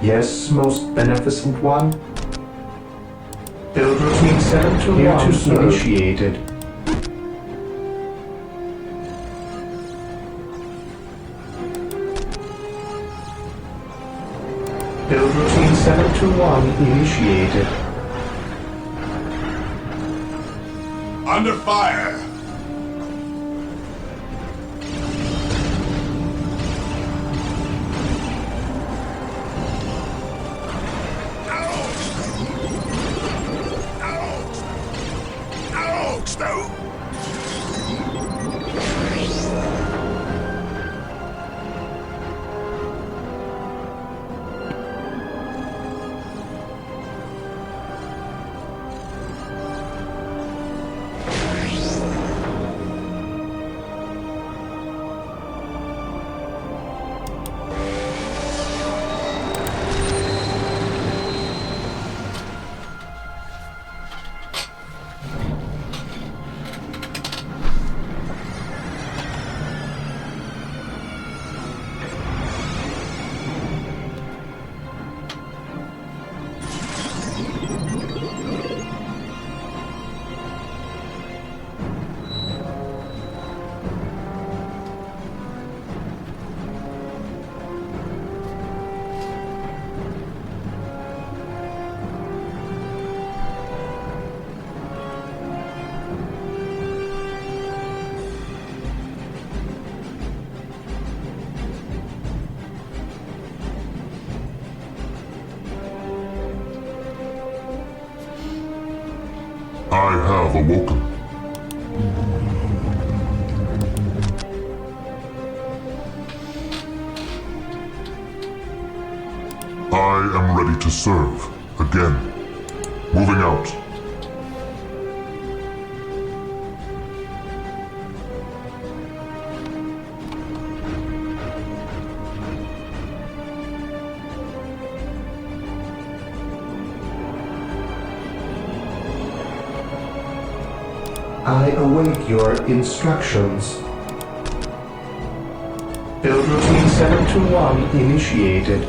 Speaker 5: Yes, most beneficent one. Build routine 7 to 1 initiated. Build routine 7 to 1 initiated.
Speaker 4: Under fire!
Speaker 10: I have awoken. I am ready to serve. Again. Moving out.
Speaker 5: I await your instructions. Build routine 7 to 1 initiated.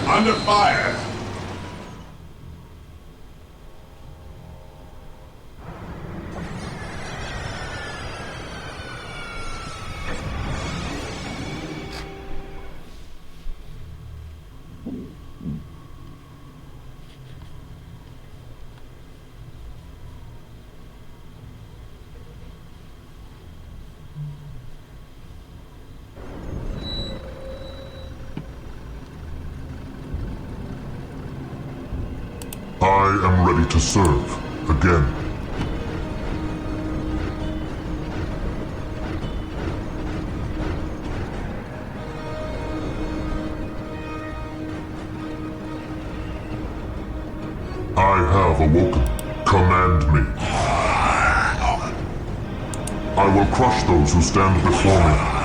Speaker 4: Under fire!
Speaker 10: I am ready to serve again. I have awoken. Command me. I will crush those who stand before me.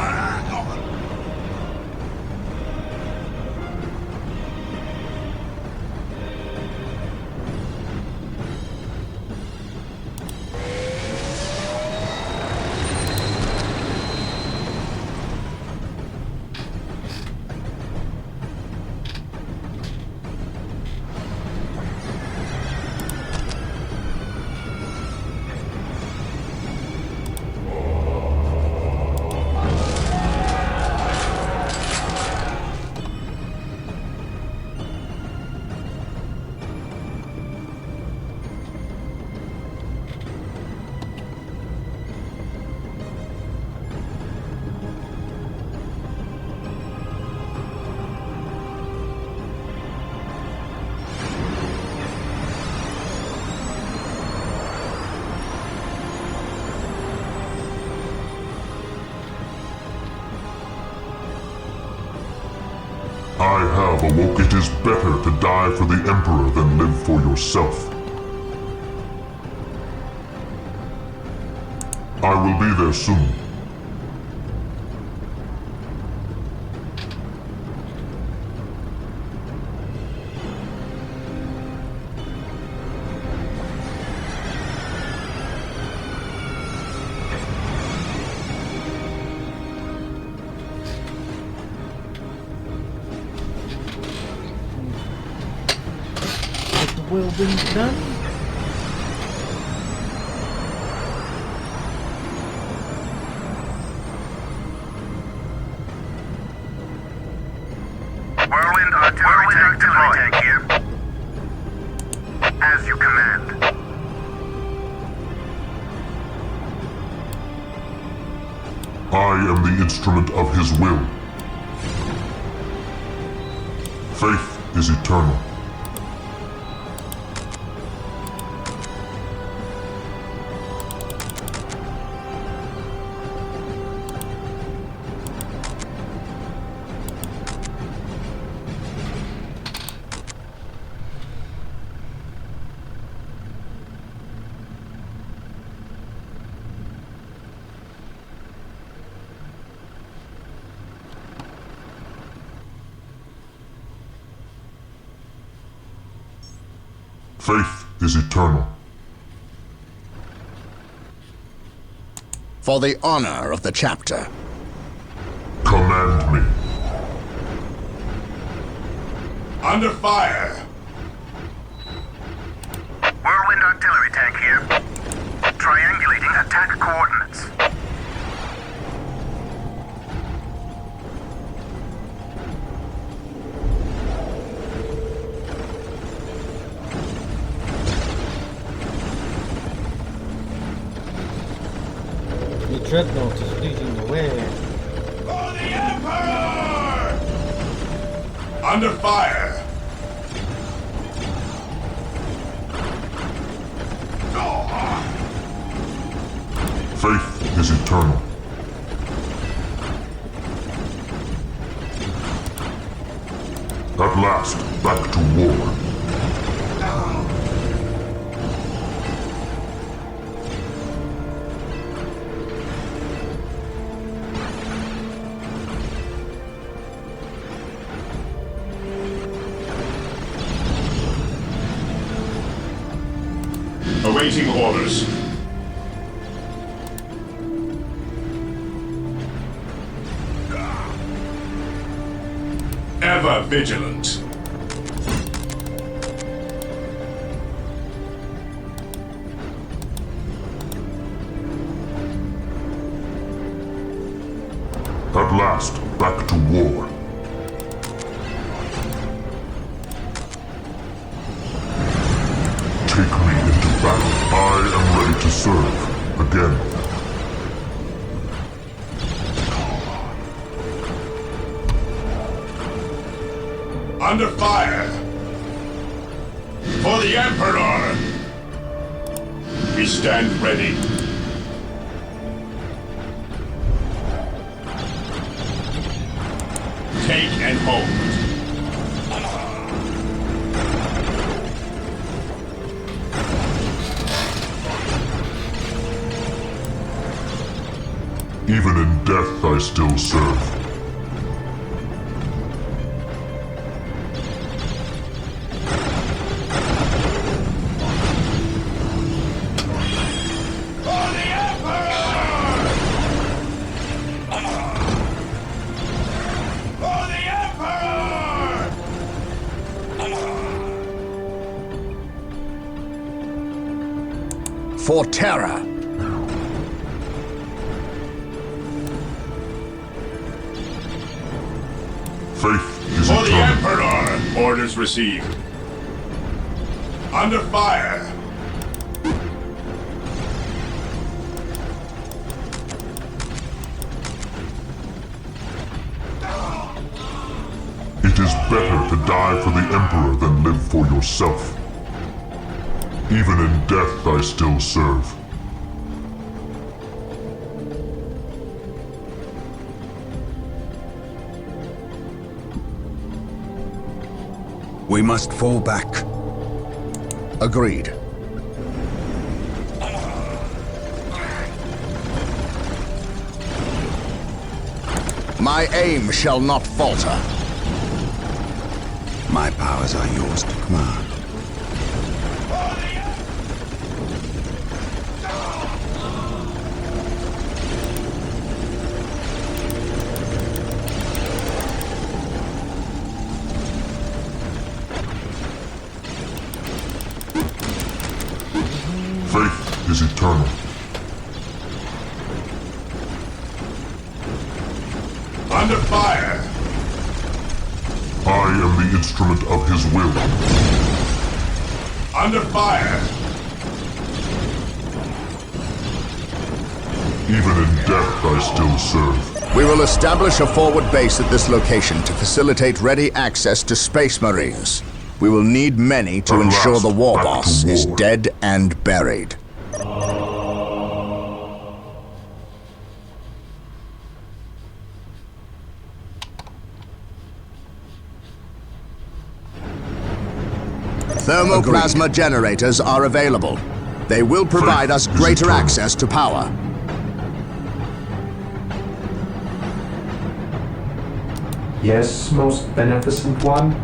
Speaker 10: I have awoke. It is better to die for the Emperor than live for yourself. I will be there soon.
Speaker 1: Whirlwind done.
Speaker 11: Whirlwind artillery tank here. As you command.
Speaker 10: I am the instrument of his will. Faith is eternal. Faith is eternal.
Speaker 2: For the honor of the chapter.
Speaker 10: Command me.
Speaker 4: Under fire!
Speaker 11: Whirlwind artillery tank here. Triangulating attack coordinates.
Speaker 1: The dreadnought is leading the way.
Speaker 4: For the Emperor! Under fire!
Speaker 10: Faith is eternal. At last, back to war.
Speaker 4: Awaiting orders. vigilant.
Speaker 10: At last, back to war. Take me into battle. I am ready to serve again.
Speaker 4: Under fire! For the Emperor! We stand ready. Take and hold.
Speaker 10: Even in death, I still serve.
Speaker 2: For terror.
Speaker 10: Faith is
Speaker 4: For the
Speaker 10: eternal.
Speaker 4: Emperor! Orders received. Under fire!
Speaker 10: It is better to die for the Emperor than live for yourself. Even in death, I still serve.
Speaker 3: We must fall back.
Speaker 2: Agreed. My aim shall not falter.
Speaker 3: My powers are yours to command.
Speaker 10: Faith is eternal.
Speaker 4: Under fire!
Speaker 10: I am the instrument of his will.
Speaker 4: Under fire!
Speaker 10: Even in death, I still serve.
Speaker 2: We will establish a forward base at this location to facilitate ready access to Space Marines. We will need many to
Speaker 10: At
Speaker 2: ensure
Speaker 10: last,
Speaker 2: the war
Speaker 10: back to
Speaker 2: boss is
Speaker 10: war.
Speaker 2: dead and buried. Thermoplasma generators are available. They will provide us greater access to power.
Speaker 5: Yes, most beneficent one.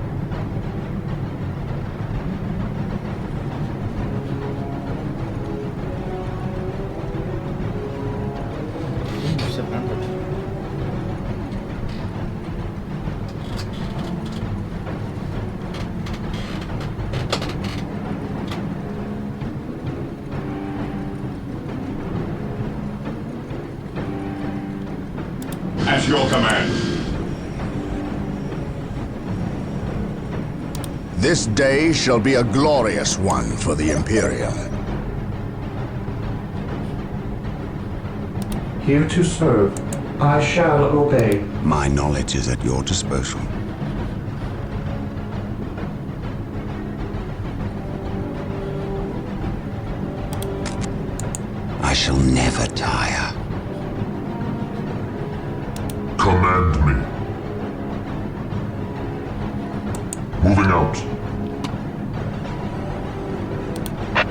Speaker 4: At your command.
Speaker 2: This day shall be a glorious one for the Imperium.
Speaker 5: Here to serve. I shall obey.
Speaker 3: My knowledge is at your disposal. I shall never tire.
Speaker 10: Command me. Moving out.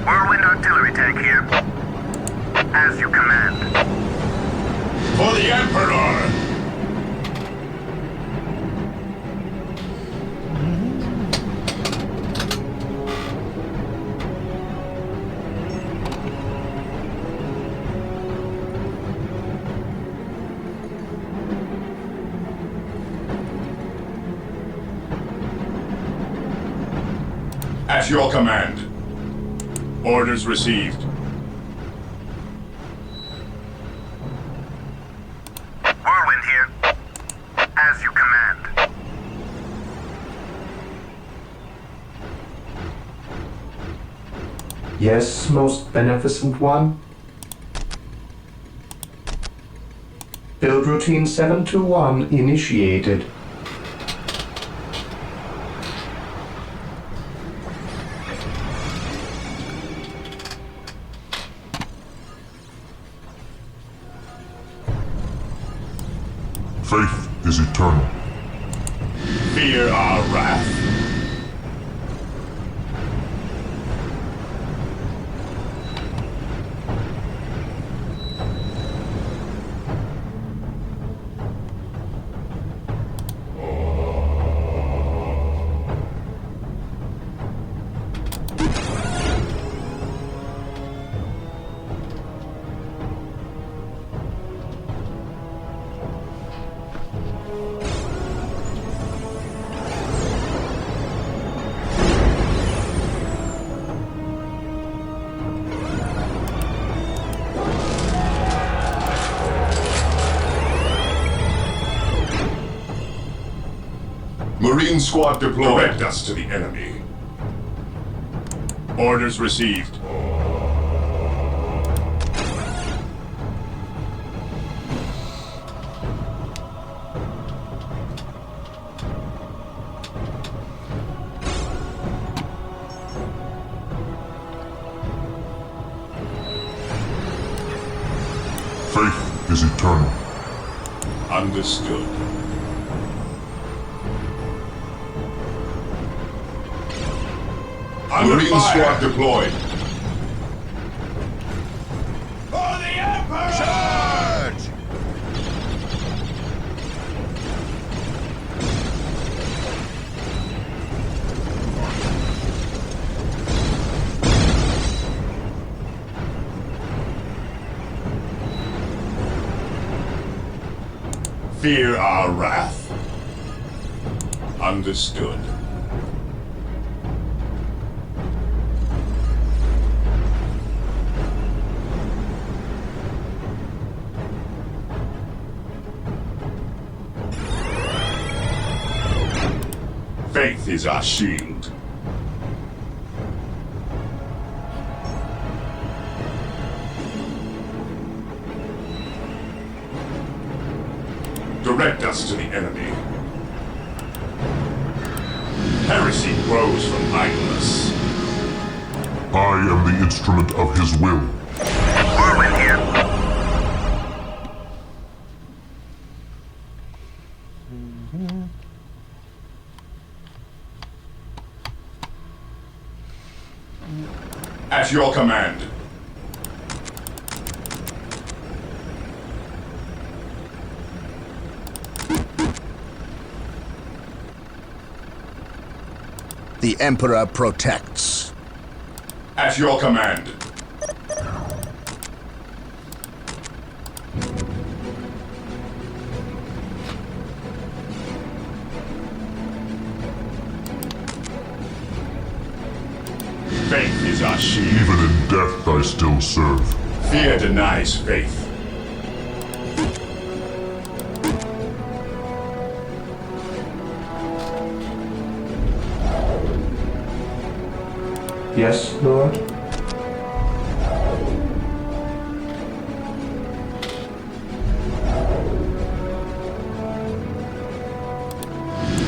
Speaker 11: Whirlwind artillery tank here. As you command.
Speaker 4: For the Emperor! At your command. Orders received.
Speaker 11: Whirlwind here. As you command.
Speaker 5: Yes, most beneficent one. Build routine 721 initiated.
Speaker 10: Faith is eternal.
Speaker 4: Fear our wrath. Marine squad deployed. Direct us to the enemy. Orders received.
Speaker 10: Faith is eternal.
Speaker 4: Understood. Marine squad deployed.
Speaker 8: For the Emperor! Charge!
Speaker 4: Fear our wrath. Understood. Faith is our shield. Direct us to the enemy. Heresy grows from idleness.
Speaker 10: I am the instrument of his will.
Speaker 11: Whirlwind here.
Speaker 4: At your command.
Speaker 2: The Emperor protects.
Speaker 4: At your command. Faith is our shield.
Speaker 10: Even in death I still serve.
Speaker 4: Fear denies faith.
Speaker 5: Yes, Lord?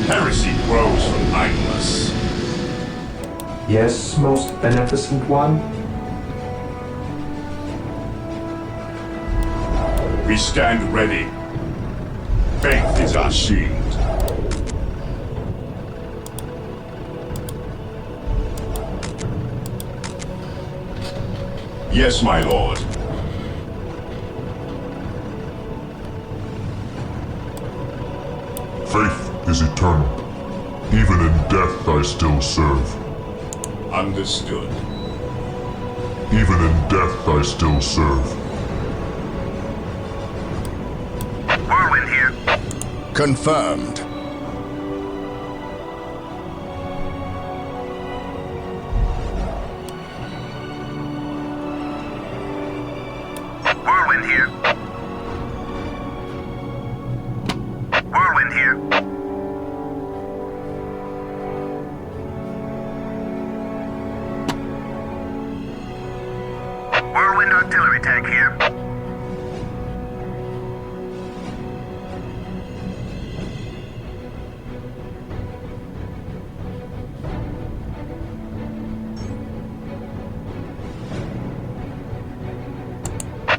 Speaker 4: Heresy grows from idleness.
Speaker 5: Yes, most beneficent one?
Speaker 4: We stand ready. Faith is our shield. Yes, my lord.
Speaker 10: Faith is eternal. Even in death I still serve.
Speaker 4: Understood.
Speaker 10: Even in death I still serve.
Speaker 11: Whirlwind here.
Speaker 2: Confirmed.
Speaker 11: here. Whirlwind here. Whirlwind artillery tank here.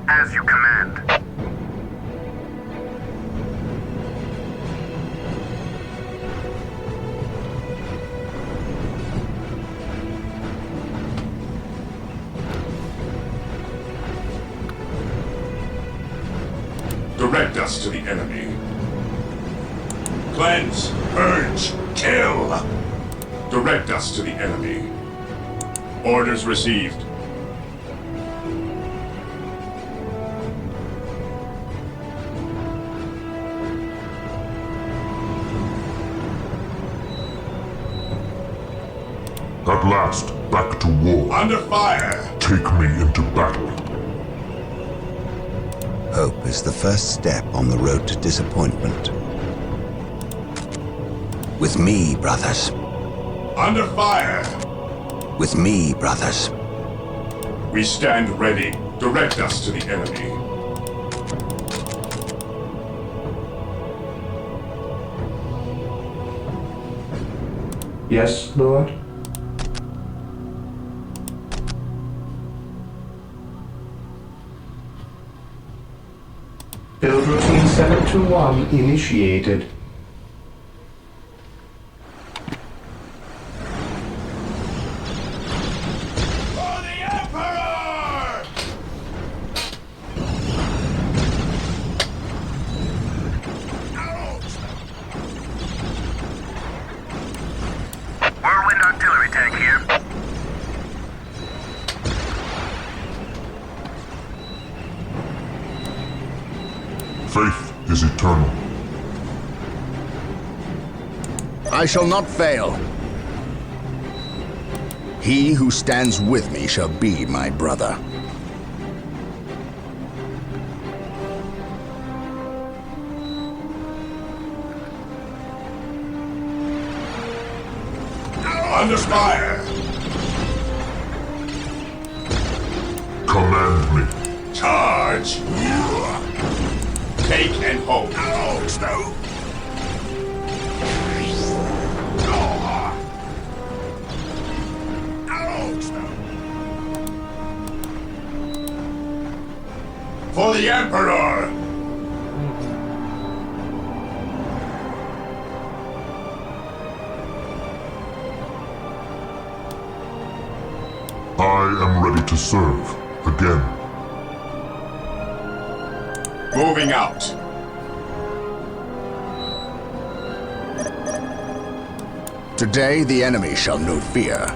Speaker 11: As you command.
Speaker 4: Direct us to the enemy. Cleanse, purge, kill! Direct us to the enemy. Orders received.
Speaker 10: At last, back to war.
Speaker 4: Under fire!
Speaker 10: Take me into battle.
Speaker 3: Hope is the first step on the road to disappointment. With me, brothers.
Speaker 4: Under fire!
Speaker 3: With me, brothers.
Speaker 4: We stand ready. Direct us to the enemy.
Speaker 5: Yes, Lord? Build routine 721 initiated.
Speaker 8: For the Emperor!
Speaker 11: Whirlwind artillery tank here.
Speaker 10: Faith is eternal.
Speaker 2: I shall not fail. He who stands with me shall be my brother.
Speaker 4: Under fire!
Speaker 10: Command me.
Speaker 4: Charge! Take and hold. For the Emperor!
Speaker 10: I am ready to serve again.
Speaker 4: Moving out.
Speaker 2: Today the enemy shall know fear.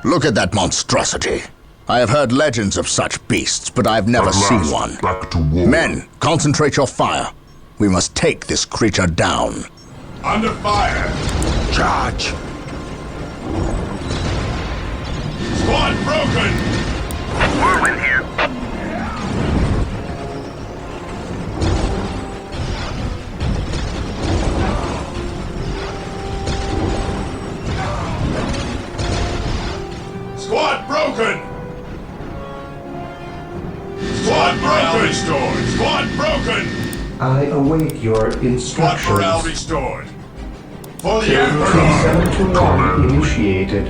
Speaker 2: Look at that monstrosity. I have heard legends of such beasts, but I've never
Speaker 10: At
Speaker 2: seen
Speaker 10: last,
Speaker 2: one.
Speaker 10: back to war.
Speaker 2: Men, concentrate your fire. We must take this creature down.
Speaker 4: Under fire!
Speaker 2: Charge!
Speaker 4: Squad broken!
Speaker 11: Whirlwind here.
Speaker 4: Squad broken! Squad broken! Restored! Squad broken!
Speaker 5: I await your
Speaker 4: Squad
Speaker 5: instructions.
Speaker 4: morale restored! For the
Speaker 5: Build routine
Speaker 4: Emperor!
Speaker 5: 721 initiated.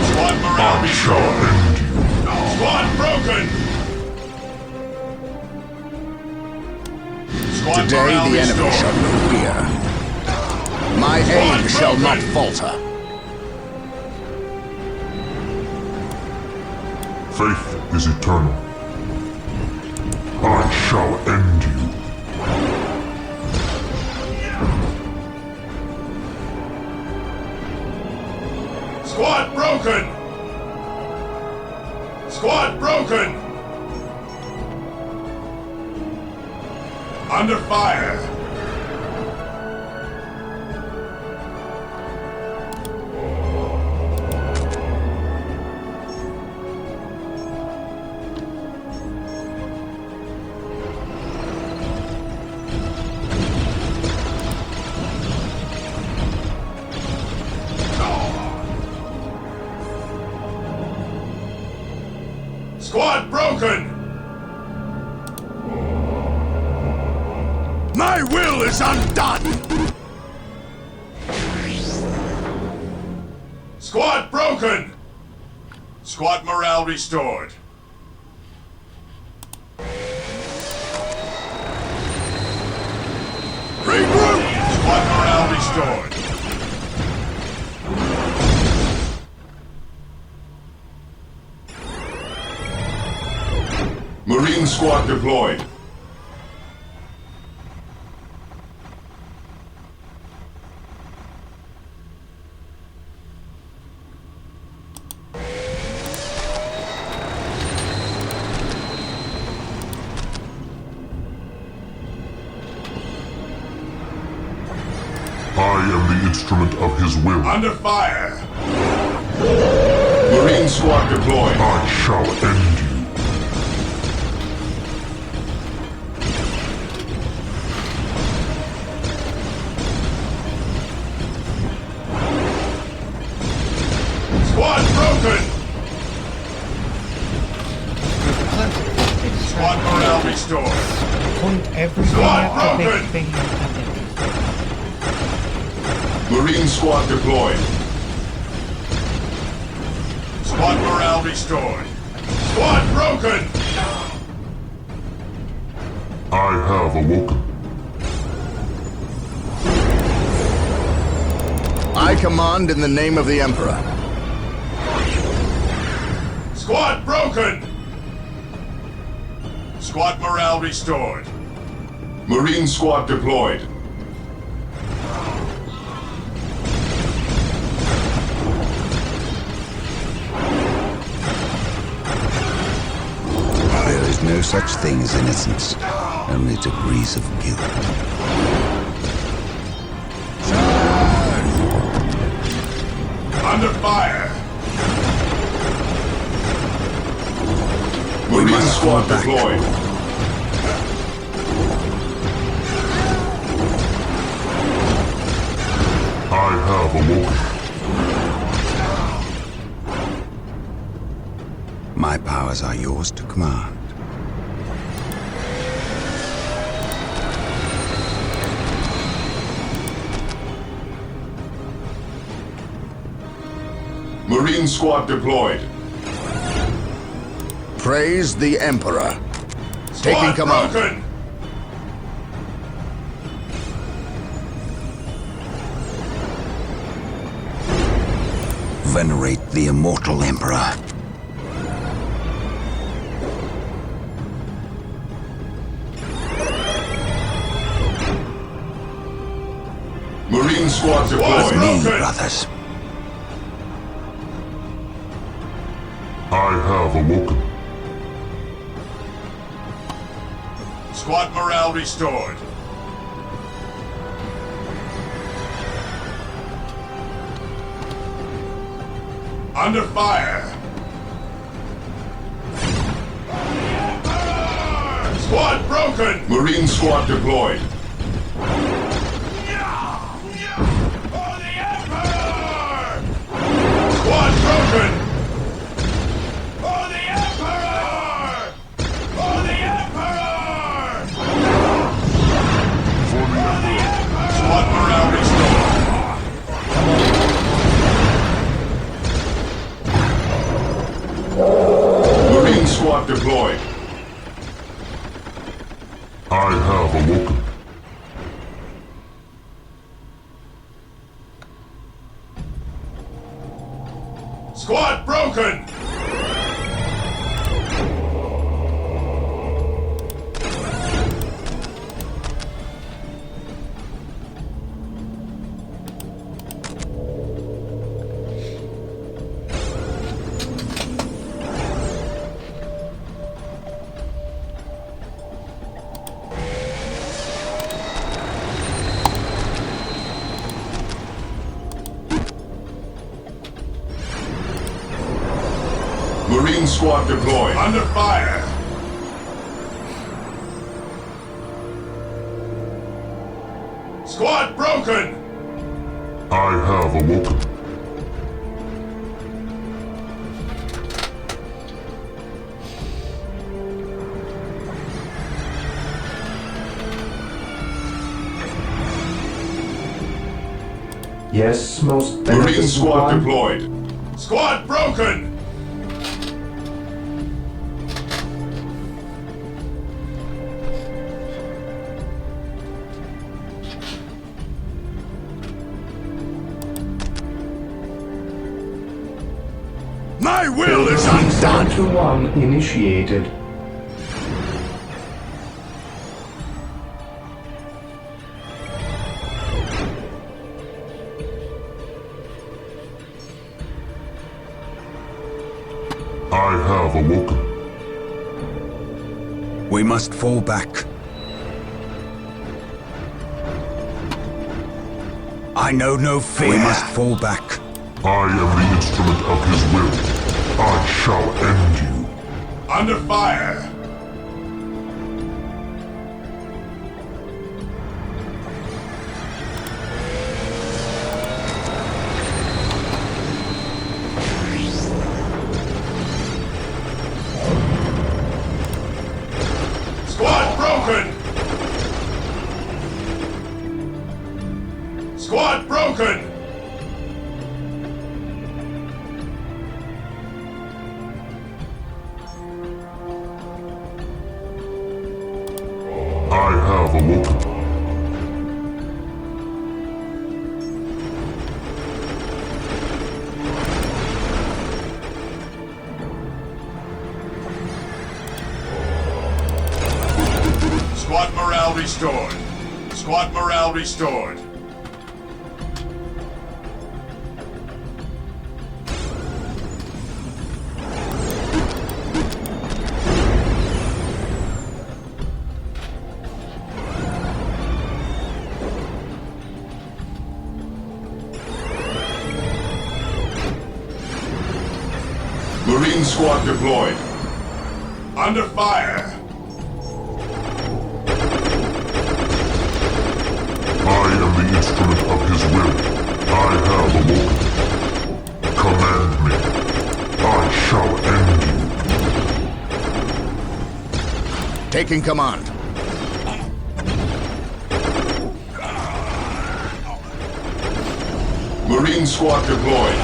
Speaker 4: Squad morale
Speaker 10: I shall
Speaker 4: restored!
Speaker 10: end you.
Speaker 4: Squad broken! Squad
Speaker 2: Today
Speaker 4: morale
Speaker 2: the enemy
Speaker 4: restored!
Speaker 2: shall know fear. My aim shall not falter.
Speaker 10: Faith is eternal. I shall end you.
Speaker 4: Squad broken! Squad broken! Under fire! Squad broken!
Speaker 10: My will is undone!
Speaker 4: Squad broken! Squad morale restored.
Speaker 10: Regroup!
Speaker 4: Squad morale restored. Marine squad deployed.
Speaker 10: I am the instrument of his will.
Speaker 4: Under fire! Marine squad deployed.
Speaker 10: I shall end you.
Speaker 4: Squad broken! Squad morale restored.
Speaker 1: Point everything
Speaker 4: Squad
Speaker 1: at the big
Speaker 4: broken!
Speaker 1: thing at the big.
Speaker 4: Marine squad deployed. Squad morale restored. Squad broken!
Speaker 10: I have awoken.
Speaker 2: I command in the name of the Emperor.
Speaker 4: Squad broken! Squad morale restored. Marine squad deployed.
Speaker 3: There is no such thing as innocence, only degrees of guilt.
Speaker 4: Under fire! Marine squad deployed.
Speaker 10: I have awoken.
Speaker 3: My powers are yours to command.
Speaker 4: Marine squad deployed.
Speaker 2: Praise the Emperor. Taking
Speaker 4: Squad
Speaker 2: command.
Speaker 4: broken!
Speaker 3: Venerate the immortal Emperor.
Speaker 4: Marine squad deployed.
Speaker 3: Me,
Speaker 4: Broken!
Speaker 3: brothers.
Speaker 10: I have awoken.
Speaker 4: Squad morale restored. Under fire! Squad broken! Marine squad deployed. Squad broken! For the Emperor! For the Emperor! Squad morale restored. Marine squad deployed.
Speaker 10: I have awoken.
Speaker 4: Squad broken! Marine squad deployed. Under fire. Squad broken.
Speaker 10: I have awoken.
Speaker 5: Yes, most
Speaker 4: Marine
Speaker 5: beneficent
Speaker 4: squad
Speaker 5: one.
Speaker 4: deployed. Squad broken.
Speaker 10: My will is undone!
Speaker 5: 721 initiated.
Speaker 10: I have awoken.
Speaker 3: We must fall back. I know no fear. We must fall back.
Speaker 10: I am the instrument of his will. I shall end you.
Speaker 4: Under fire. Squad broken. Squad broken.
Speaker 10: I have awoken.
Speaker 4: Squad morale restored. Squad morale restored. Marine squad deployed. Under fire.
Speaker 10: I am the instrument of his will. I have awoken. Command me. I shall end you.
Speaker 2: Taking command.
Speaker 4: Marine squad deployed.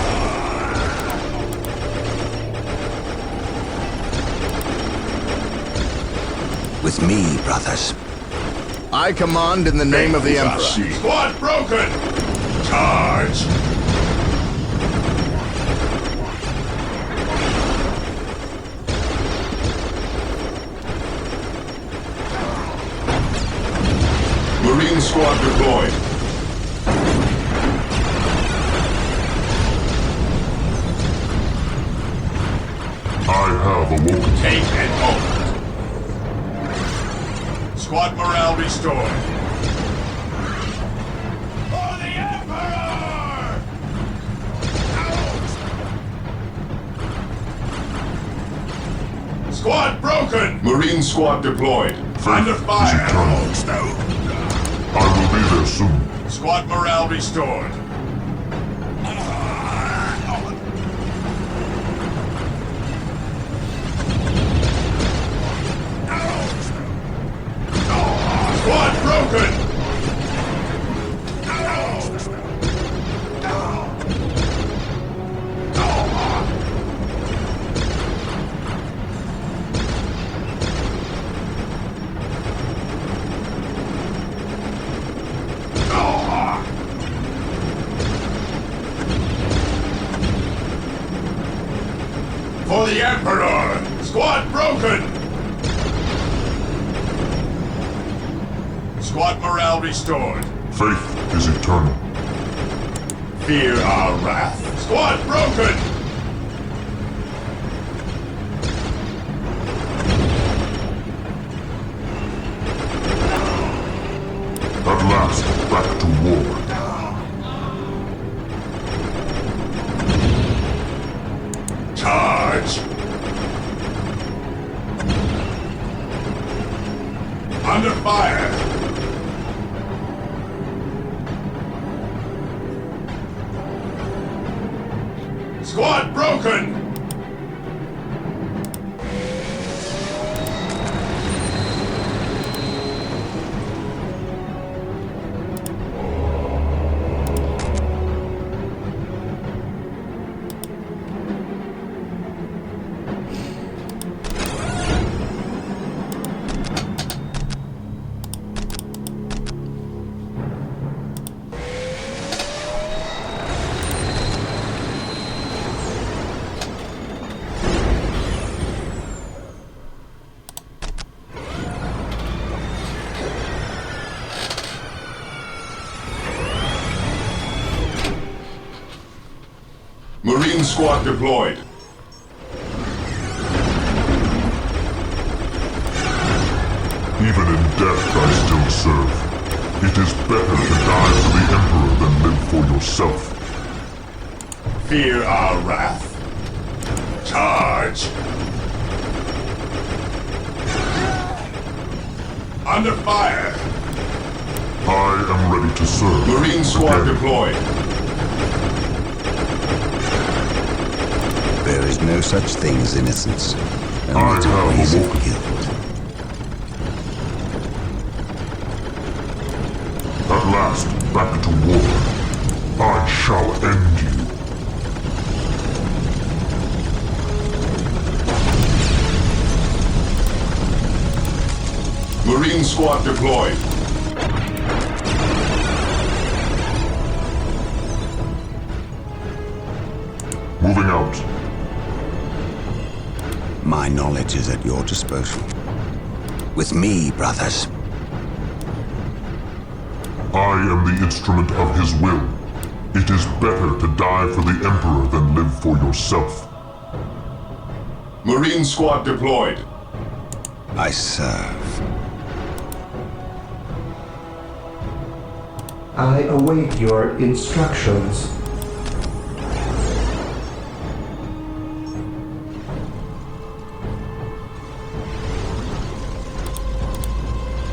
Speaker 3: With me, brothers.
Speaker 2: I command in the name of the Emperor.
Speaker 4: Squad broken! Charge! Marine squad deployed.
Speaker 10: I have awoken.
Speaker 4: Take and hold. Squad morale restored.
Speaker 8: For the Emperor!
Speaker 4: Squad broken! Marine squad deployed. Under
Speaker 10: Is
Speaker 4: fire.
Speaker 10: eternal. I will be there soon.
Speaker 4: Squad morale restored. Squad broken! For the Emperor! Squad broken! Squad morale restored.
Speaker 10: Faith is eternal.
Speaker 4: Fear our wrath. Squad broken!
Speaker 10: At last, back to war.
Speaker 4: Charge! Under fire! Squad broken! Marine squad deployed.
Speaker 10: Even in death I still serve. It is better to die for the Emperor than live for yourself.
Speaker 4: Fear our wrath. Charge! Under fire!
Speaker 10: I am ready to serve.
Speaker 4: Marine squad
Speaker 10: again.
Speaker 4: deployed.
Speaker 3: There is no such thing as innocence.
Speaker 10: I have
Speaker 3: ways of
Speaker 10: awoken.
Speaker 3: guilt.
Speaker 10: At last, back to war. I shall end you.
Speaker 4: Marine squad deployed.
Speaker 10: Moving out.
Speaker 3: My knowledge is at your disposal. With me, brothers.
Speaker 10: I am the instrument of his will. It is better to die for the Emperor than live for yourself.
Speaker 4: Marine squad deployed.
Speaker 3: I serve.
Speaker 5: I await your instructions.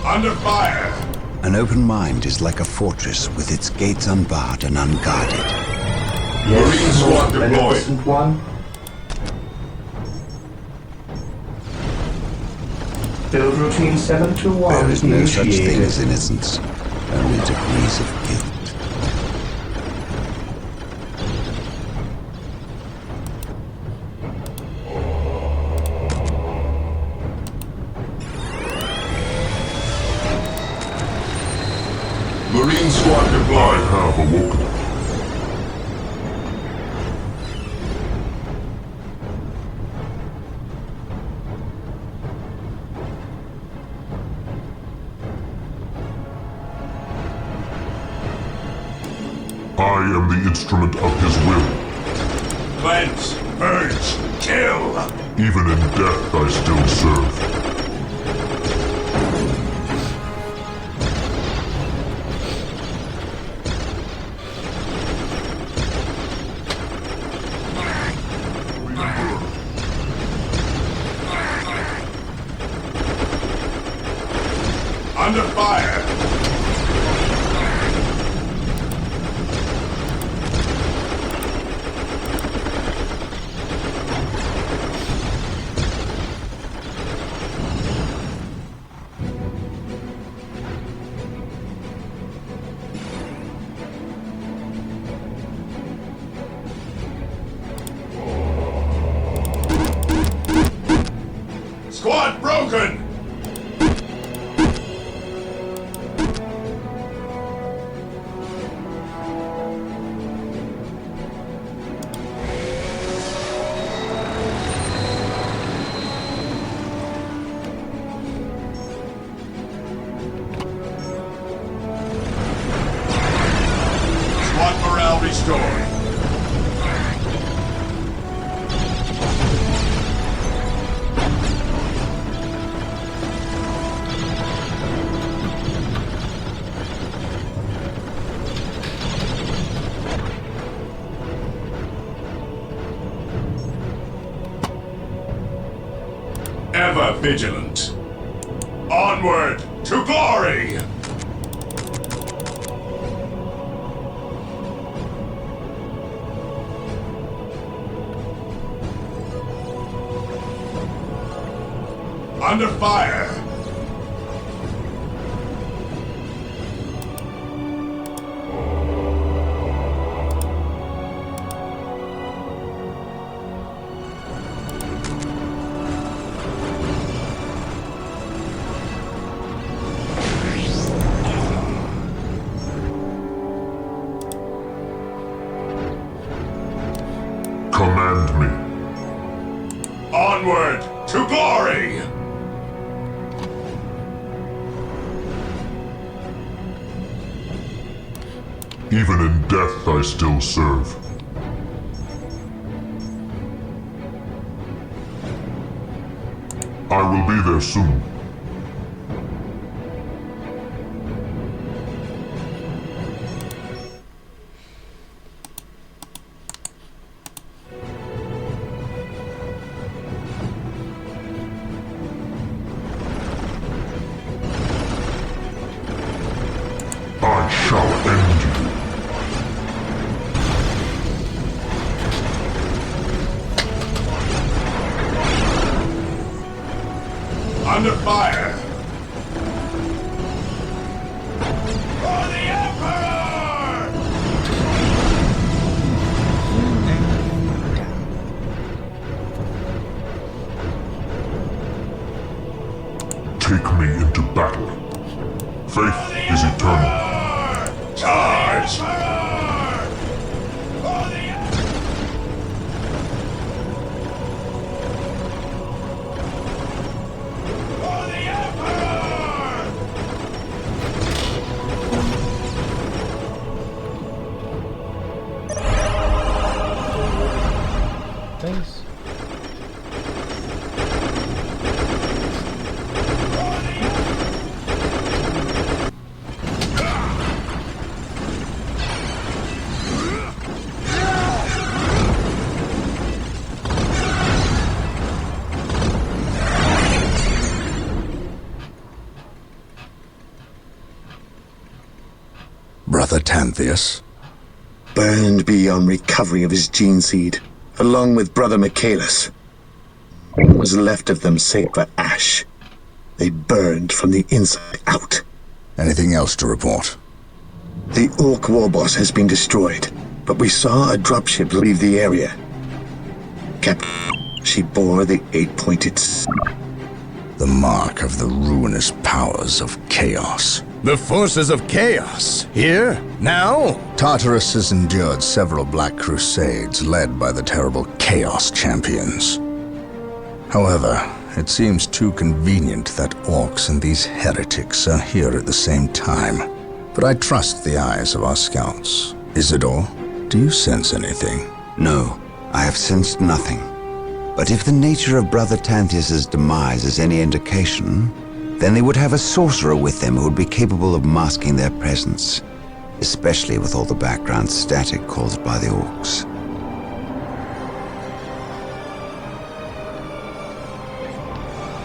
Speaker 4: Under fire!
Speaker 3: An open mind is like a fortress with its gates unbarred and unguarded.
Speaker 5: Yes,
Speaker 4: Marine squad
Speaker 5: most
Speaker 4: deployed.
Speaker 5: beneficent one. Build routine 721
Speaker 3: There is no such thing
Speaker 5: initiated.
Speaker 3: as innocence, only degrees of guilt.
Speaker 4: Marine squad
Speaker 10: I
Speaker 4: deployed.
Speaker 10: have awoken. I am the instrument of his will.
Speaker 4: Cleanse, purge, kill!
Speaker 10: Even in death I still serve.
Speaker 4: Under fire! Squad broken! Squad morale restored. Ever vigilant. Onward! to glory! Under fire!
Speaker 10: Command me.
Speaker 4: Onward to glory!
Speaker 10: Even in death I still serve. I will be there soon. I shall end you.
Speaker 4: Under fire!
Speaker 8: For the Emperor!
Speaker 10: Take me into battle. Faith is eternal.
Speaker 4: Charge!
Speaker 1: Thanks.
Speaker 2: Brother Tantheus?
Speaker 7: Burned beyond recovery of his gene seed, along with Brother Michaelis. What was left of them save for ash? They burned from the inside out.
Speaker 2: Anything else to report?
Speaker 7: The Orc warboss has been destroyed, but we saw a dropship leave the area. Captain, she bore the 8-pointed
Speaker 2: The mark of the ruinous powers of chaos.
Speaker 12: The forces of chaos? Here? Now?
Speaker 2: Tartarus has endured several Black Crusades led by the terrible Chaos Champions. However, it seems too convenient that orcs and these heretics are here at the same time. But I trust the eyes of our scouts. Isidore, do you sense anything?
Speaker 3: No, I have sensed nothing. But if the nature of Brother Tantheus' demise is any indication, then they would have a sorcerer with them who would be capable of masking their presence, especially with all the background static caused by the orcs.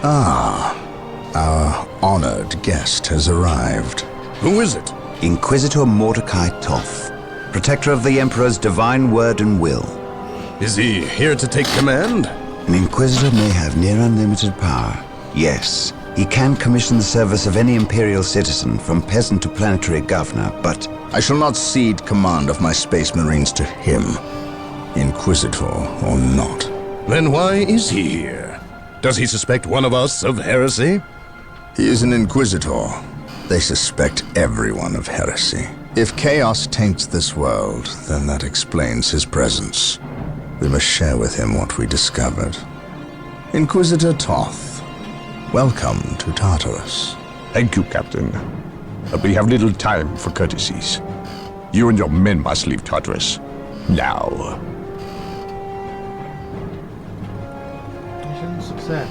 Speaker 2: Ah, our honored guest has arrived.
Speaker 12: Who is it?
Speaker 3: Inquisitor Mordecai Toth, protector of the Emperor's divine word and will.
Speaker 12: Is he here to take command?
Speaker 3: An Inquisitor may have near unlimited power. Yes, he can commission the service of any Imperial citizen, from peasant to planetary governor, but
Speaker 2: I shall not cede command of my Space Marines to him, Inquisitor or not.
Speaker 12: Then why is he here? Does he suspect one of us of heresy?
Speaker 2: He is an Inquisitor. They suspect everyone of heresy. If chaos taints this world, then that explains his presence. We must share with him what we discovered. Inquisitor Toth, welcome to Tartarus.
Speaker 13: Thank you, Captain. We have little time for courtesies. You and your men must leave Tartarus. Now.
Speaker 1: Mission success.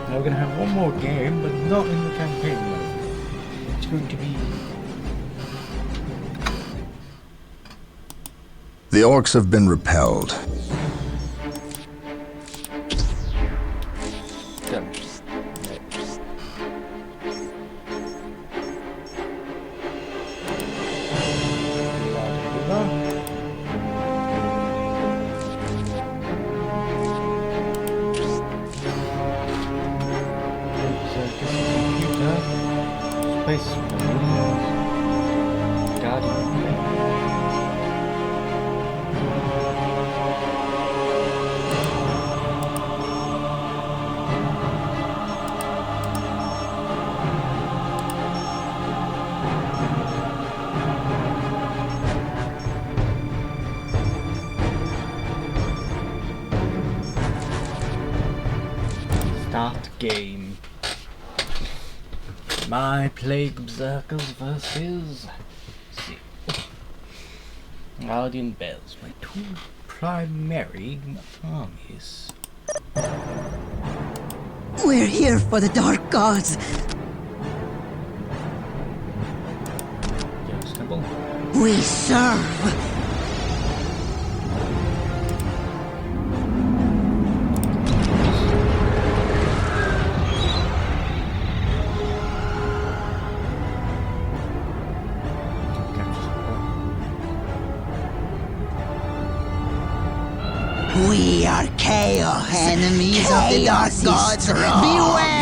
Speaker 1: Now we're going to have one more game, but not in the campaign mode. It's going to be...
Speaker 2: The orcs have been repelled.
Speaker 1: Done. Next. Space Marines. Guardian. Start game. My Plague Berserkers versus Guardian Bells, my two primary armies.
Speaker 14: We're here for the Dark Gods.
Speaker 1: Yes, Temple.
Speaker 14: We serve. We are chaos, enemies of the Dark Gods. Beware!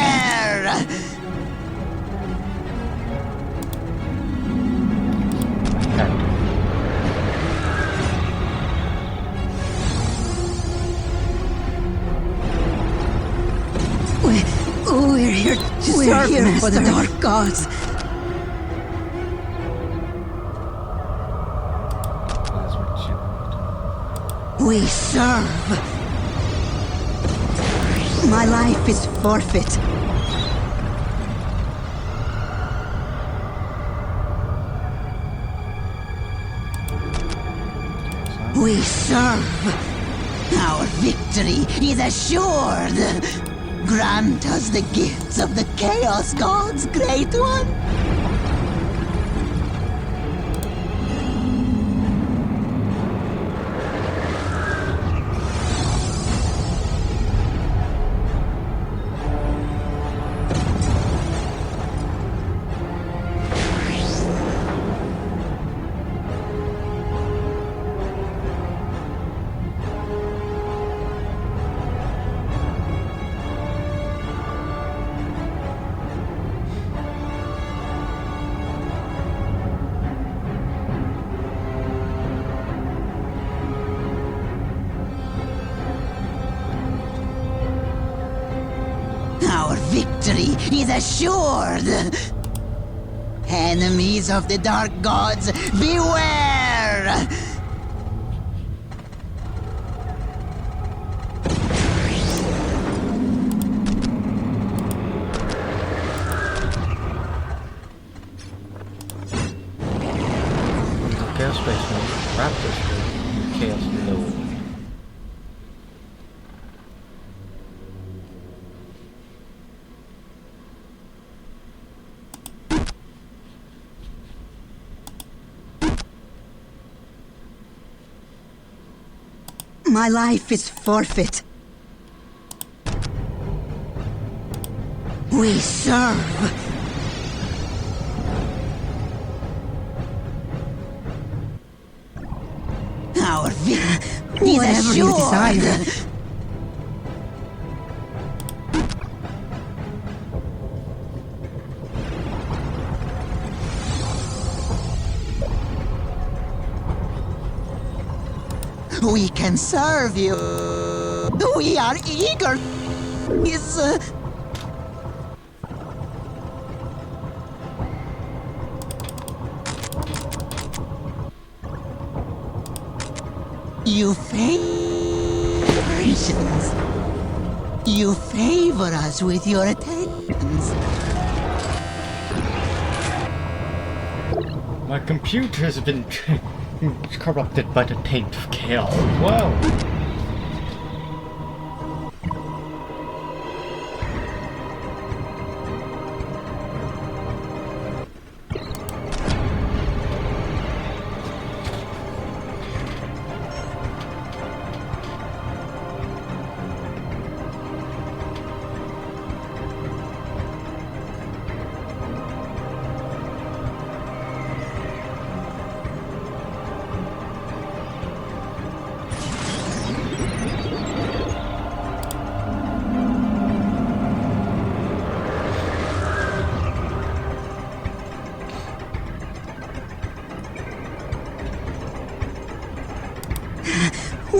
Speaker 14: We're here to serve, here for the Dark Gods. We serve. My life is forfeit. We serve. Our victory is assured. Grant us the gifts of the Chaos Gods, Great One. Our victory is assured. Enemies of the Dark Gods, beware!
Speaker 1: Chaos Space Marine, Raptors, Chaos Low.
Speaker 14: My life is forfeit. We serve. Our victory is assured. You desire. We can serve you. We are eager. You favor us with your attentions.
Speaker 1: My computer has been corrupted by the taint of chaos. Wow.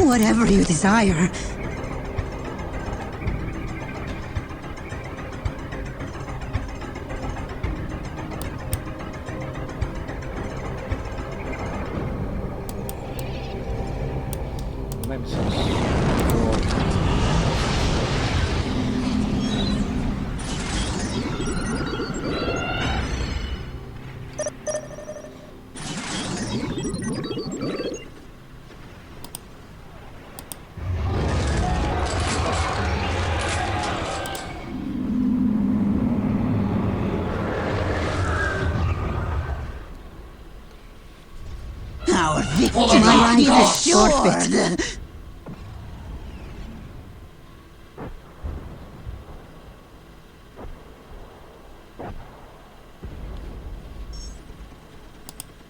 Speaker 14: Whatever you desire.
Speaker 1: Maybe some
Speaker 14: Our victory is assured.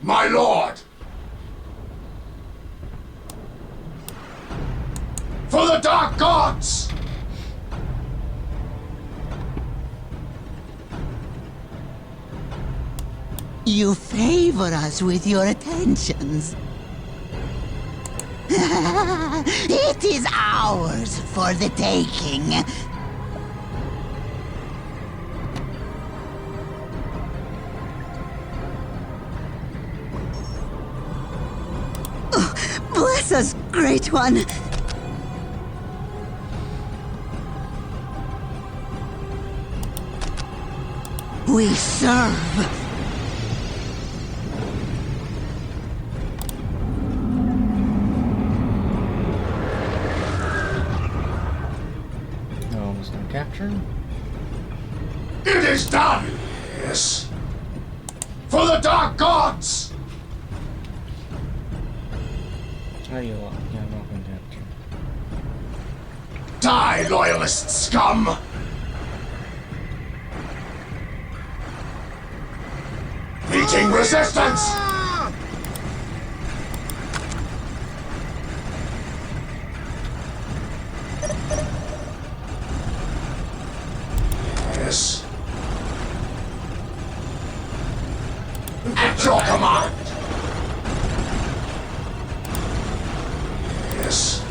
Speaker 4: My lord! For the Dark Gods!
Speaker 14: You favor us with your attentions. It is ours for the taking. Oh, bless us, Great One. We serve.
Speaker 1: captured?
Speaker 4: It is done! Yes. For the Dark Gods!
Speaker 1: Oh, you are. Yeah, I'm not going to capture.
Speaker 4: Die, loyalist scum! Meeting resistance! Yes. At your command! Yes.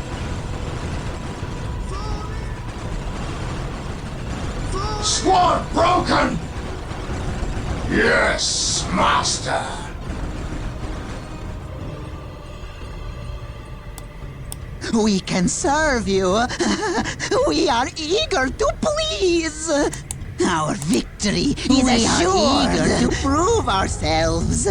Speaker 4: Squad broken! Yes, master!
Speaker 14: We can serve you. We are eager to please. Our victory is assured. We are eager to prove ourselves.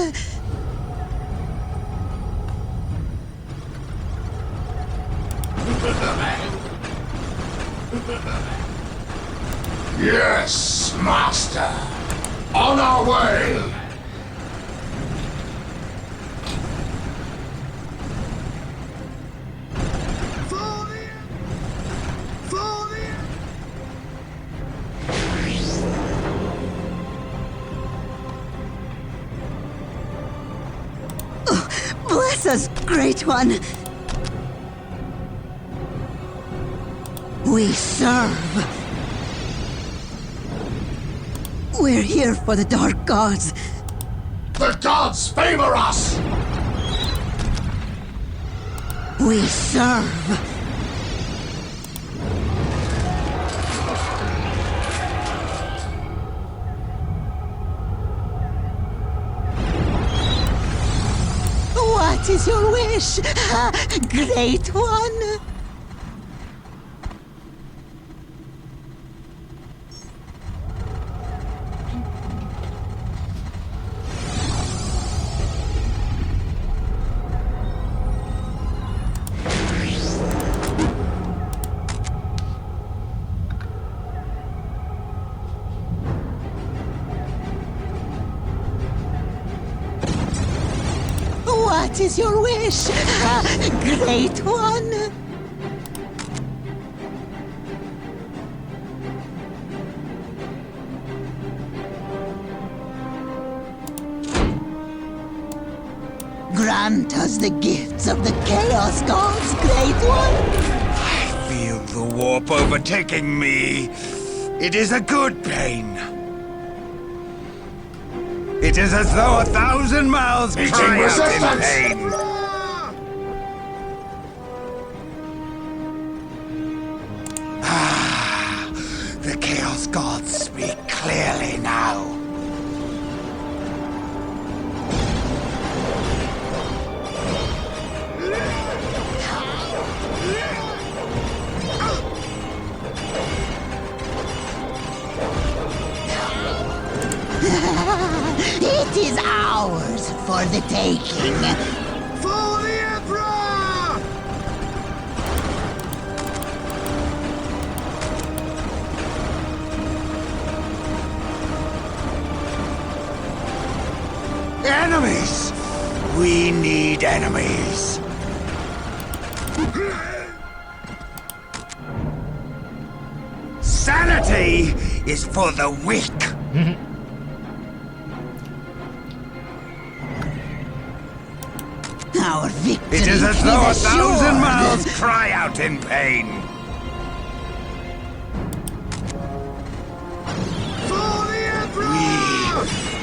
Speaker 4: Yes, master. On our way.
Speaker 14: Bless us, Great One. We serve. We're here for the Dark Gods.
Speaker 4: The gods favor us!
Speaker 14: We serve. What is your wish, Great One? What is your wish, Great One? Grant us the gifts of the Chaos Gods, Great One.
Speaker 3: I feel the warp overtaking me. It is a good pain. It is as though 1,000 mouths cry out in pain. Chaos gods speak clearly now.
Speaker 14: It is ours for the taking.
Speaker 9: For the Emperor!
Speaker 3: Enemies! We need enemies. Sanity is for the weak.
Speaker 14: Our victory
Speaker 3: It is as though a thousand
Speaker 14: assured.
Speaker 3: mouths cry out in pain.
Speaker 9: For the Emperor!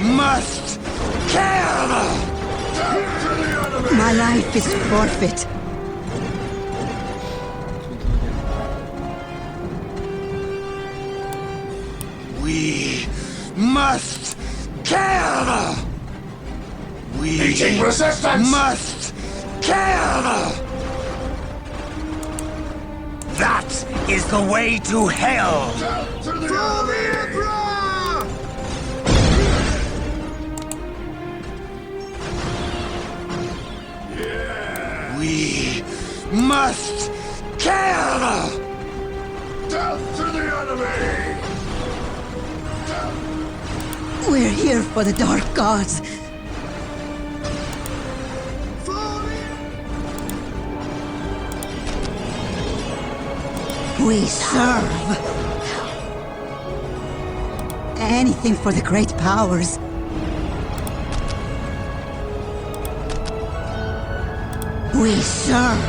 Speaker 3: We must kill!
Speaker 14: My life is forfeit.
Speaker 3: We must kill! We
Speaker 4: Meeting resistance!
Speaker 3: must kill! That is the way to hell!
Speaker 9: For the Emperor!
Speaker 3: We must kill!
Speaker 4: Death to the enemy!
Speaker 14: We're here for the Dark Gods. We serve. Anything for the great powers. We serve.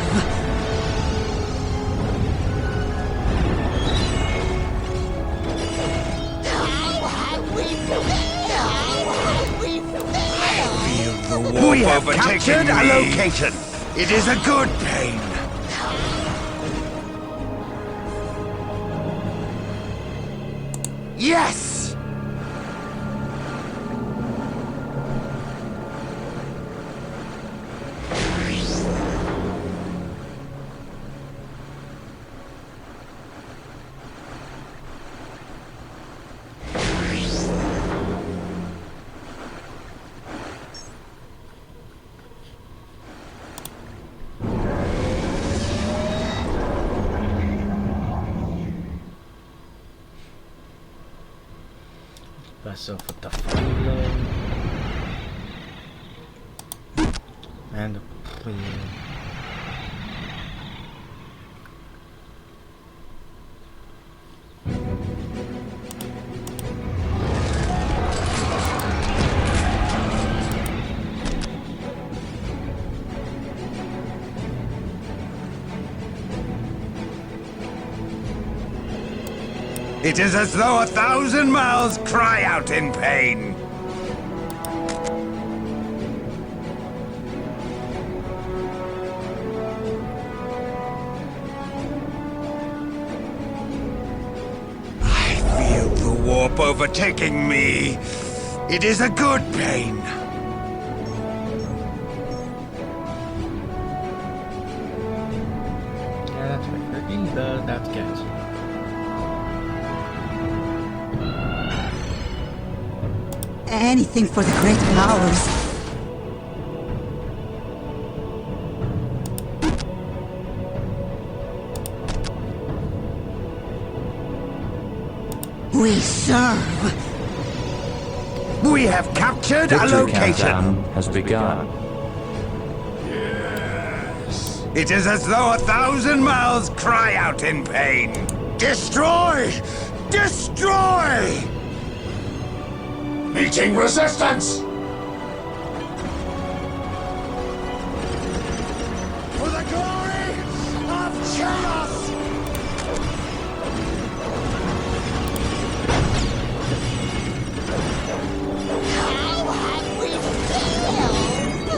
Speaker 3: We have captured a location. It is a good pain. Yes!
Speaker 1: Myself with the photo and please.
Speaker 3: It is as though a thousand mouths cry out in pain. I feel the warp overtaking me. It is a good pain.
Speaker 1: Yeah, that's right. Freaking that's gas.
Speaker 14: Anything for the great powers. We serve.
Speaker 3: We have captured a
Speaker 15: Victory
Speaker 3: location.
Speaker 15: countdown has begun.
Speaker 3: Yes. It is as though a thousand mouths cry out in pain. Destroy! Destroy!
Speaker 4: Meeting resistance!
Speaker 9: For the glory of chaos!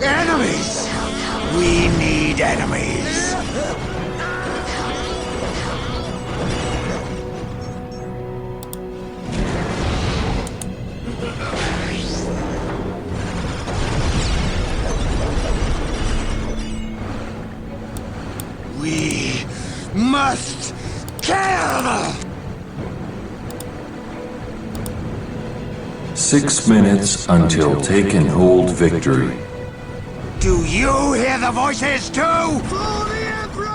Speaker 3: Enemies! We need enemies.
Speaker 9: must kill!
Speaker 15: 6 minutes until take and hold victory.
Speaker 9: Do you hear the voices too? For the Emperor!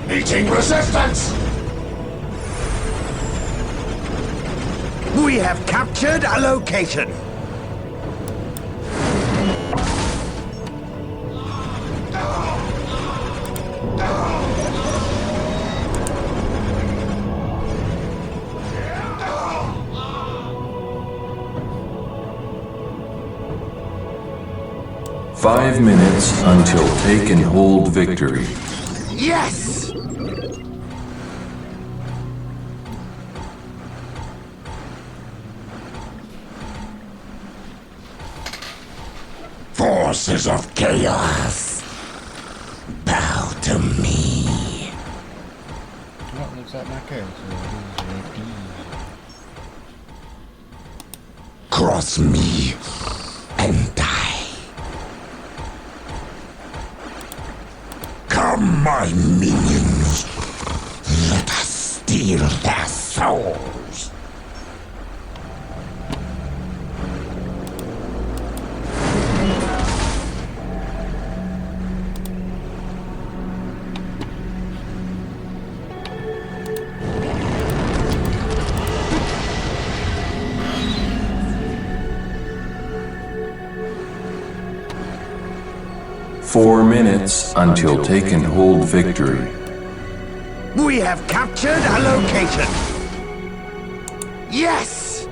Speaker 4: Meeting resistance!
Speaker 9: We have captured a location.
Speaker 15: Five minutes until take and hold victory.
Speaker 9: Yes!
Speaker 10: Forces of chaos, bow to me.
Speaker 1: What looks like my character is ready.
Speaker 10: Cross me and die. Come, my minions. Let us steal their souls.
Speaker 15: Four minutes until take and hold victory.
Speaker 9: We have captured a location. Yes!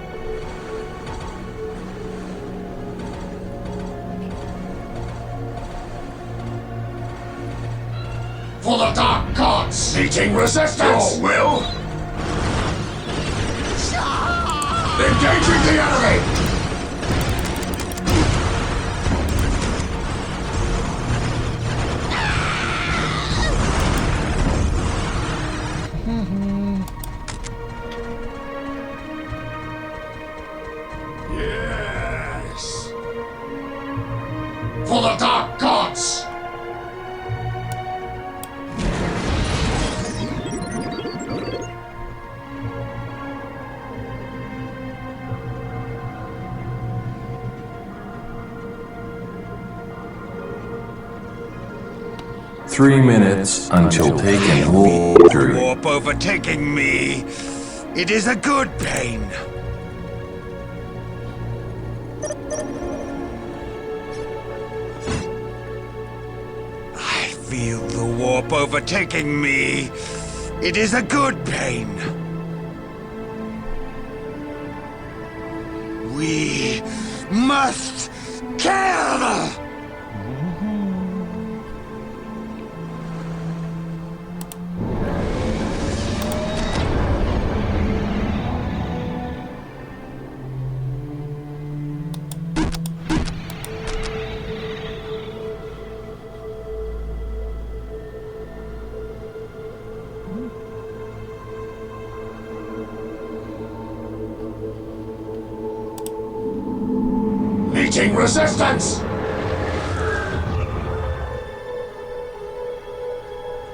Speaker 4: For the Dark Gods! Meeting resistance! Your will! Engaging the enemy! Yes! For the Dark Gods!
Speaker 15: Three minutes until take and hold victory.
Speaker 9: Warp overtaking me. It is a good pain. I feel the warp overtaking me. It is a good pain. We must kill!
Speaker 4: Meeting resistance!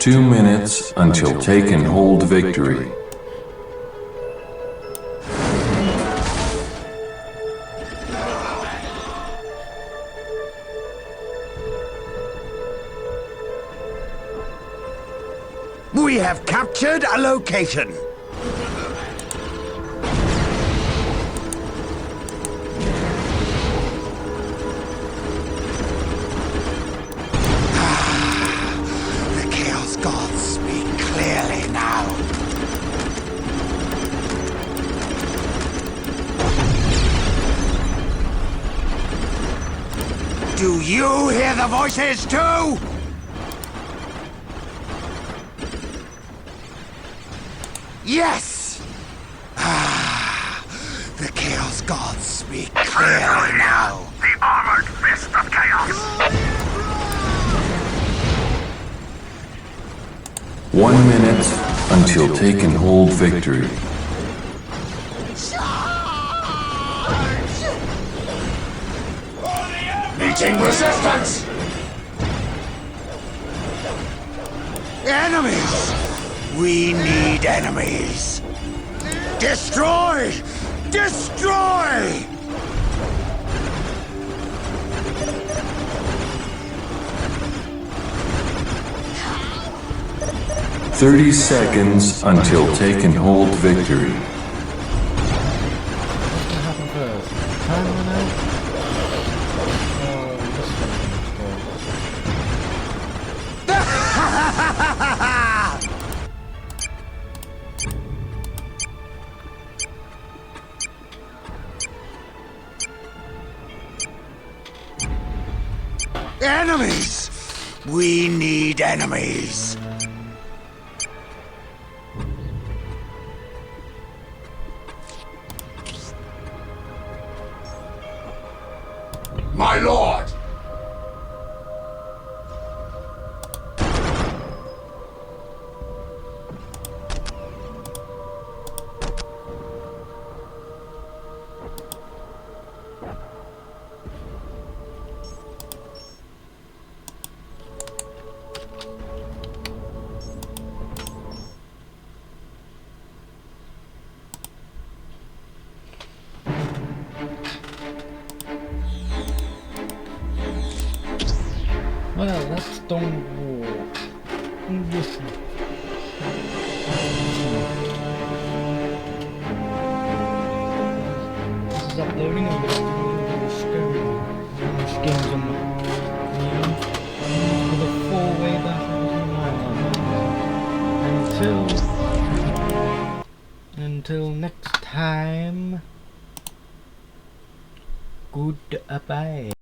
Speaker 15: 2 minutes until take and hold victory.
Speaker 9: We have captured a location. The Chaos Gods speak clearly now. Do you hear the voices too? Yes! The Chaos Gods speak clearly now.
Speaker 11: The armored fist of chaos.
Speaker 15: 1 minute until take and hold victory.
Speaker 4: Meeting resistance!
Speaker 9: Enemies! We need enemies! Destroy! Destroy!
Speaker 15: "30 seconds until take and hold victory."
Speaker 1: What happened first? Time run out? Oh, this
Speaker 9: Enemies! We need enemies!
Speaker 4: My lord!
Speaker 1: Well, let's don't walk. Listen. This is uploading. I'm going to do this games on my for the full way back until next time. Goodbye.